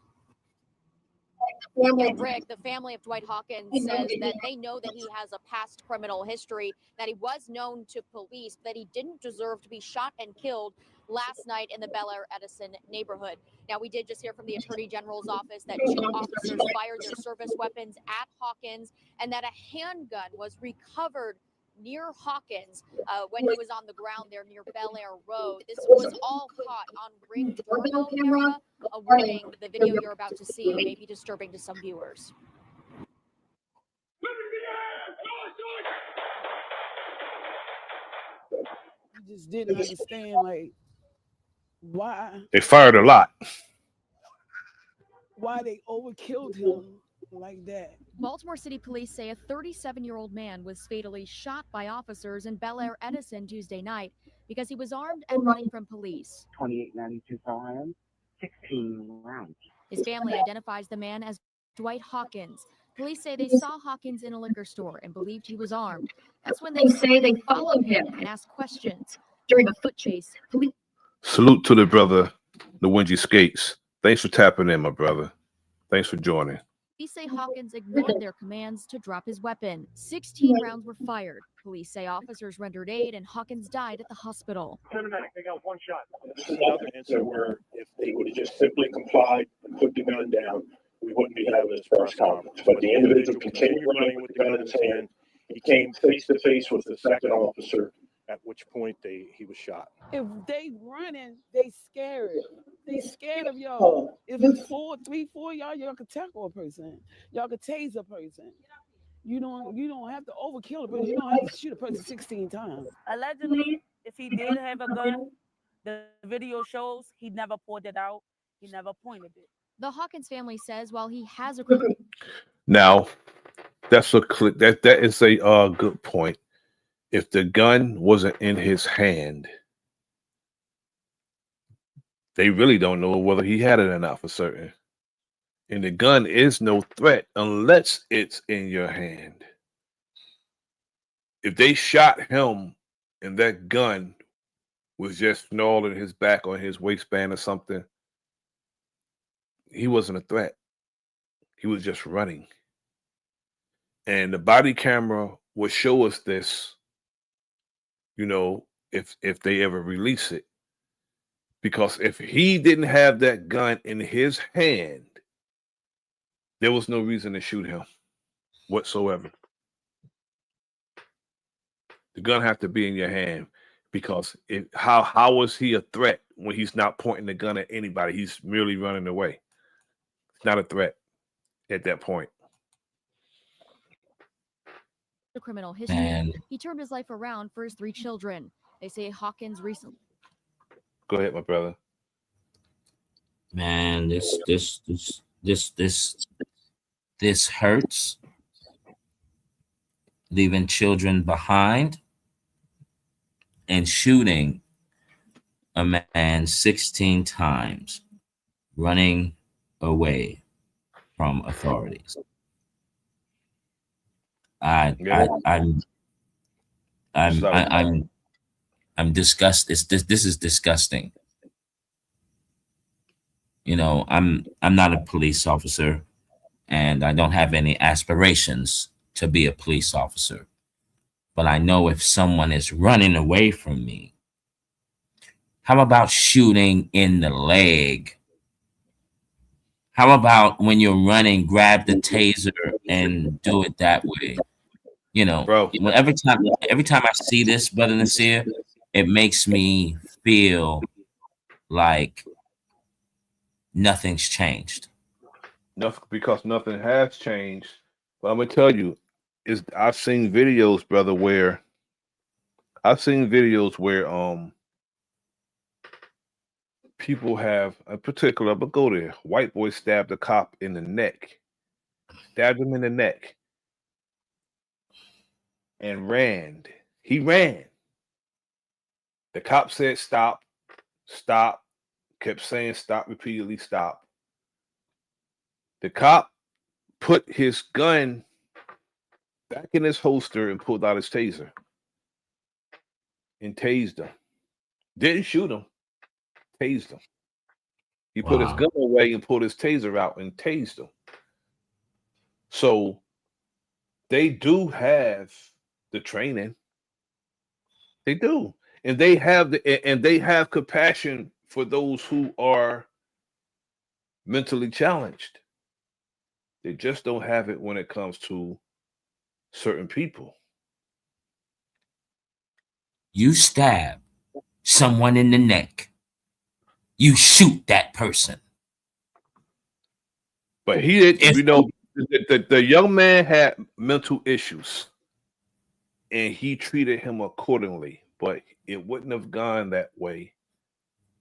Rick, the family of Dwight Hawkins says that they know that he has a past criminal history, that he was known to police, that he didn't deserve to be shot and killed last night in the Bel Air Edison neighborhood. Now, we did just hear from the Attorney General's office that 2 officers fired their service weapons at Hawkins and that a handgun was recovered near Hawkins when he was on the ground there near Bel Air Road. This was all caught on Ring doorbell camera. A warning, the video you're about to see may be disturbing to some viewers. I just didn't understand, like, why They fired a lot. They overkilled him like that. Baltimore City Police say a 37-year-old man was fatally shot by officers in Bel Air Edison Tuesday night because he was armed and running from police. 2892 firearms, 16 rounds. His family identifies the man as Dwight Hawkins. Police say they saw Hawkins in a liquor store and believed he was armed. That's when they say they followed him and asked questions. During a foot chase, police... Salute to the brother, the Wingy Skates. Thanks for tapping in, my brother. Thanks for joining. Police say Hawkins ignored their commands to drop his weapon. 16 rounds were fired. Police say officers rendered aid and Hawkins died at the hospital. They got one shot. This is another incident where if they would have just simply complied and put the gun down, we wouldn't be having this press conference. But the individual continued running with the gun in his hand. He came face to face with the second officer, at which point he was shot. If they running, they scared. They scared of y'all. If it's 3, 4 y'all could tackle a person. Y'all could tase a person. You don't have to overkill a person. You don't have to shoot a person 16 times. Allegedly, if he did have a gun, the video shows he never pulled it out. He never pointed it. The Hawkins family says while he has a... Now, that is a good point. If the gun wasn't in his hand, they really don't know whether he had it or not for certain. And the gun is no threat unless it's in your hand. If they shot him and that gun was just snarled in his back or his waistband or something, he wasn't a threat. He was just running. And the body camera will show us this you know, if they ever release it. Because if he didn't have that gun in his hand, there was no reason to shoot him whatsoever. The gun have to be in your hand because how was he a threat when he's not pointing the gun at anybody? He's merely running away. It's not a threat at that point. The criminal history. Man. He turned his life around for his 3 children. They say Hawkins recently. Go ahead, my brother. Man, this hurts. Leaving children behind and shooting a man 16 times, running away from authorities. I'm disgusted. This is disgusting. You know, I'm not a police officer, and I don't have any aspirations to be a police officer. But I know if someone is running away from me, how about shooting in the leg? How about when you're running, grab the taser and do it that way? You know, bro. Every time I see this, Brother Nasir, it makes me feel like nothing's changed. Nothing, because nothing has changed. But I'm gonna tell you, I've seen videos, brother, where people have a particular, but go there. White boy stabbed a cop in the neck, stabbed him in the neck, and ran. He ran. The cop said, "Stop, stop." Kept saying, "Stop," repeatedly, "Stop." The cop put his gun back in his holster and pulled out his taser and tased him. Didn't shoot him, tased him. He put his gun away and pulled his taser out and tased him. So they do have the training. They do. And they have compassion for those who are mentally challenged. They just don't have it when it comes to certain people. You stab someone in the neck, you shoot that person. But he didn't, the young man had mental issues and he treated him accordingly, but it wouldn't have gone that way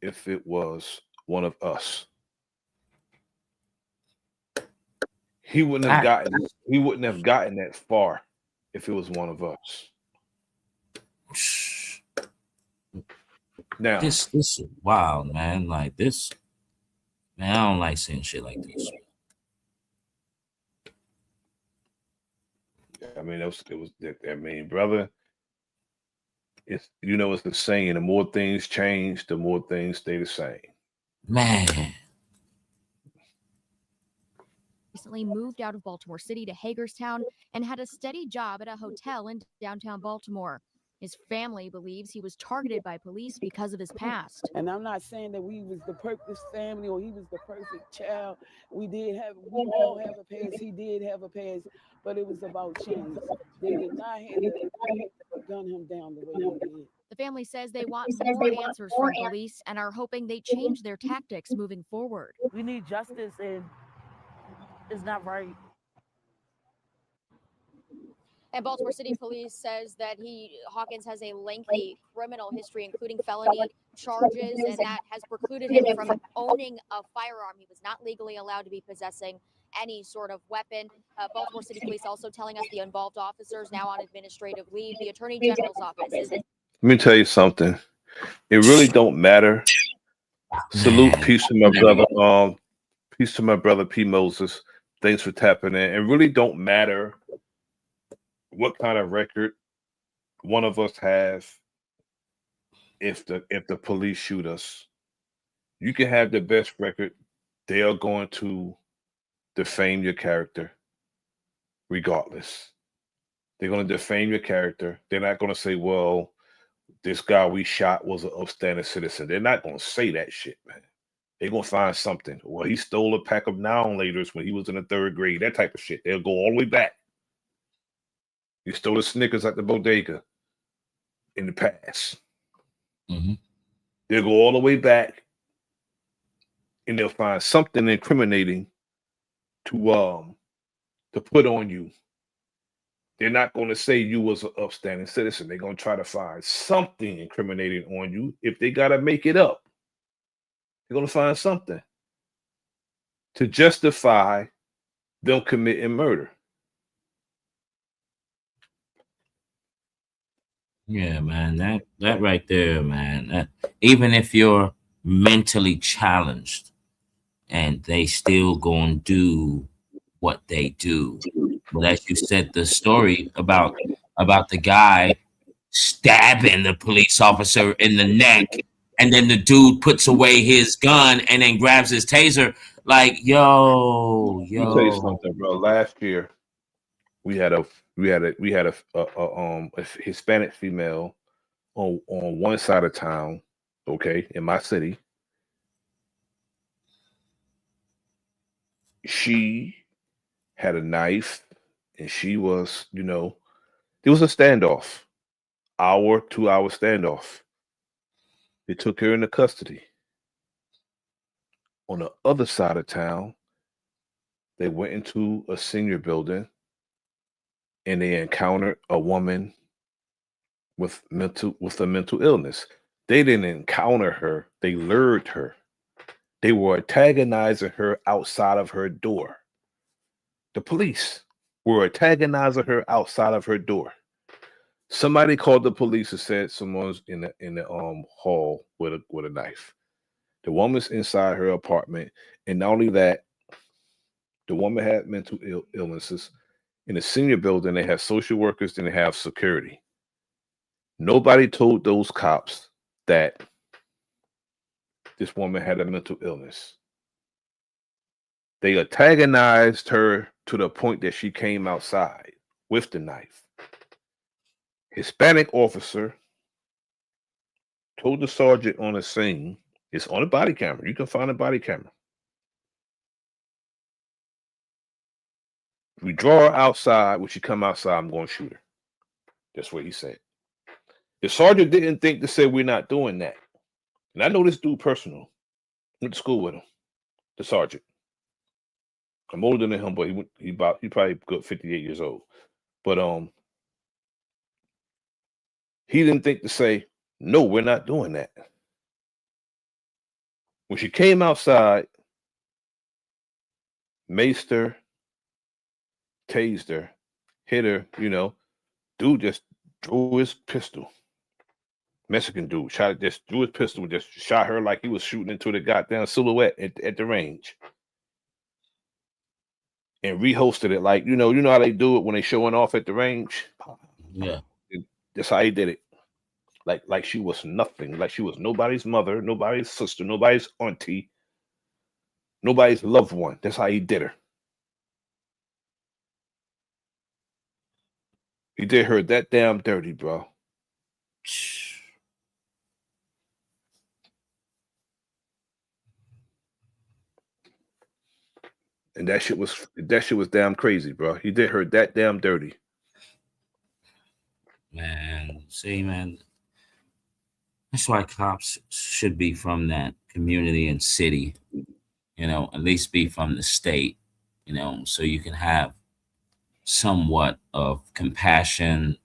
if it was one of us. He wouldn't have gotten that far if it was one of us. Now this is wild, man. Like this, man, I don't like seeing shit like this. I mean, I mean, brother, it's the saying, the more things change, the more things stay the same. Man. Recently moved out of Baltimore City to Hagerstown and had a steady job at a hotel in downtown Baltimore. His family believes he was targeted by police because of his past. And I'm not saying that we was the perfect family or he was the perfect child. We all have a past. He did have a past, but it was about change. They did not have to gun him down the way they did. The family says they want more answers from police and are hoping they change their tactics moving forward. We need justice, and it's not right. And Baltimore City Police says that Hawkins has a lengthy criminal history, including felony charges, and that has precluded him from owning a firearm. He was not legally allowed to be possessing any sort of weapon. Baltimore City Police also telling us the involved officers now on administrative leave. The Attorney General's office is. Let me tell you something. It really don't matter. Salute, peace to my brother. Peace to my brother P. Moses. Thanks for tapping in. It really don't matter what kind of record one of us has if the police shoot us. You can have the best record. They are going to defame your character regardless. They're going to defame your character. They're not going to say, well, this guy we shot was an upstanding citizen. They're not gonna say that shit, man. They're gonna find something. Well, he stole a pack of now-and-laters when he was in the 3rd grade. That type of shit. They'll go all the way back. He stole the Snickers at the bodega in the past. They'll go all the way back, and they'll find something incriminating to put on you. They're not going to say you was an upstanding citizen. They're going to try to find something incriminating on you. If they got to make it up, they're going to find something to justify them committing murder. Yeah, man, that right there, man. Even if you're mentally challenged, and they still gonna do what they do. But as you said, the story about the guy stabbing the police officer in the neck, and then the dude puts away his gun and then grabs his taser. Like, Let me tell you something, bro. Last year, we had a Hispanic female on one side of town, okay, in my city. She had a knife, and she was, there was a standoff, 2-hour standoff. They took her into custody. On the other side of town, they went into a senior building, and they encountered a woman with a mental illness. They didn't encounter her, they lured her. They were antagonizing her outside of her door. The police were antagonizing her outside of her door. Somebody called the police and said someone's in the hall with a knife. The woman's inside her apartment, and not only that, the woman had mental illnesses. In the senior building, they have social workers, then they have security. Nobody told those cops that this woman had a mental illness. They antagonized her to the point that she came outside with the knife. Hispanic officer told the sergeant on the scene, it's on a body camera. You can find a body camera. We draw her outside. When she come outside, I'm going to shoot her. That's what he said. The sergeant didn't think to say we're not doing that. And I know this dude personal. Went to school with him. The sergeant. I'm older than him, but he probably good 58 years old. But he didn't think to say, no, we're not doing that. When she came outside, maced her, tased her, hit her, dude just drew his pistol. Mexican dude just drew his pistol and just shot her like he was shooting into the goddamn silhouette at the range. And rehosted it like, you know how they do it when they showing off at the range? Yeah. That's how he did it. Like she was nothing. Like she was nobody's mother, nobody's sister, nobody's auntie, nobody's loved one. That's how he did her. He did her that damn dirty, bro. And that shit was damn crazy, bro. He did her that damn dirty. Man, see, man, that's why cops should be from that community and city, at least be from the state, so you can have somewhat of compassion,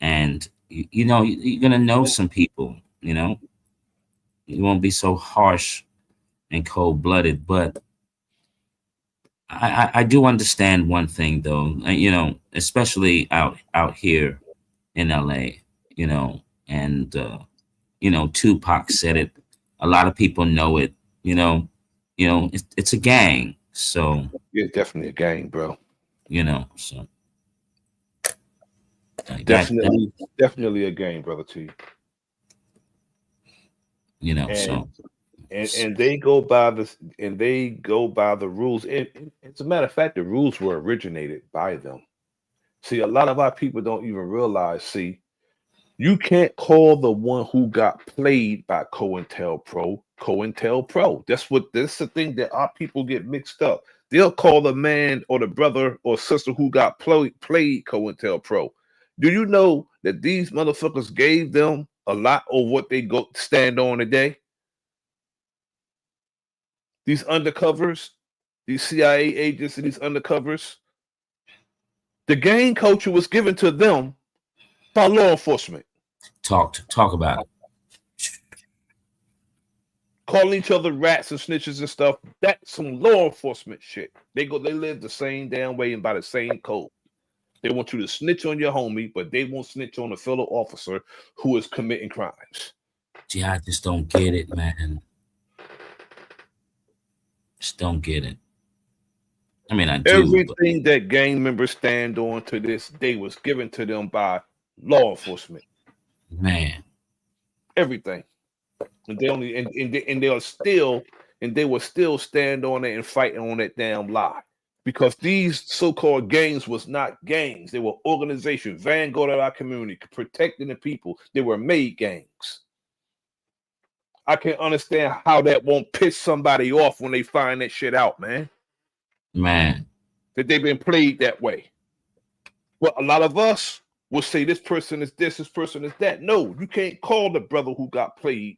and you're gonna know some people, you won't be so harsh and cold-blooded. But I do understand one thing though, especially out here in LA, and Tupac said it. A lot of people know it. It's a gang. So yeah, definitely a gang, bro. So definitely a gang, brother T. And they go by the rules. And as a matter of fact, the rules were originated by them. See, a lot of our people don't even realize. See, You can't call the one who got played by COINTELPRO. That's the thing that our people get mixed up. They'll call the man or the brother or sister who got played COINTELPRO. Do you know that these motherfuckers gave them a lot of what they go stand on today? These undercovers, these CIA agents and these undercovers, the gang culture was given to them by law enforcement. Talk about it. Calling each other rats and snitches and stuff. That's some law enforcement shit. They live the same damn way and by the same code. They want you to snitch on your homie, but they won't snitch on a fellow officer who is committing crimes. Gee, I just don't get it, man. Just don't get it. I mean, I do. Everything that gang members stand on to this day was given to them by law enforcement. Man, everything, and they only and they will still stand on it and fight on that damn lie, because these so-called gangs was not gangs. They were organizations, vanguard of our community, protecting the people. They were made gangs. I can't understand how that won't piss somebody off when they find that shit out, man. That they've been played that way. But a lot of us will say this person is this person is that. No, you can't call the brother who got played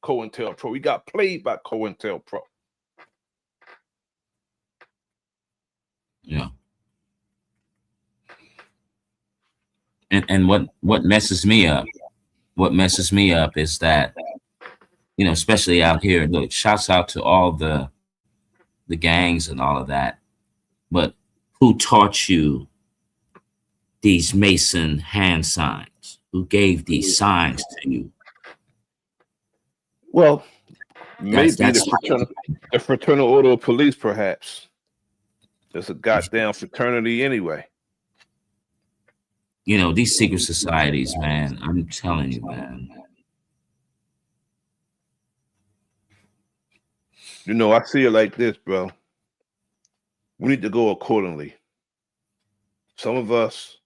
COINTELPRO. He got played by COINTELPRO. Yeah. And what messes me up is that, you know, especially out here, look, shouts out to all the gangs and all of that, but who taught you these Mason hand signs? Who gave these signs to you? Well, maybe the fraternal order of police, perhaps. There's a goddamn fraternity anyway. You know, these secret societies, man, I'm telling you, man. You know, I see it like this, bro. We need to go accordingly. Some of us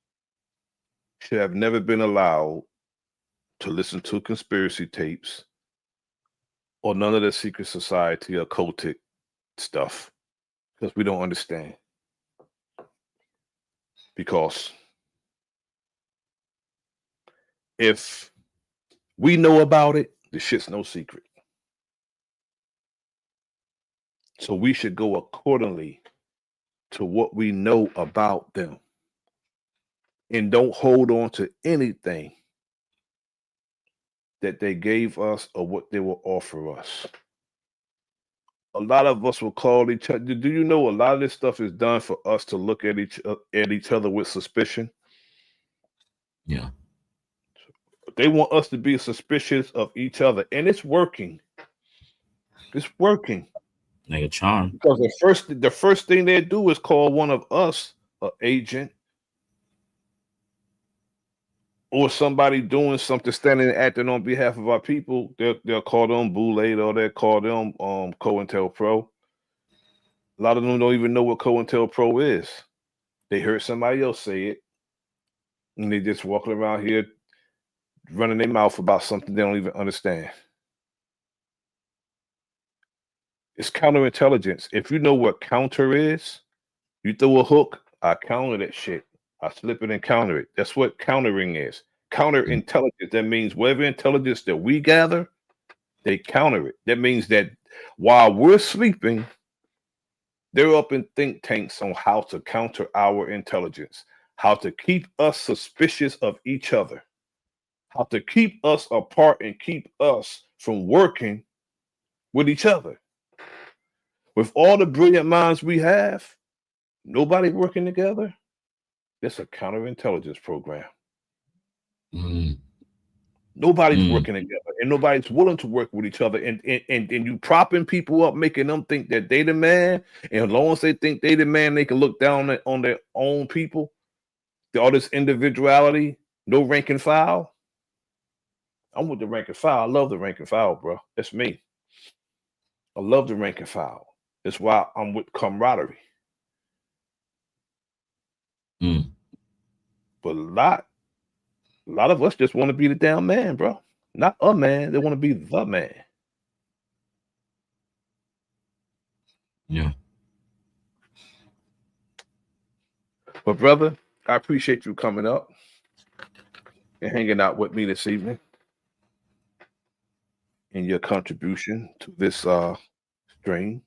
should have never been allowed to listen to conspiracy tapes or none of the secret society occultic stuff, because we don't understand. Because if we know about it, the shit's no secret. So we should go accordingly to what we know about them. And don't hold on to anything that they gave us or what they will offer us. A lot of us will call each other. Do you know a lot of this stuff is done for us to look at each other with suspicion? Yeah. They want us to be suspicious of each other, and it's working. It's working. Like a charm. Because the first thing they do is call one of us an agent or somebody doing something, standing and acting on behalf of our people. They'll call them Boule, or they'll call them COINTELPRO. A lot of them don't even know what COINTELPRO is. They heard somebody else say it, and they just walking around here running their mouth about something they don't even understand. It's counterintelligence. If you know what counter is, you throw a hook, I counter that shit. I slip it and counter it. That's what countering is. Counterintelligence. That means whatever intelligence that we gather, they counter it. That means that while we're sleeping, they're up in think tanks on how to counter our intelligence, how to keep us suspicious of each other, how to keep us apart and keep us from working with each other. With all the brilliant minds we have, nobody working together. That's a counterintelligence program. Nobody's working together, and nobody's willing to work with each other. And you propping people up, making them think that they the man. And as long as they think they the man, they can look down on their own people. All this individuality, no rank and file. I'm with the rank and file. I love the rank and file, bro. That's me. I love the rank and file. That's why I'm with camaraderie. But a lot A lot of us just want to be the damn man, bro. Not a man. They want to be the man. Yeah. But brother, I appreciate you coming up and hanging out with me this evening and your contribution to this stream.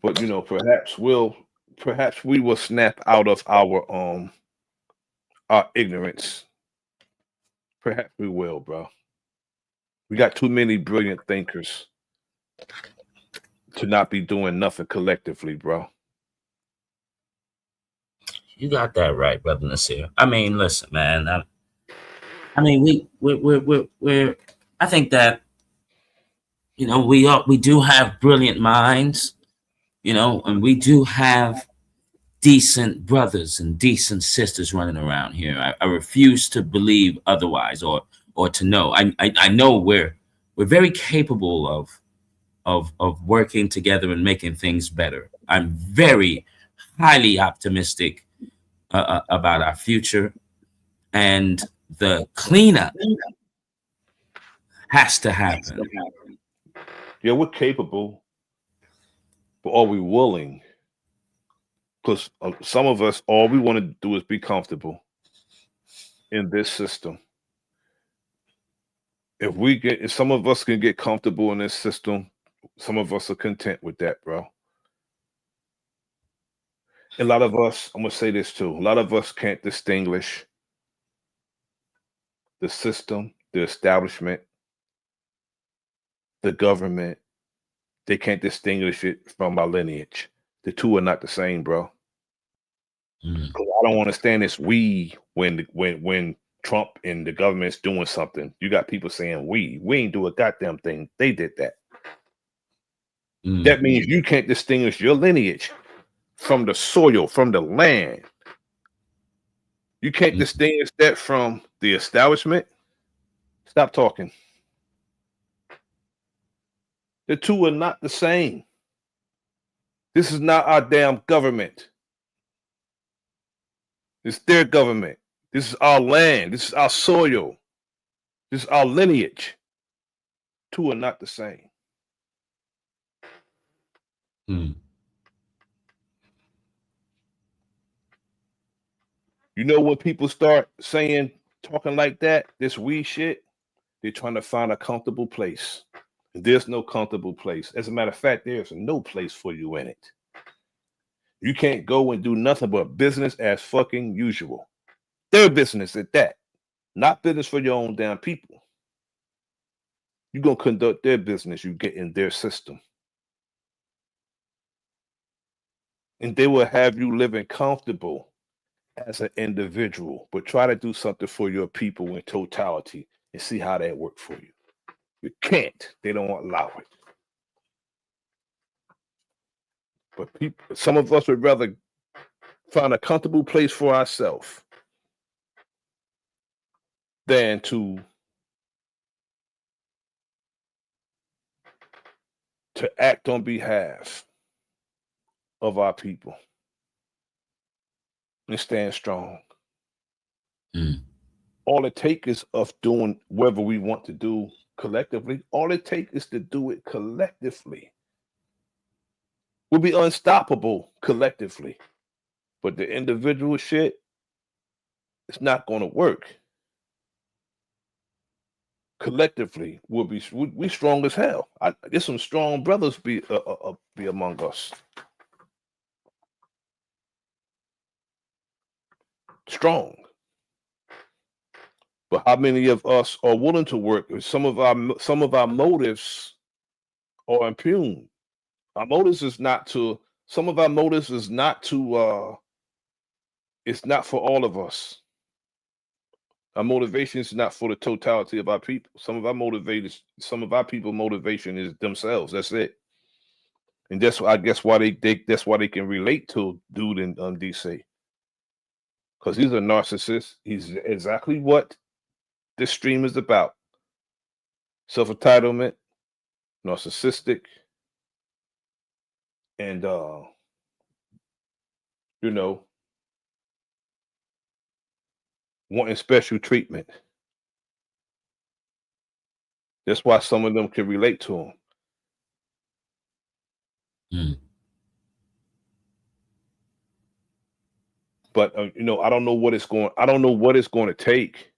But you know, perhaps we will snap out of our ignorance. Perhaps we will, bro. We got too many brilliant thinkers to not be doing nothing collectively, bro. You got that right, Brother Nasir. I mean, listen, man. I mean, we're I think that, you know, we do have brilliant minds, you know, and we do have decent brothers and decent sisters running around here. I refuse to believe otherwise, or to know. I know we're very capable of working together and making things better. I'm very highly optimistic about our future, and the cleanup has to happen. Yeah, we're capable, but are we willing? Because some of us, all we want to do is be comfortable in this system. If some of us can get comfortable in this system, some of us are content with that, bro. A lot of us, I'm gonna say this too. A lot of us can't distinguish the system, the establishment, the government. They can't distinguish it from our lineage. The two are not the same, bro. I don't understand this when Trump and the government's doing something. You got people saying we ain't do a goddamn thing. They did that. That means you can't distinguish your lineage from the soil, from the land. You can't distinguish that from the establishment. Stop talking. The two are not the same. This is not our damn government. It's their government. This is our land. This is our soil. This is our lineage. Two are not the same. You know, when people start talking like that, this we shit, they're trying to find a comfortable place. There's no comfortable place. As a matter of fact, there's no place for you in it. You can't go and do nothing but business as fucking usual. Their business at that. Not business for your own damn people. You're going to conduct their business, you get in their system. And they will have you living comfortable as an individual, but try to do something for your people in totality and see how that works for you. You can't. They don't allow it. But some of us would rather find a comfortable place for ourselves than to act on behalf of our people and stand strong. All it takes is of doing whatever we want to do collectively. All it takes is to do it collectively. We'll be unstoppable collectively. But the individual shit, it's not going to work. Collectively, we strong as hell. There's some strong brothers be among us. Strong. But how many of us are willing to work? Some of our motives are impugned. Our motives is not to. Some of our motives is not to. It's not for all of us. Our motivation is not for the totality of our people. Some of our people motivation is themselves. That's it. And that's why that's why they can relate to dude in DC. Because he's a narcissist. He's exactly what this stream is about. Self-entitlement, narcissistic, and wanting special treatment. That's why some of them can relate to him. But you know, I don't know what it's going to take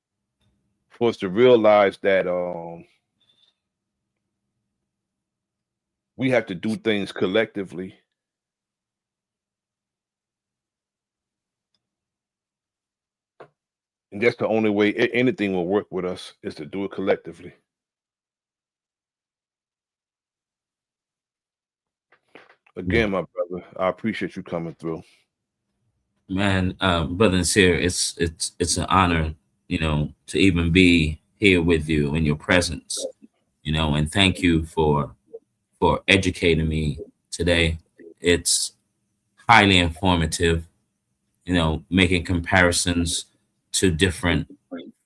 for us to realize that we have to do things collectively. And that's the only way anything will work with us, is to do it collectively. Again, my brother, I appreciate you coming through. Man, Brother Nasir, it's an honor, you know, to even be here with you in your presence, you know, and thank you for educating me today. It's highly informative, you know, making comparisons to different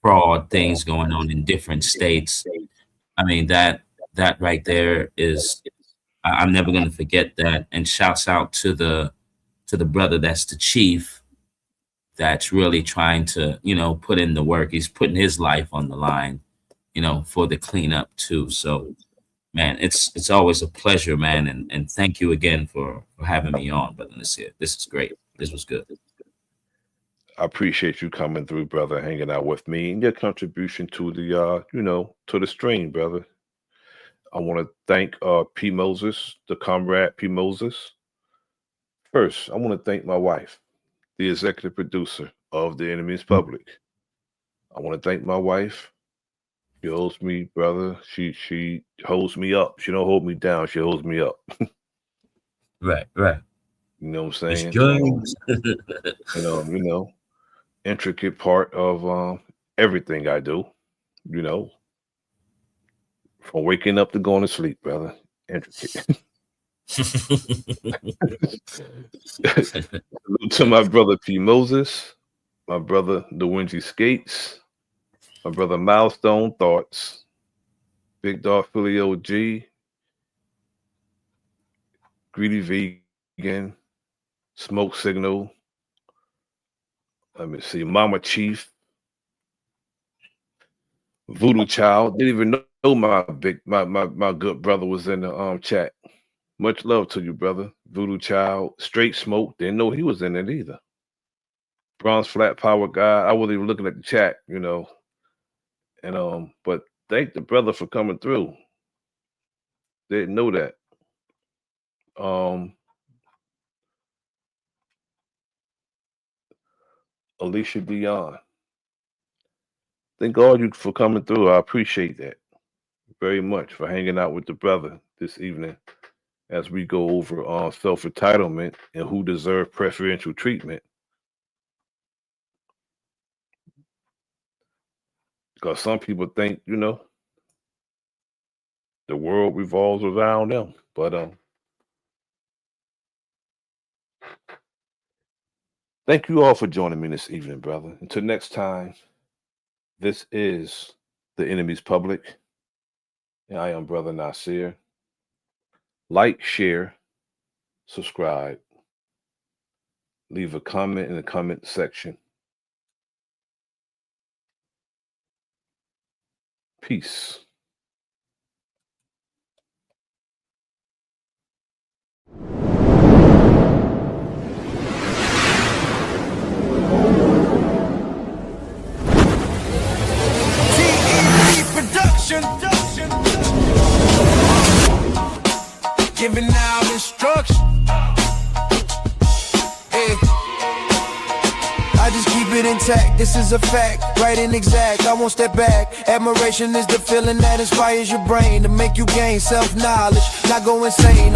fraud things going on in different states. I mean, that right there is, I'm never going to forget that. And shouts out to the brother that's the chief, that's really trying to, you know, put in the work. He's putting his life on the line, you know, for the cleanup too. So, man, it's always a pleasure, man. And thank you again for having me on, Brother Nasir. This is great. This was good. I appreciate you coming through, brother, hanging out with me and your contribution to the, you know, to the stream, brother. I want to thank P. Moses, the comrade P. Moses. First, I want to thank my wife, the executive producer of The Enemy's Public. I want to thank my wife. She holds me, brother. She holds me up. She don't hold me down. She holds me up. Right. You know what I'm saying? James. You know, intricate part of everything I do. You know, from waking up to going to sleep, brother. Intricate. To my brother P. Moses, my brother the Wingy Skates, my brother Milestone Thoughts, Big Dog Philly OG, Greedy Vegan, Smoke Signal. Let me see, Mama Chief, Voodoo Child. Didn't even know my good brother was in the chat. Much love to you, brother. Voodoo Child, Straight Smoke. Didn't know he was in it either. Bronze Flat Power Guy. I wasn't even looking at the chat, you know. And but thank the brother for coming through. Didn't know that. Alicia Dion. Thank all you for coming through. I appreciate that very much, for hanging out with the brother this evening as we go over self-entitlement and who deserves preferential treatment. Because some people think, you know, the world revolves around them. But thank you all for joining me this evening, brother. Until next time, this is The Enemy's Public, and I am Brother Nasir. Like, share, subscribe. Leave a comment in the comment section. Peace. Production. Giving out instruction. Hey. I just keep it intact. This is a fact, right and exact. I won't step back. Admiration is the feeling that inspires your brain to make you gain self-knowledge, not go insane.